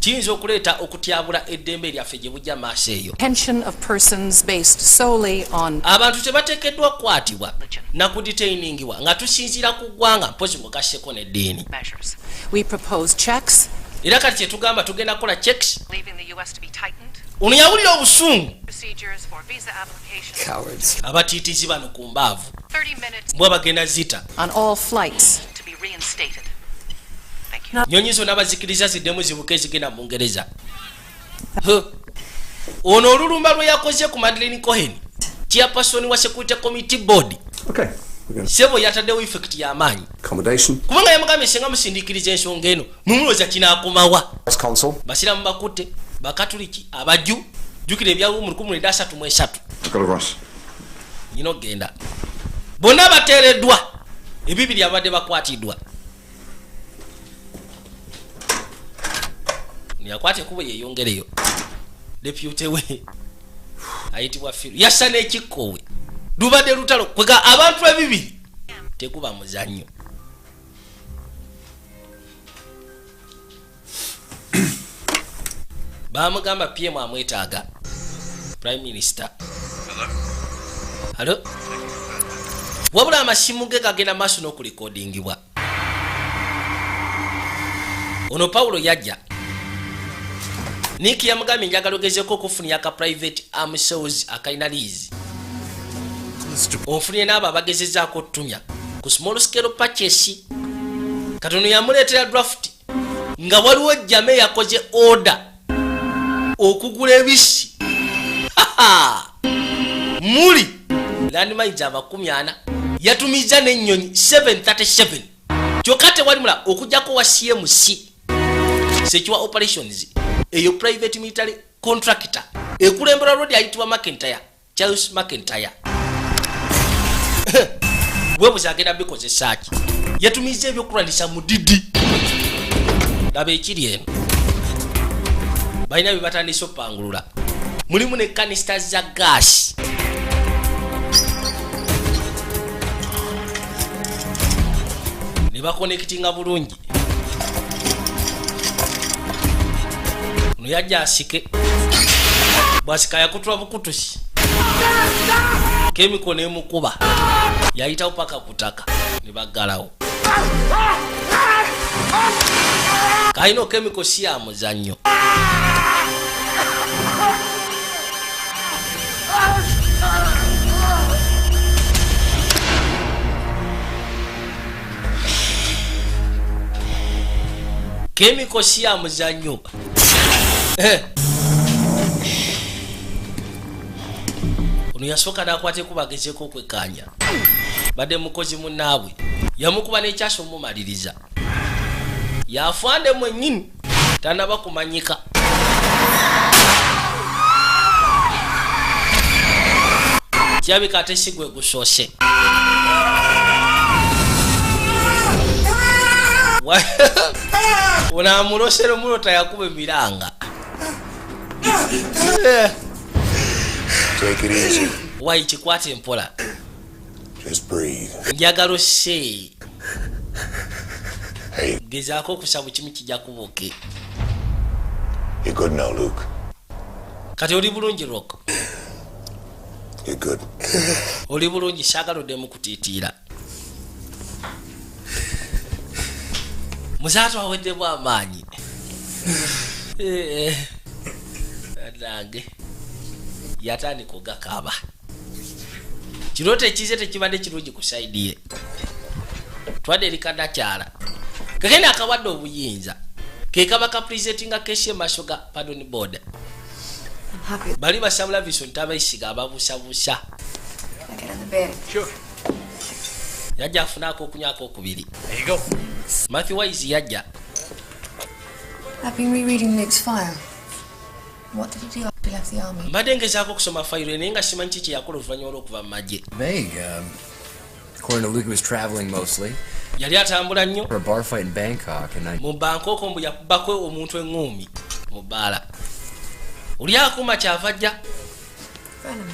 kiyinza okuleeta okutyabula eddembe lyaffe gye bujja maaso eyo. Detention of persons based solely on abantu tebateekeddwa kukwatibwa na kudetainingibwa nga tusinziira ku ggwanga mpozi mugasseko n'eddiini. We propose checks. Era kati kye tugamba tugenda kukola checks. Leaving the US to be tightened. Ono yawulira obusungu. Procedures for visa applications. Cowards. Abatiitizi bano ku mbaavu 30 minutes bwe bagenda zita. On all flights to be reinstated. Nyonyi zonna bazikiriza ziddemu zibuke zigenda mu Ngereza. Ono olulumba lwe yakoze ku Madeleine Cohen chairperson wa Security Committee Board. Okay. Sebo yataddewo effect y'amaanyi. Accommodation. Kubanga yamugambye singa musindikiriza ensonga eno mumulooza kinaakomawa. Consul. Basiramu bakutte bakatuliki abajju jjukira ebyawo mu 1933. Nyino genda. Bonna bateereddwa ebibiri abadde bakwatiddwa. Yakwate kubo yeyongereyo. Deputy we ayitibwa Firu yassa n'ekikkowe lubadde lutalo kwega abantu ebibiri tekuba muzannyo. Bamugamba PM amwetaaga Prime Minister. Hello? Wabula amasimu ge gagenda maaso n'okulikodingibwa. Ono Paulo yajja Niki yamugambye njagala ogezeko okufuna aka private arms akalina lease. Ofunye n'abo abagezezaako otutumya ku small scale purchase. Katono yamuleetera draft nga waliwo jjame yakoze order okugula ebisi. Muli landmines aba 40 yatumiza n'ennyonyi 737 kyokka tewalimula okujjako wa CMC Secure Operations eyo private military contractor ekulembera road ayitibwa McIntyre Charles McIntyre. Bwe buzagenda bikozesa ki yatumiza ebyokulwanyisa mu didi laba ekiri eno balina bye batandise opangulula mulimu ne kanista za gas. Ne bakonectinga bulungi. Yajja asike bwasika yakutwa bukutusi kemiko n'emukuba yayitawo paka kutaka ne baggalawo. Kayino kemiko si ya muzannyo. Kemiko si ya muzannyo. Ono yasooka n'akwate kubagezeko okwekkaanya badde mukozi munnaabwe yamukuba n'ekyasa omumaliriza yafande mwennyini tanaba kumanyika. Kyabika ate si gwe gusoose. Unaamulosera omulota yakuba emiranga. Take it easy. Why chikwate mpola? Just breathe. Njagalo se. Hey. Gezaako okusabu kimi kijja kubuke. You're good now, Luke. Kati oli bulungi Rock. You're good. Oli bulungi saagala oddemu kutiitiira. Muzaatu aweddemu amaanyi. Nange yatandika ogakaaba. Kirooto ekize tekibadde kirungi ku saidi ye. Twadde eri kannakyala kagenda akawadde obuyinza ke kaba ka presentinga keesi emaaso ga pardon board. happy. bali basabula Vincent abayisiga ababusabusa. Get in the bed. Sure. Yajja afunako okunyako okubiri. There you go. Matthew Wise yajja. I've been rereading Luke's file. What did he do after he left the army? Mbadde ngezaako okusoma fayiro naye nga simanyi kiki yakola oluvannyuma lw'okuva mu magye. Vague. According to Luke, he was traveling mostly. Yali atambula nnyo. For a bar fight in Bangkok, and mu Bangkok mbu yakubako omuntu eŋŋuumi mu bbaala. Oli akuuma kyava ajja. Venom.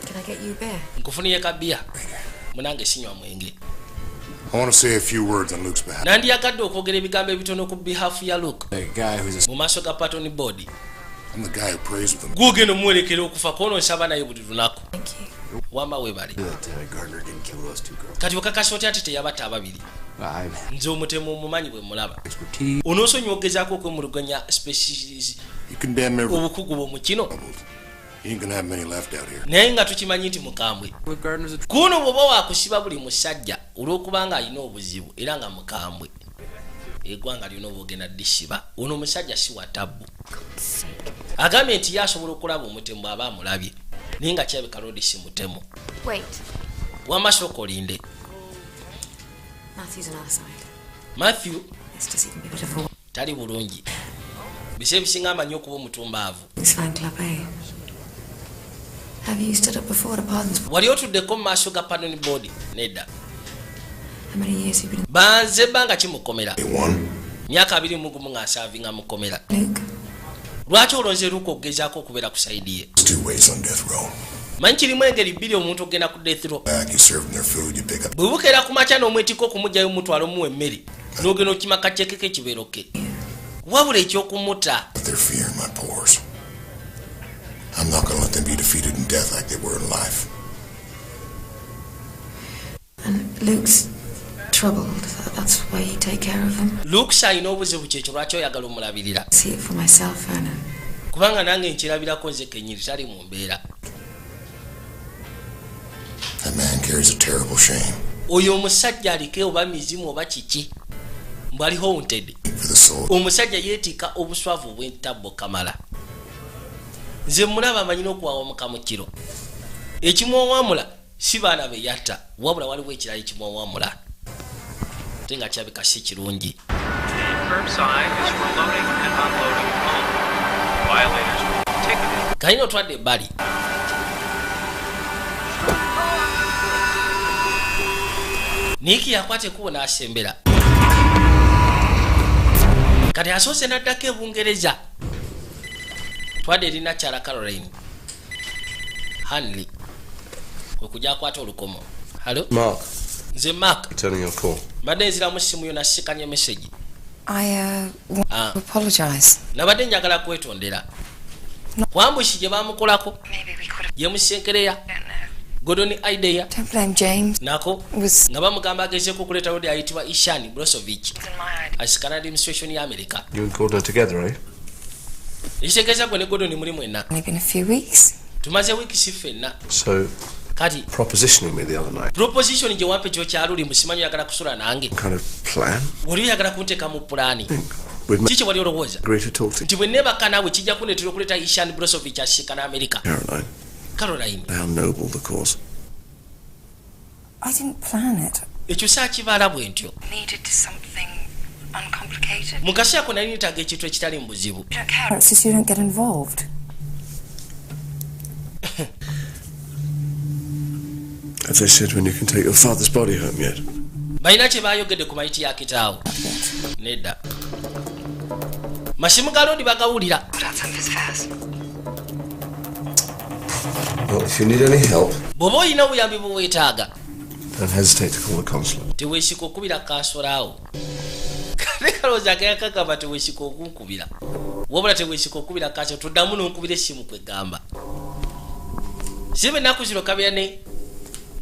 Can I get you a beer? Nkufuniye kabbiya. Munange sinywa mwenge. I want to say a few words on Luke's behalf. Nandiyagadde okwogera ebigambo ebitono ku behalf ya Luke. The guy who's mu maaso ga Patton board. I'm the guy who prays with him. Gwogenda omuwerekera okufa kono nsaba naye buli lunaku. Wamba weebale. Gardner didn't kill those two girls. Kati okakasa otya ate teyabatta ababiri. I Nze omutemu omumanyi bwe mulaba. Onoosonyiwa ogezaako okwemulugunya species. You condemn every. Obukugu bwo mu kino. You ain't gonna have many left out here. Naye nga tukimanyi nti mukambwe. Kuno bw'oba waakusiba buli musajja olw'okubanga alina obuzibu era nga mukambwe. Eggwanga lyonna oba ogenda ddisiba. Ono omusajja si wa tabbu. Agambye nti yasobola okulaba omutemu aba amulabye. Naye nga kirabika Lodi si mutemu. Wait. Wamasooka olinde. Matthew's another side. Matthew Yes, does he can be a bit of a tali bulungi. Bise ebisinga amanyi okuba omutumbaavu. It's fan club, eh? Have you stood up before the pardons? Wali otuddeko mu maaso ga Patton board? Nedda. How many years have you been? Banze banga kimukomera. Myaka 21 nga asaavinga mukomera. Lwaki olonze Luke okugezaako okubeera ku sayidi ye? Two ways on death row. Manyi kirimu engeri bbiri omuntu ogenda ku death row. You serve them their food, you pick up. Bwe bukeera ku makya n'omwetikko okumugyayo omutwalo muwe emmere n'ogenda okima kaceeke k'ekibeero ke. Wabula eky'okumuta. But they're fear in my pores. I'm not gonna let them be defeated in death like they were in life. And Luke's troubled. That's why you take care of him. Luke alina obuzibu kyekyo lwaki oyagala omulabirira. See it for myself, Vernon. Kubanga nange nkirabirako nze kennyini tali mu mbeera. That man carries a terrible shame. Oyo omusajja aliko oba mizimu oba kiki. Mbw ali haunted. For the soul. Omusajja yeetika obuswavu obw'entabbo kamala. Nze mulaba amanyi n'okuwawamuka mu kiro. Ekimwawamula si baana be yatta wabula waliwo ekirala ekimwawamula. Ate nga kirabika si kirungi. Kayina otwadde ebbali. Niki yakwata ekkubo n'asembera. Kati asoose n'addako ebungereza. Twadde erina kyala Caroline. Hanley. Kwe kujja akwata olukomo. Hello? Mark. Nze Mark. Returning your call. Mbadde nziramu ssimu yo nasikanya message. I want to apologize. Nabadde njagala kwetondera. Wambushi gye baamukolako. Ye musenkereya. Gordon idea. Don't blame James. Nako. Nga bamugamba agezeeko okuleeta Lodi ayitibwa Ishani Brozovic. Asikana administration ya America. You and Gordon together, eh? Ekitegeeza gwe ne Gordon muri mwenna. Only been a few weeks. Tumaze wiiki si ffenna. So, kati propositioning me the other night. Proposition gye wampe kyo kyaluli musimanyi oyagala kusula nange. Kind of plan? Wali oyagala kunteeka mu pulaani. Kiki wali olowooza? Great to talk to. Nti bwe neebaka naawe kijja kuneetera okuleeta Ishani Brozovic asiikana America. Caroline. Caroline. How noble the cause. I didn't plan it. Ekyo saakibaala bwe ntyo. Needed something uncomplicated. Mu kaseera ko nali neetaaga ekintu ekitali mu buzibu. It's just you don't get involved. Have they said when you can take your father's body home yet? Balina kye baayogedde ku mayiti ya kitaawo. Nedda. Masimu ga Lodi bagawulira. Well, if you need any help, bw'oba olina obuyambi bwe weetaaga, don't hesitate to call the consulate. teweesika okubira kasolaawo. Kale kalowooza akayakagamba teweesika okunkubira. Wabula teweesika okubira kaso tuddamu n'onkubira essimu kwegamba. Si bwe ennaku zino kabeera ne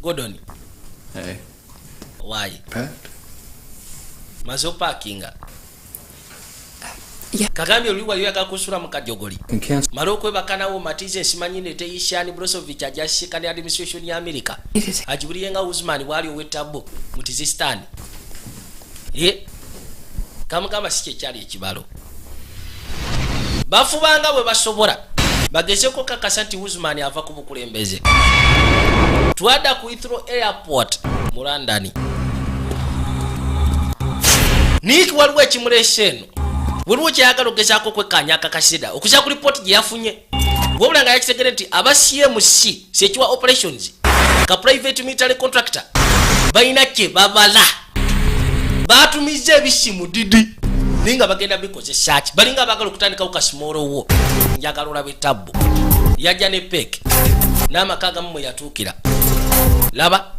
Gordon. Hey. Why? Pat? Maze opaakinga. Yeah. Kagambye oli wali oyagala kusula mu kajjogoli. Cancel. Mala okwebakanawo matize nsimanyi nete Ishani Brozovic ajja shikani administration ya America. Ajibuliyenga Usman wali owetabo mu Tizistan. Kamugamba si kye kyali ekibalo. bafubanga bwe basobola bagezeko kakasa nti Usman ava ku bukulembeze. Twada ku Heathrow Airport mu London. Nick waliwo ekimulesha eno waliwo kyayagala okugezaako kwekkaanya akakasida okuza ku report gye yafunye wabula nga yakitegere nti aba CMC sekiwa operations ka private military contractor balina kye babala batumiza ebisimu didi ninga bagenda bikozesa ki balinga bagala okutandikawo kasimorowo njagala olaba etabbo yajja ne peke n'amaka agamu mwe yatuukira laba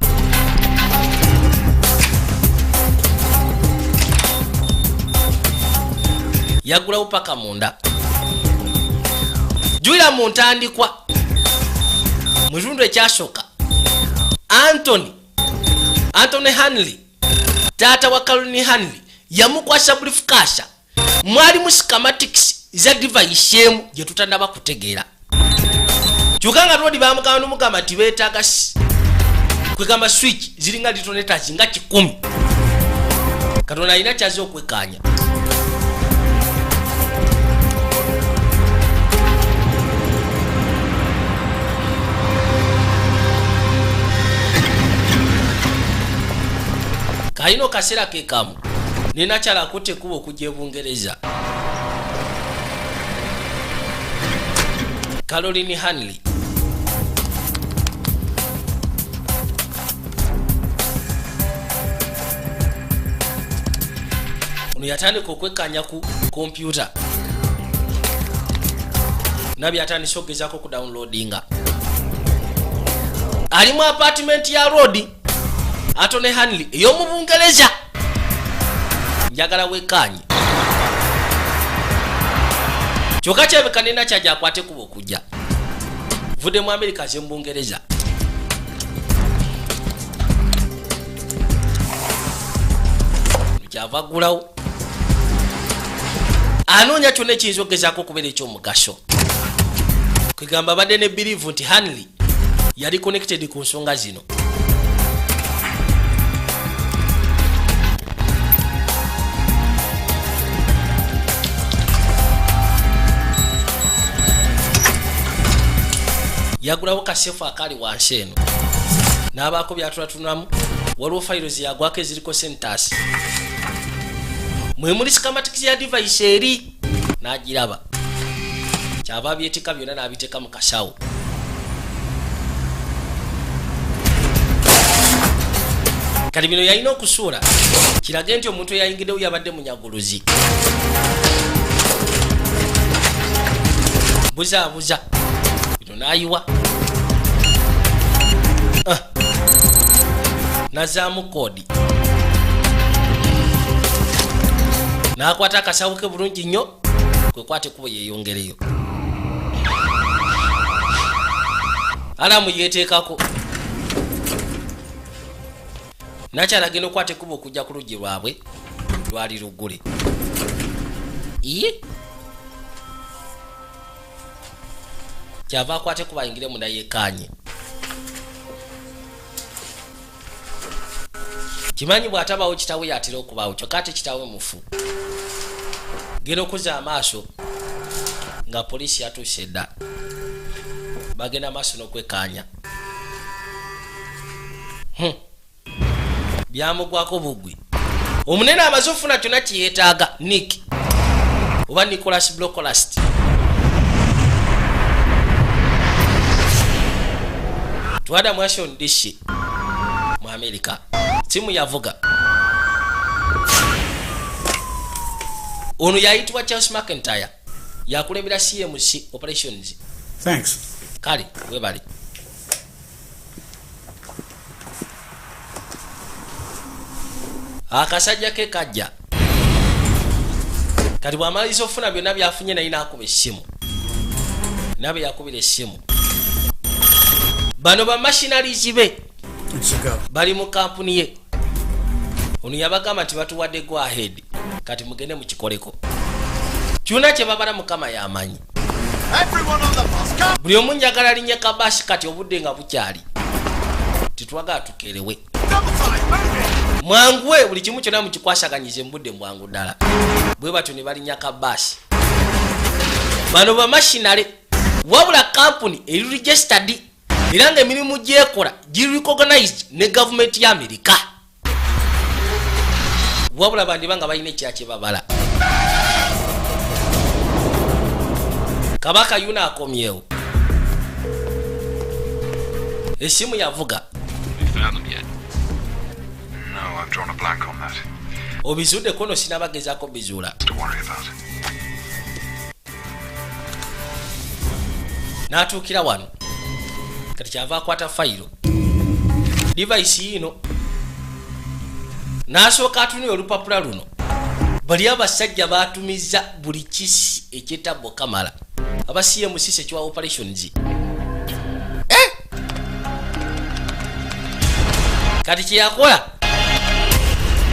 yagulawo paka munda juira mu ntandikwa mu kitundu ekyasooka Anthony Hanley taata wa Caroline Hanley yamukwasa briefcase mwali mu schematics za device emu gye tutandaba kutegeera kyokanga lwodi bamugamba n'omugamba nti beetaaga kwegamba switch ziringa detonators nga 10 Katonda alina kyaze okwekaanya. Kaino kasera kekamu nina chala kote kubo kujja Bungereza. Caroline Hanley yatandika okwekkaanya ku computer nabi atandise okugezaako ku downloadinga ali mu apartment ya road Anthony Hanley ey'omu Bungereza njagala wekkaanye kyokka kyebeka nina kyajja akwate kuba okujja vudde mu America ze mu Bungereza kyava gulawo anoonya kyonna ekiyinza okugezaako okubeera ekyomugaso kwegamba badde ne believe nti Hanley yali connected ku nsonga zino. Yagulawo kasefu akali wansi eno n'abaako byatulatunamu waliwo files yagwako eziriko centers mwe muli schematics ya device eri n'agiraba kyava byetika byonna n'abiteeka mu kasawo kati bino yalina okusuula kirage nti omuntu eyayingiddewo yabadde munyaguluzi buzaabuza bino n'ayiwa nazaamu koodi n'akwata akasawo ke bulungi nnyo kwekwate kubo yeeyongereyo alamu yeeteekako nakyalagenda okwate kubo okujja ku luggi lwabwe lwali luggule iye kyava akwate kuba ayingire munda yeekaanye kimanyi bw'atabawo kitawe yatera okubaawo kyokka ate kitawe mufu genda okuzza amaaso nga poliisi yatuuse dda bagenda amaaso n'okwekaanya byamugwako bugwi omunene amaze okufuna kyonna kiyeetaaga Nick oba Nicholas Brocolast twada Washington DC mu America simu yavuga ono yayitibwa Charles McIntyre yakulembera CMC operations. Thanks. Kali webali akasajja ke kajja kati bw'amaliriza okufuna byonna byafunye naye n'akuba essimu nabe yakubira essimu bano bamashinaries be bali mu kampuni ye ono yabagamba nti batuwadde go ahead kati mugende mukikoleko kyonna kye babala mukama yamanyi buli omu njagala linye kabashi kati obudde nga bukyali titwagala tukerewe mwanguwe buli kimu kyonna mukikwashaganyize mu budde bwangu ddala bwe batyo ne balinya kabashi bano ba machinery wabula company eri registered era nga emirimu gyekola recognized ne government ya America wabula bandi banga balina ekyache babala kabaka yuna akomyewo esimu yavuga No, I've drawn a blank on that. obizude kono sinabagezako bizula To worry about. n'atuukira wano kati kyava akwata fayiro device yino n'asooka atunira olupapula luno bali abasajja batumiza buli kisi ekyetabo kamala aba CMC sekiwa operations kati kyeyakola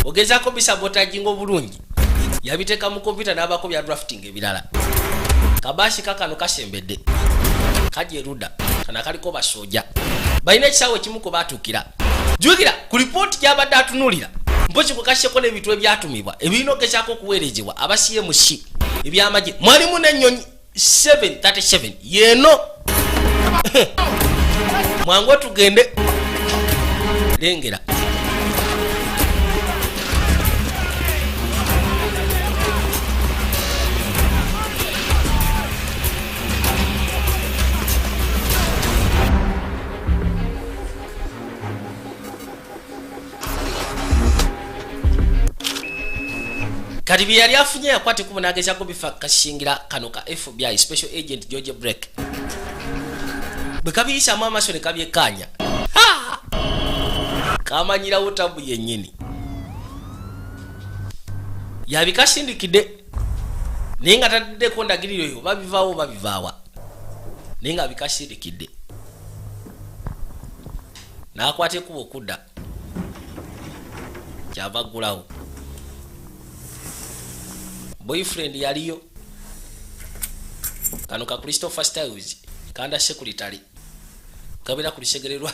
ogezaako bisabotage ng'obulungi yabiteeka mu kompyuta n'abaako bya drafting ebirala kabashi kakano kasembedde kajeruda kana kaliko basoja balina ekisaawe ekimu ko batuukira jukira ku lipooti gyabadde atunulira mpozi kukashyeko n'ebintu ebyatumibwa ebirina ogezaako okuweerezebwa aba CMC ebyamagye mwalimu n'ennyonyi 737 yeeno mwangu tugende lengera kati bye yali afunye yakwate kubo n'agezaako bifa kashingira kano ka FBI special agent George Break bwe kabiyisaamu amaaso ne kabyekkaanya kamanyirawo tabu yennyini yabikasindikidde naye nga tadiddeko ndagiriro yo babivaawo babivaawa naye nga bikasindikidde n'akwata ekuba okudda kyava ggulawo boyfriend yaliyo kano ka Christopher Styles kanda secretary kabira kulisegererwa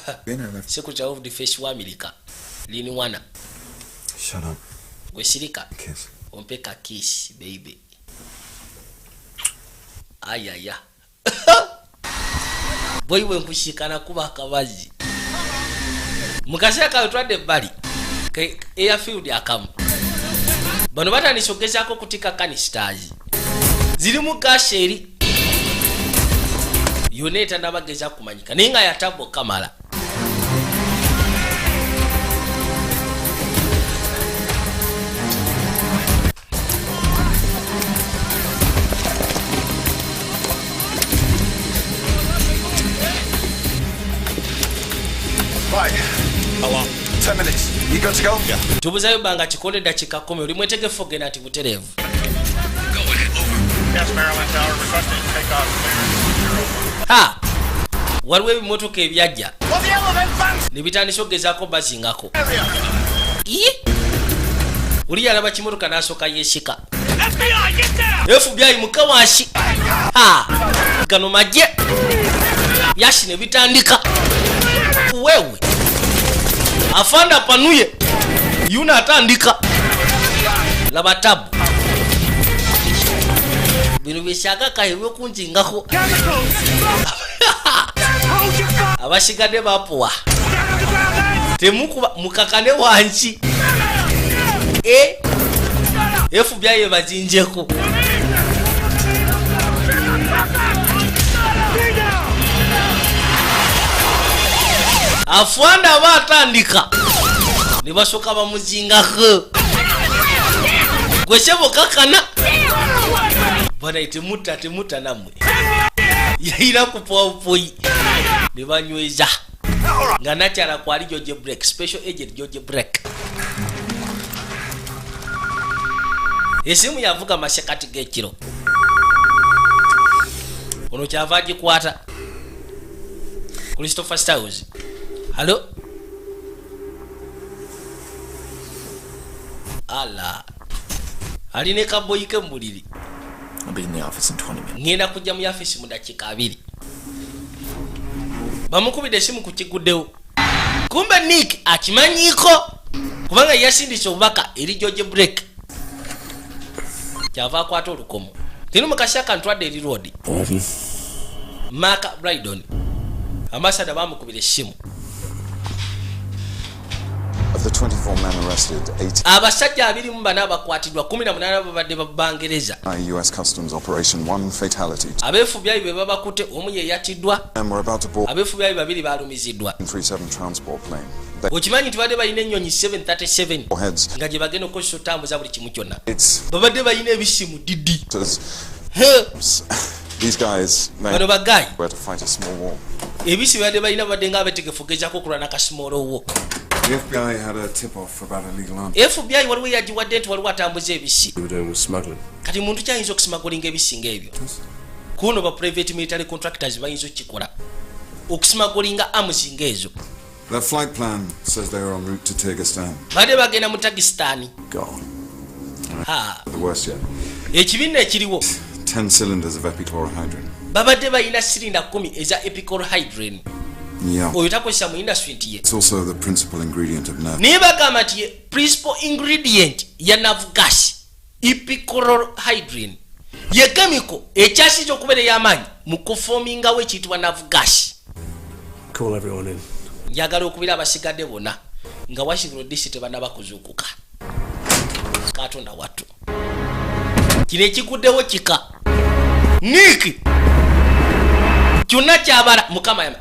secretary of defense wa America lini wana Shut up. Wesirika Kiss. ompeka kiss baby ayaya boy we nkushikana kuba akabazi mukaseka katwadde bali ke airfield akamu bano batanisogezako kutika kanisters ziri mu gasheri yoneta nabageza kumanyika ninga yatabo kamala Right. How long? 10 minutes. You got to go? Yeah. tubuzayo banga chikole dakika 10 oli mwetegefu ogenda ati buterevu. Go ahead. Over. Yes, Maryland Tower requesting take off. Ha. Waliwo ebimotoka ebyajja ne bitandisa okugezaako bazingako. Uli yalaba kimotoka n'asooka yeesika. FBI mukawashi. Ha. Gano magye. Yashi ne bitandika. Wewe. Afanda panuye. Yuna atandika. Laba tabu. Bino byeshaka kahebwe kunjingako. Abashigadde bapuwa. Temukuba mukakane wanchi. FBI ebazinjeko. Afwanda batandika. Nibasoka bamuzingako. Gweshebo kakana. Bana itemuta namwe. Yaira kupoa upoi. Nibanyweza. Nga nachara kwali George Break, special agent George Break. Esimu yavuga mashakati g'ekiro. Ono kyava gikwata. Christopher Styles. Hello? Ala. Aline kaboyi ke muliri. I'll be in the office in 20 minutes. Ngenda kujja mu office mu dakika 2. Bamukubide simu ku kiguddewo. Kumbe Nick akimanyiko. Kubanga yasindise obubaka eri George Break. Kyava akwata olukomo. tino mukashaka ntwadde eri road Mark Brydon ambassador bamukubira essimu. Of the 24 men arrested, 18 abasajja 24 abakwatiddwa 18 babadde Bangereza. US Customs Operation, 1 fatality. Abeefubyayi be babakute omu ye yatiddwa. We're about to board Abeefubyayi babiri balumiziddwa. 37 transport plane. Okimanyi nti badde balina ennyonyi 737 nga gye bagenda okukozesa otambuza buli kimu kyonna. Babadde balina ebisimu didi. These guys were to fight a small war. Ebisi badde balina badde nga abetegefu gezako okulwana ka small war. The FBI had a tip-off about illegal arms. FBI waliwo yagiwadde nti waliwo atambuza ebisi. We were doing with smuggling. Kati muntu kyayinza okusimagolinga ebisi ng'ebyo. Kuno ba private military contractors bayinza okukikola okusimagolinga arms ng'ezo. Their flight plan says they are en route to Kyrgyzstan. Badde bagenda mu Kyrgyzstan. Gone. Ha. The worst yet. Ekibiina ekiriwo 10 cylinders of epichlorohydrin. babadde balina silinda 10 eza epichlorohydrin. Yeah. Oyo takozesa mu industry nti ye. It's also the principal ingredient of nerve. Niye bagamba nti ye principal ingredient ya nerve gas epichlorohydrin ye chemical ekyasiza okubeera ey'amaanyi mu kuformingawo ekiyitibwa nerve gas. Call everyone in. Njagala okubira abasigadde bonna nga Washington DC tebanaba kuzuukuka. Katonda wattu kino ekiguddewo kika Nick kyonna kyabala Mukama